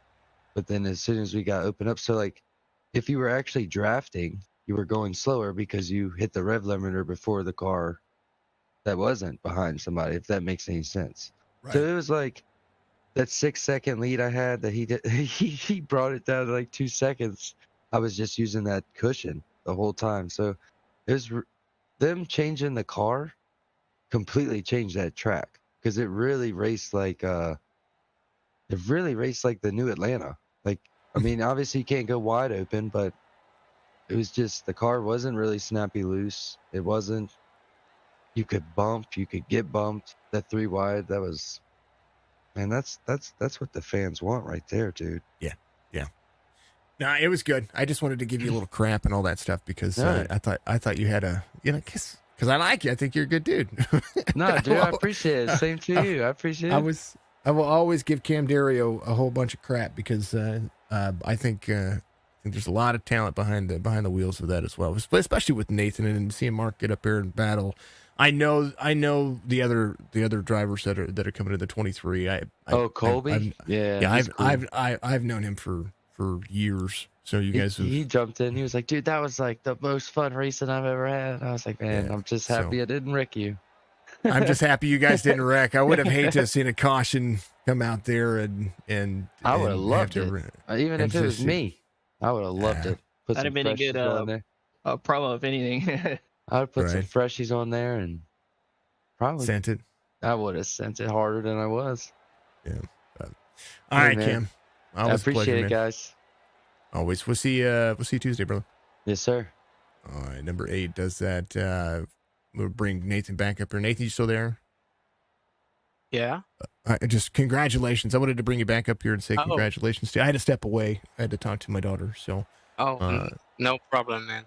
Speaker 8: But then as soon as we got open up, so like if you were actually drafting, you were going slower because you hit the rev limiter before the car that wasn't behind somebody, if that makes any sense.
Speaker 3: Right.
Speaker 8: So it was like that 6-second lead I had that he did, he brought it down to like 2 seconds. I was just using that cushion the whole time. So it was them changing the car completely changed that track because it really raced like the New Atlanta. Like, I mean, obviously you can't go wide open, but it was just the car wasn't really snappy loose. It wasn't. You could bump. You could get bumped. That 3 wide. That was. Man, that's what the fans want right there, dude.
Speaker 3: Yeah. No, it was good. I just wanted to give you a little crap and all that stuff because
Speaker 8: No.
Speaker 3: I thought you had a because I like you. I think you're a good dude.
Speaker 8: No, dude, I appreciate it. Same to you. I appreciate it.
Speaker 3: I will always give Cam Dario a whole bunch of crap because I think there's a lot of talent behind the wheels of that as well, especially with Nathan and seeing Mark get up there and battle. I know the other drivers that are coming to the 23.
Speaker 8: Colby. He's cool.
Speaker 3: I've known him for years. So you guys
Speaker 8: he jumped in. He was like, dude, that was like the most fun racing I've ever had. And I was like, man,
Speaker 3: Yeah,
Speaker 8: I'm just happy I didn't wreck you.
Speaker 3: I'm just happy you guys didn't wreck. I would have hated to have seen a caution come out there and
Speaker 8: I would have
Speaker 3: and
Speaker 8: loved
Speaker 3: have
Speaker 8: it.
Speaker 3: to-
Speaker 8: Even if
Speaker 3: and
Speaker 8: it was
Speaker 3: just-
Speaker 8: me, I would have loved
Speaker 3: Yeah.
Speaker 8: it. Put
Speaker 4: That'd
Speaker 8: some
Speaker 4: have been a
Speaker 8: freshies
Speaker 4: good
Speaker 8: on there.
Speaker 4: promo, if anything.
Speaker 8: I would put some
Speaker 3: Right.
Speaker 8: freshies on there and probably
Speaker 3: sent it.
Speaker 8: I would have sent it harder than I was.
Speaker 3: All right,
Speaker 8: man.
Speaker 3: Cam.
Speaker 8: I
Speaker 3: Always a
Speaker 8: appreciate
Speaker 3: pleasure,
Speaker 8: it,
Speaker 3: man.
Speaker 8: guys.
Speaker 3: Always. We'll see you Tuesday, brother.
Speaker 8: Yes, sir.
Speaker 3: All right, number 8 does that. We'll bring Nathan back up here. Nathan, you still there?
Speaker 5: Yeah.
Speaker 3: Just congratulations. I wanted to bring you back up here and say
Speaker 5: Oh.
Speaker 3: congratulations to you. I had to step away. I had to talk to my daughter. So,
Speaker 5: Oh, no problem, man.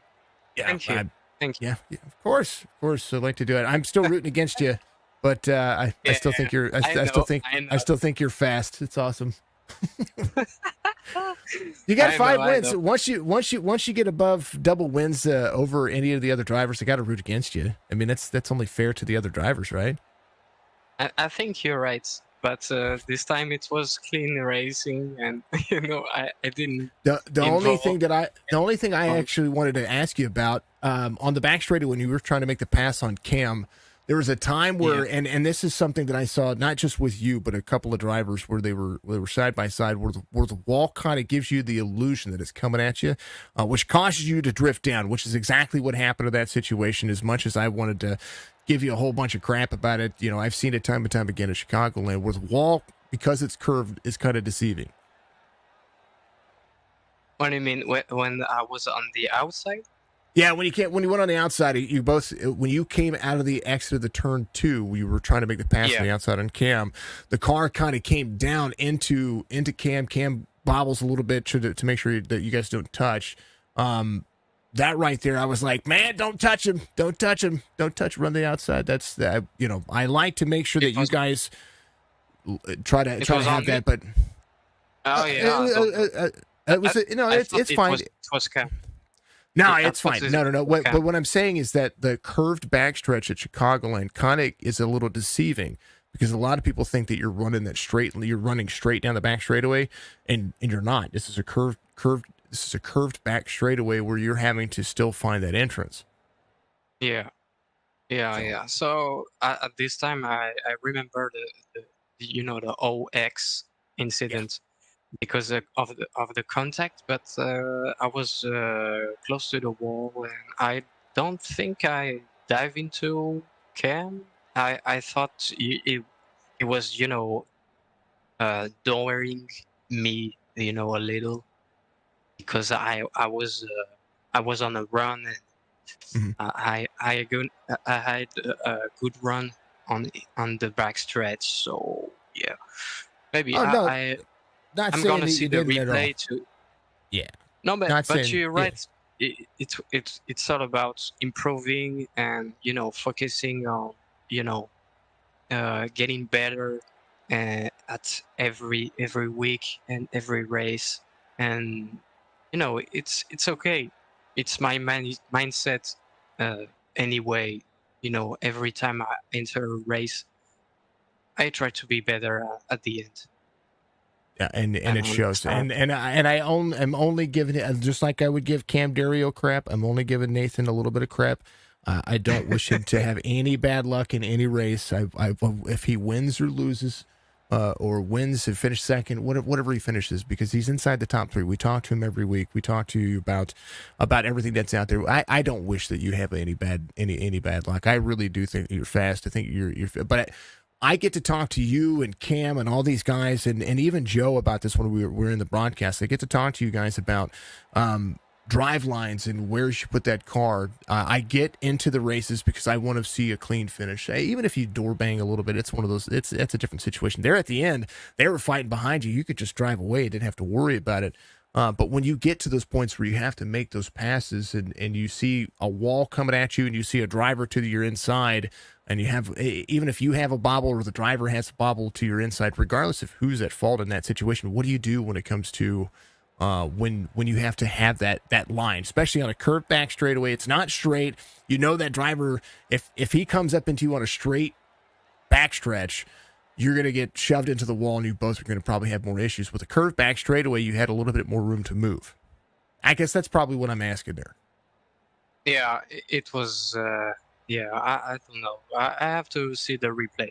Speaker 3: yeah.
Speaker 5: Thank you. Thank you.
Speaker 3: Yeah, of course. I'd like to do it. I'm still rooting against you. but I still think you're. I still think
Speaker 5: I know.
Speaker 3: I still think you're fast. It's awesome. You got
Speaker 5: I
Speaker 3: 5
Speaker 5: know, I
Speaker 3: wins.
Speaker 5: know.
Speaker 3: Once you get above double wins over any of the other drivers, they got to root against you. I mean, that's only fair to the other drivers, right?
Speaker 5: I think you're right, but this time it was clean racing, and I didn't.
Speaker 3: The only
Speaker 5: Involve-
Speaker 3: thing I actually wanted to ask you about on the back straight when you were trying to make the pass on Cam, there was a time where and this is something that I saw not just with you but a couple of drivers where they were side by side where the wall kind of gives you the illusion that it's coming at you, which causes you to drift down, which is exactly what happened to that situation. As much as I wanted to give you a whole bunch of crap about it, I've seen it time and time again at Chicagoland where the wall, because it's curved, is kind of deceiving.
Speaker 5: What do you mean when I was on the outside?
Speaker 3: Yeah, when you went on the outside, when you came out of the exit of the turn 2, we were trying to make the pass on the outside on Cam. The car kind of came down into Cam. Cam bobbles a little bit to make sure that you guys don't touch. That right there, I was like, man, don't touch him, run the outside. That's I like to make sure that you guys try to have that, but
Speaker 5: Oh yeah.
Speaker 3: it's fine.
Speaker 5: It was Cam.
Speaker 3: No,
Speaker 5: I
Speaker 3: it's
Speaker 5: thought
Speaker 3: fine.
Speaker 5: it-
Speaker 3: No.
Speaker 5: okay.
Speaker 3: But what I'm saying is that the curved backstretch at Chicagoland kind of is a little deceiving because a lot of people think that you're running straight down the back straightaway, and you're not. This is a curved back straightaway where you're having to still find that entrance.
Speaker 5: Yeah. So at this time, I remember the OX incident because of the contact, but I was close to the wall, and I don't think I dive into Cam. I thought it was lowering me a little because I was on a run, and I had a good run on the back stretch, so yeah, maybe I'm gonna see the replay too.
Speaker 3: Yeah.
Speaker 5: No,
Speaker 3: Not
Speaker 5: but
Speaker 3: saying-
Speaker 5: you're right. It's all about improving and focusing on getting better at every week and every race, and it's okay. It's my mindset anyway. Every time I enter a race, I try to be better at the end.
Speaker 3: Yeah, and it shows. And I'm only giving it, just like I would give Cam Dario crap, I'm only giving Nathan a little bit of crap. I don't wish him to have any bad luck in any race. If he wins or loses, or wins and finish second, whatever he finishes, because he's inside the top 3. We talk to him every week. We talk to you about everything that's out there. I don't wish that you have any bad luck. I really do think you're fast. I think you're but I get to talk to you and Cam and all these guys and even Joe about this when we're in the broadcast. I get to talk to you guys about drive lines and where you should put that car. I get into the races because I want to see a clean finish. Even if you door bang a little bit, it's one of those. That's a different situation. There at the end, they were fighting behind you. You could just drive away. Didn't have to worry about it. But when you get to those points where you have to make those passes and you see a wall coming at you and you see a driver to your inside, and you have, even if you have a bobble or the driver has a bobble to your inside, regardless of who's at fault in that situation, what do you do when it comes to when you have to have that line, especially on a curved back straightaway? It's not straight. You know that driver, if he comes up into you on a straight backstretch, you're going to get shoved into the wall, and you both are going to probably have more issues. With a curved back straightaway, you had a little bit more room to move. I guess that's probably what I'm asking there.
Speaker 5: Yeah, it was. I don't know. I have to see the replay.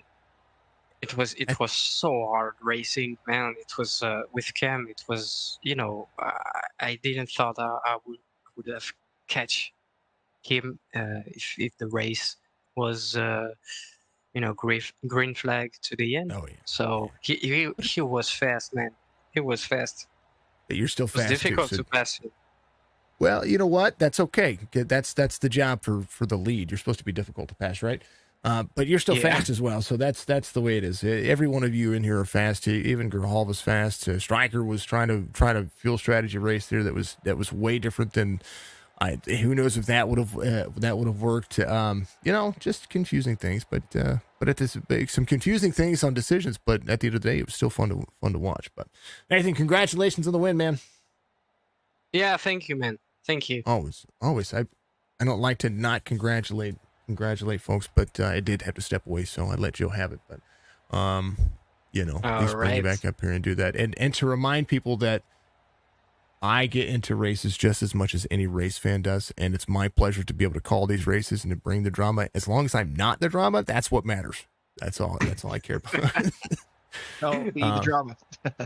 Speaker 5: It was so hard racing, man. It was with Cam. It was I didn't thought I would have catch him if the race was green flag to the end.
Speaker 3: Oh, yeah.
Speaker 5: So he was fast, man. He was fast.
Speaker 3: But you're still
Speaker 5: It was
Speaker 3: fast.
Speaker 5: difficult
Speaker 3: too, so-
Speaker 5: to pass him.
Speaker 3: Well, you know what? That's okay. That's the job for the lead. You're supposed to be difficult to pass, right? But you're still fast as well. So that's the way it is. Every one of you in here are fast. Even Gerhal was fast. Stryker was trying to fuel strategy race there. That was way different than Who knows if that would have worked? Just confusing things, but at this some confusing things on decisions. But at the end of the day, it was still fun to watch. But Nathan, congratulations on the win, man.
Speaker 5: Yeah, thank you, man. Thank you.
Speaker 3: Always. I don't like to not congratulate folks, but I did have to step away, so I let Joe have it. But please bring you back up here and do that, and to remind people that I get into races just as much as any race fan does, and it's my pleasure to be able to call these races and to bring the drama. As long as I'm not the drama, that's what matters. That's all I care about.
Speaker 4: Don't be the drama.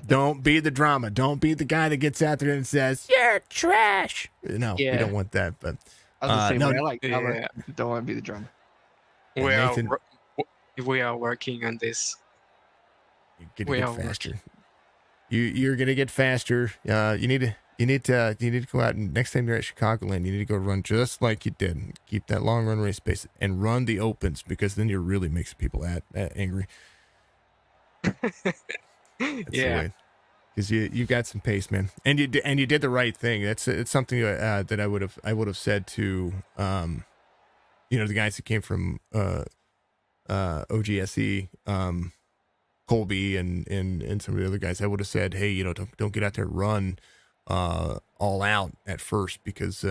Speaker 3: Don't be the drama. Don't be the guy that gets out there and says, "You're trash." No, we don't want that. But
Speaker 4: I was the same way. I like drama.
Speaker 5: Yeah.
Speaker 4: Don't want to be the drama.
Speaker 5: We are working on this.
Speaker 3: You're gonna get faster. You're gonna get faster. You need to go out, and next time you're at Chicagoland, you need to go run just like you did. Keep that long run race pace and run the opens, because then you're really makes people angry.
Speaker 5: Yeah,
Speaker 3: because you got some pace, man, and you did the right thing. It's something that I would have said to the guys that came from OGSE, Colby and some of the other guys. I would have said, hey, don't get out there and run all out at first, because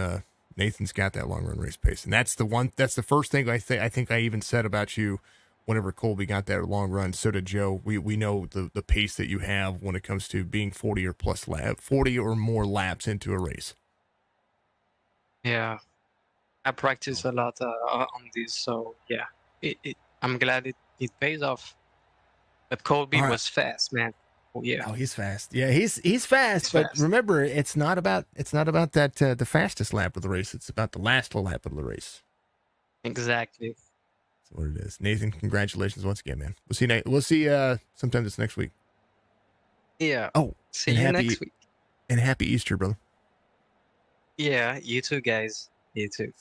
Speaker 3: Nathan's got that long run race pace, and that's the first thing I think I even said about you. Whenever Colby got that long run, so did Joe. We know the pace that you have when it comes to being 40 or more laps into a race.
Speaker 5: Yeah, I practice a lot on this, so yeah, I'm glad it pays off. But Colby was fast, man. Oh yeah.
Speaker 3: Oh, he's fast. Yeah, he's fast. But remember, it's not about that the fastest lap of the race. It's about the last lap of the race.
Speaker 5: Exactly.
Speaker 3: What it is. Nathan, congratulations once again, man. We'll see sometime this next week.
Speaker 5: Yeah.
Speaker 3: Oh,
Speaker 5: see you next week.
Speaker 3: And happy Easter, brother.
Speaker 5: Yeah, you too, guys. You too.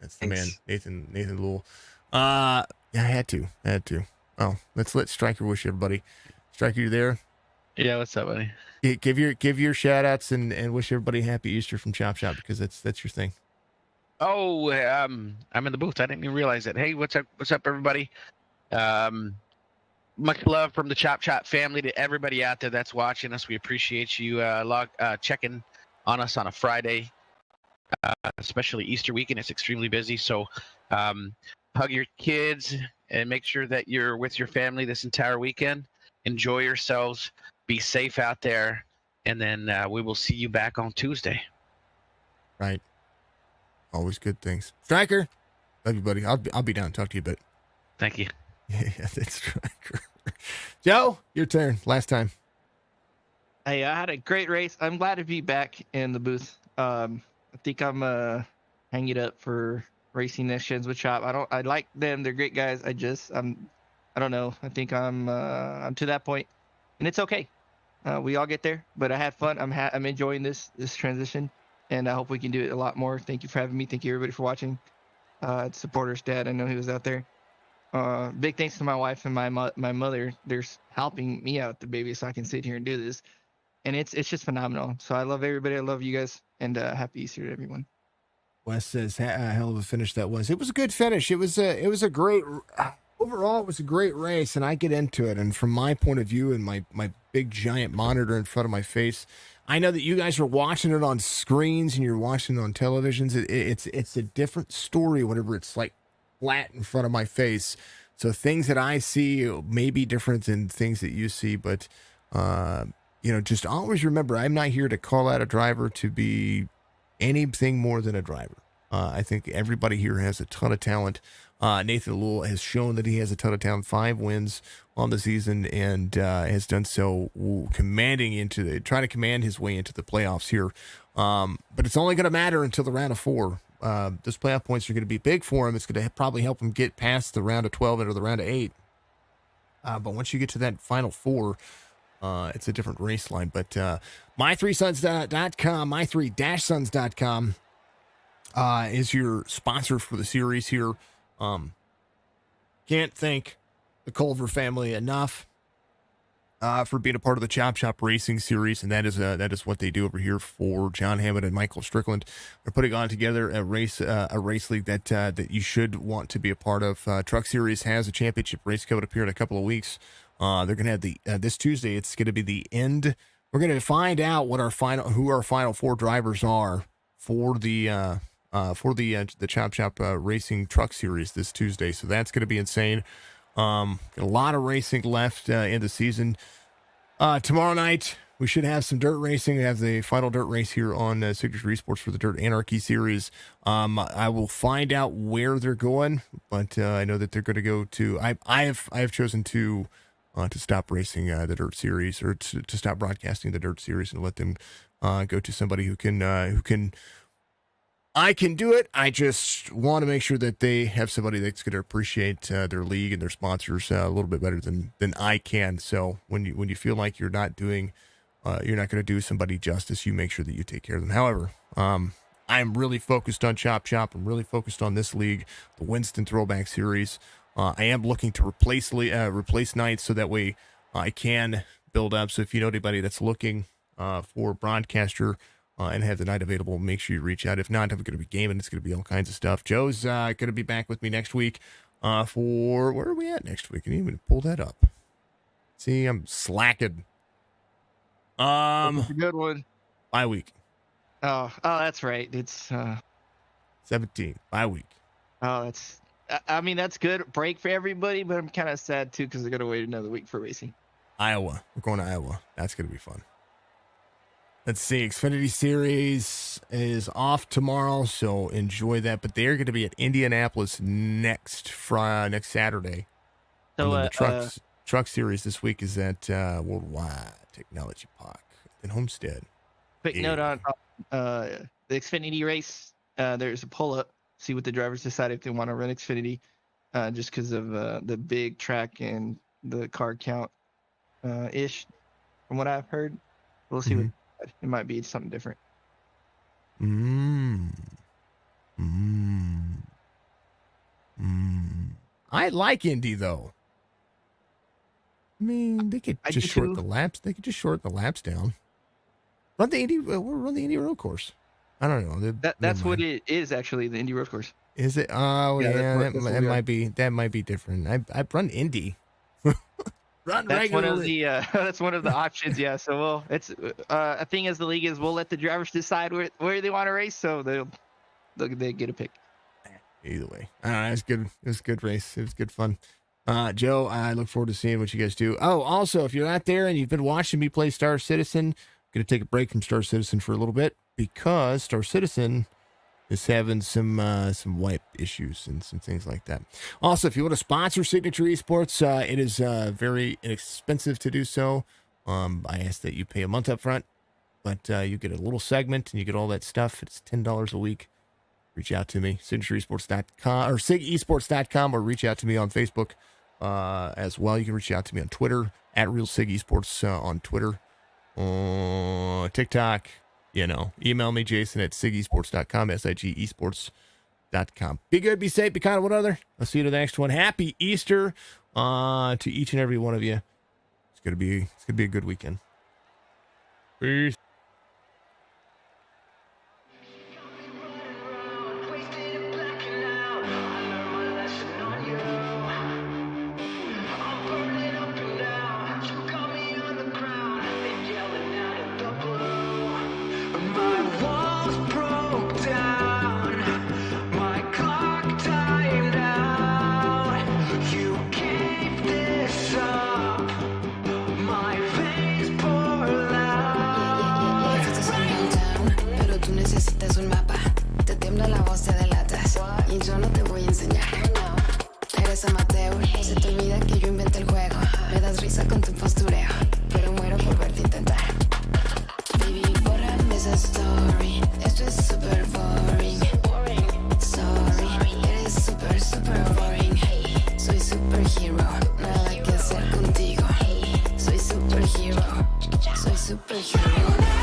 Speaker 3: That's the man, Nathan Lowell. Yeah, I had to. Oh, let's let Stryker wish everybody. Stryker, you there?
Speaker 9: Yeah, what's up, buddy?
Speaker 3: Give your shout outs and wish everybody happy Easter from Chop Shop, because that's your thing.
Speaker 9: Oh, I'm in the booth. I didn't even realize it. Hey, what's up? What's up, everybody? Much love from the Chop Chop family to everybody out there that's watching us. We appreciate you checking on us on a Friday, especially Easter weekend. It's extremely busy, so hug your kids and make sure that you're with your family this entire weekend. Enjoy yourselves. Be safe out there, and then we will see you back on Tuesday.
Speaker 3: Right. Always good things. Stryker, love you, buddy. I'll be down. Talk to you a bit.
Speaker 9: Thank you.
Speaker 3: Yeah, that's Stryker. Joe, your turn. Last time.
Speaker 4: Hey, I had a great race. I'm glad to be back in the booth. I think I'm hanging it up for racing sessions with Chop. I like them. They're great guys. I don't know. I think I'm to that point, and it's okay. We all get there, but I had fun. I'm enjoying this transition. And I hope we can do it a lot more. Thank you for having me. Thank you, everybody, for watching. Supporters, Dad, I know he was out there. Big thanks to my wife and my mother. They're helping me out, the baby, so I can sit here and do this. And it's just phenomenal. So I love everybody. I love you guys. And happy Easter to everyone.
Speaker 3: Wes says, hell of a finish that was. It was a good finish. It was a great... Overall, it was a great race, and I get into it. And from my point of view and my big, giant monitor in front of my face... I know that you guys are watching it on screens and you're watching it on televisions. It's a different story whenever it's like flat in front of my face. So things that I see may be different than things that you see, but just always remember, I'm not here to call out a driver to be anything more than a driver. I think everybody here has a ton of talent. Nathan Lowell has shown that he has a ton of talent. 5 wins on the season, and has done so trying to command his way into the playoffs here. But it's only going to matter until the round of 4. Those playoff points are going to be big for him. It's going to probably help him get past the round of 12 into the round of 8. But once you get to that final 4, it's a different race line. But my3sons.com, my3-sons.com is your sponsor for the series here. Can't thank the Culver family enough. for being a part of the Chop Shop Racing Series, and that is what they do over here for John Hammond and Michael Strickland. They're putting on together a race league that you should want to be a part of. Truck Series has a championship race coming up here in a couple of weeks. They're going to have this Tuesday. It's going to be the end. We're going to find out who our final 4 drivers are for the Chop Shop Racing Truck Series this Tuesday. So that's going to be insane. Got a lot of racing left in the season. Tomorrow night we should have some dirt racing. We have the final dirt race here on Signature Esports for the Dirt Anarchy Series. I will find out where they're going, but I know that they're going to go to. I have chosen to stop racing the Dirt Series, or to stop broadcasting the Dirt Series, and let them go to somebody who can. I can do it. I just want to make sure that they have somebody that's going to appreciate their league and their sponsors a little bit better than I can. So when you feel like you're not going to do somebody justice, you make sure that you take care of them. However, I'm really focused on Chop Shop. I'm really focused on this league, the Winston Throwback Series. I am looking to replace nights so that way I can build up. So if you know anybody that's looking for a broadcaster and have the night available, make sure you reach out. If not, I'm going to be gaming. It's going to be all kinds of stuff. Joe's going to be back with me next week for, where are we at next week? I didn't even pull that up. See, I'm slacking.
Speaker 4: That's a good one.
Speaker 3: Bye week.
Speaker 4: Oh, that's right. It's
Speaker 3: 17 bye week.
Speaker 4: Oh, that's good break for everybody, but I'm kind of sad too because they're going to wait another week for racing.
Speaker 3: Iowa. We're going to Iowa. That's going to be fun. Let's see. Xfinity Series is off tomorrow, so enjoy that. But they're going to be at Indianapolis next Saturday.
Speaker 4: So
Speaker 3: the Truck Series this week is at Worldwide Technology Park in Homestead.
Speaker 4: Quick note on the Xfinity race. There's a pull-up. See what the drivers decide if they want to run Xfinity, just because of the big track and the car count ish. From what I've heard, we'll see what. It might be something different.
Speaker 3: I like Indy though. I mean, they could just shorten the laps. They could just shorten the laps down. Run the Indy. Run the Indy road course. I don't know.
Speaker 4: That's what it is actually. The Indy road course.
Speaker 3: Is it? Oh yeah, that might be. That might be different. I've run Indy.
Speaker 4: That's regularly. That's one of the options. Yeah. So it's a thing as the league is we'll let the drivers decide where they want to race, so they get a pick.
Speaker 3: Either way, it's good. It was a good race. It was good fun. Joe, I look forward to seeing what you guys do. Oh, also, if you're out there and you've been watching me play Star Citizen, I'm going to take a break from Star Citizen for a little bit because Star Citizen is having some wipe issues and some things like that. Also, if you want to sponsor Signature Esports, it is very inexpensive to do so. I ask that you pay a month up front, but you get a little segment and you get all that stuff. It's $10 a week. Reach out to me, signatureesports.com or sigesports.com, or reach out to me on Facebook as well. You can reach out to me on Twitter at RealSigEsports on Twitter, TikTok. Email me, Jason at sigesports.com, sigesports.com. Be good, be safe, be kind of one another. I'll see you to the next one. Happy Easter to each and every one of you. It's gonna be a good weekend. Peace.
Speaker 1: Necesitas un mapa, te tiembla la voz, te delatas y yo no te voy a enseñar. Eres amateur, se te olvida que yo inventé el juego. Me das risa con tu postureo, pero muero por verte intentar. Baby, bórrame esa story, esto es super boring. Sorry, eres super, super boring. Soy superhero, nada que hacer contigo. Soy superhero, soy superhero.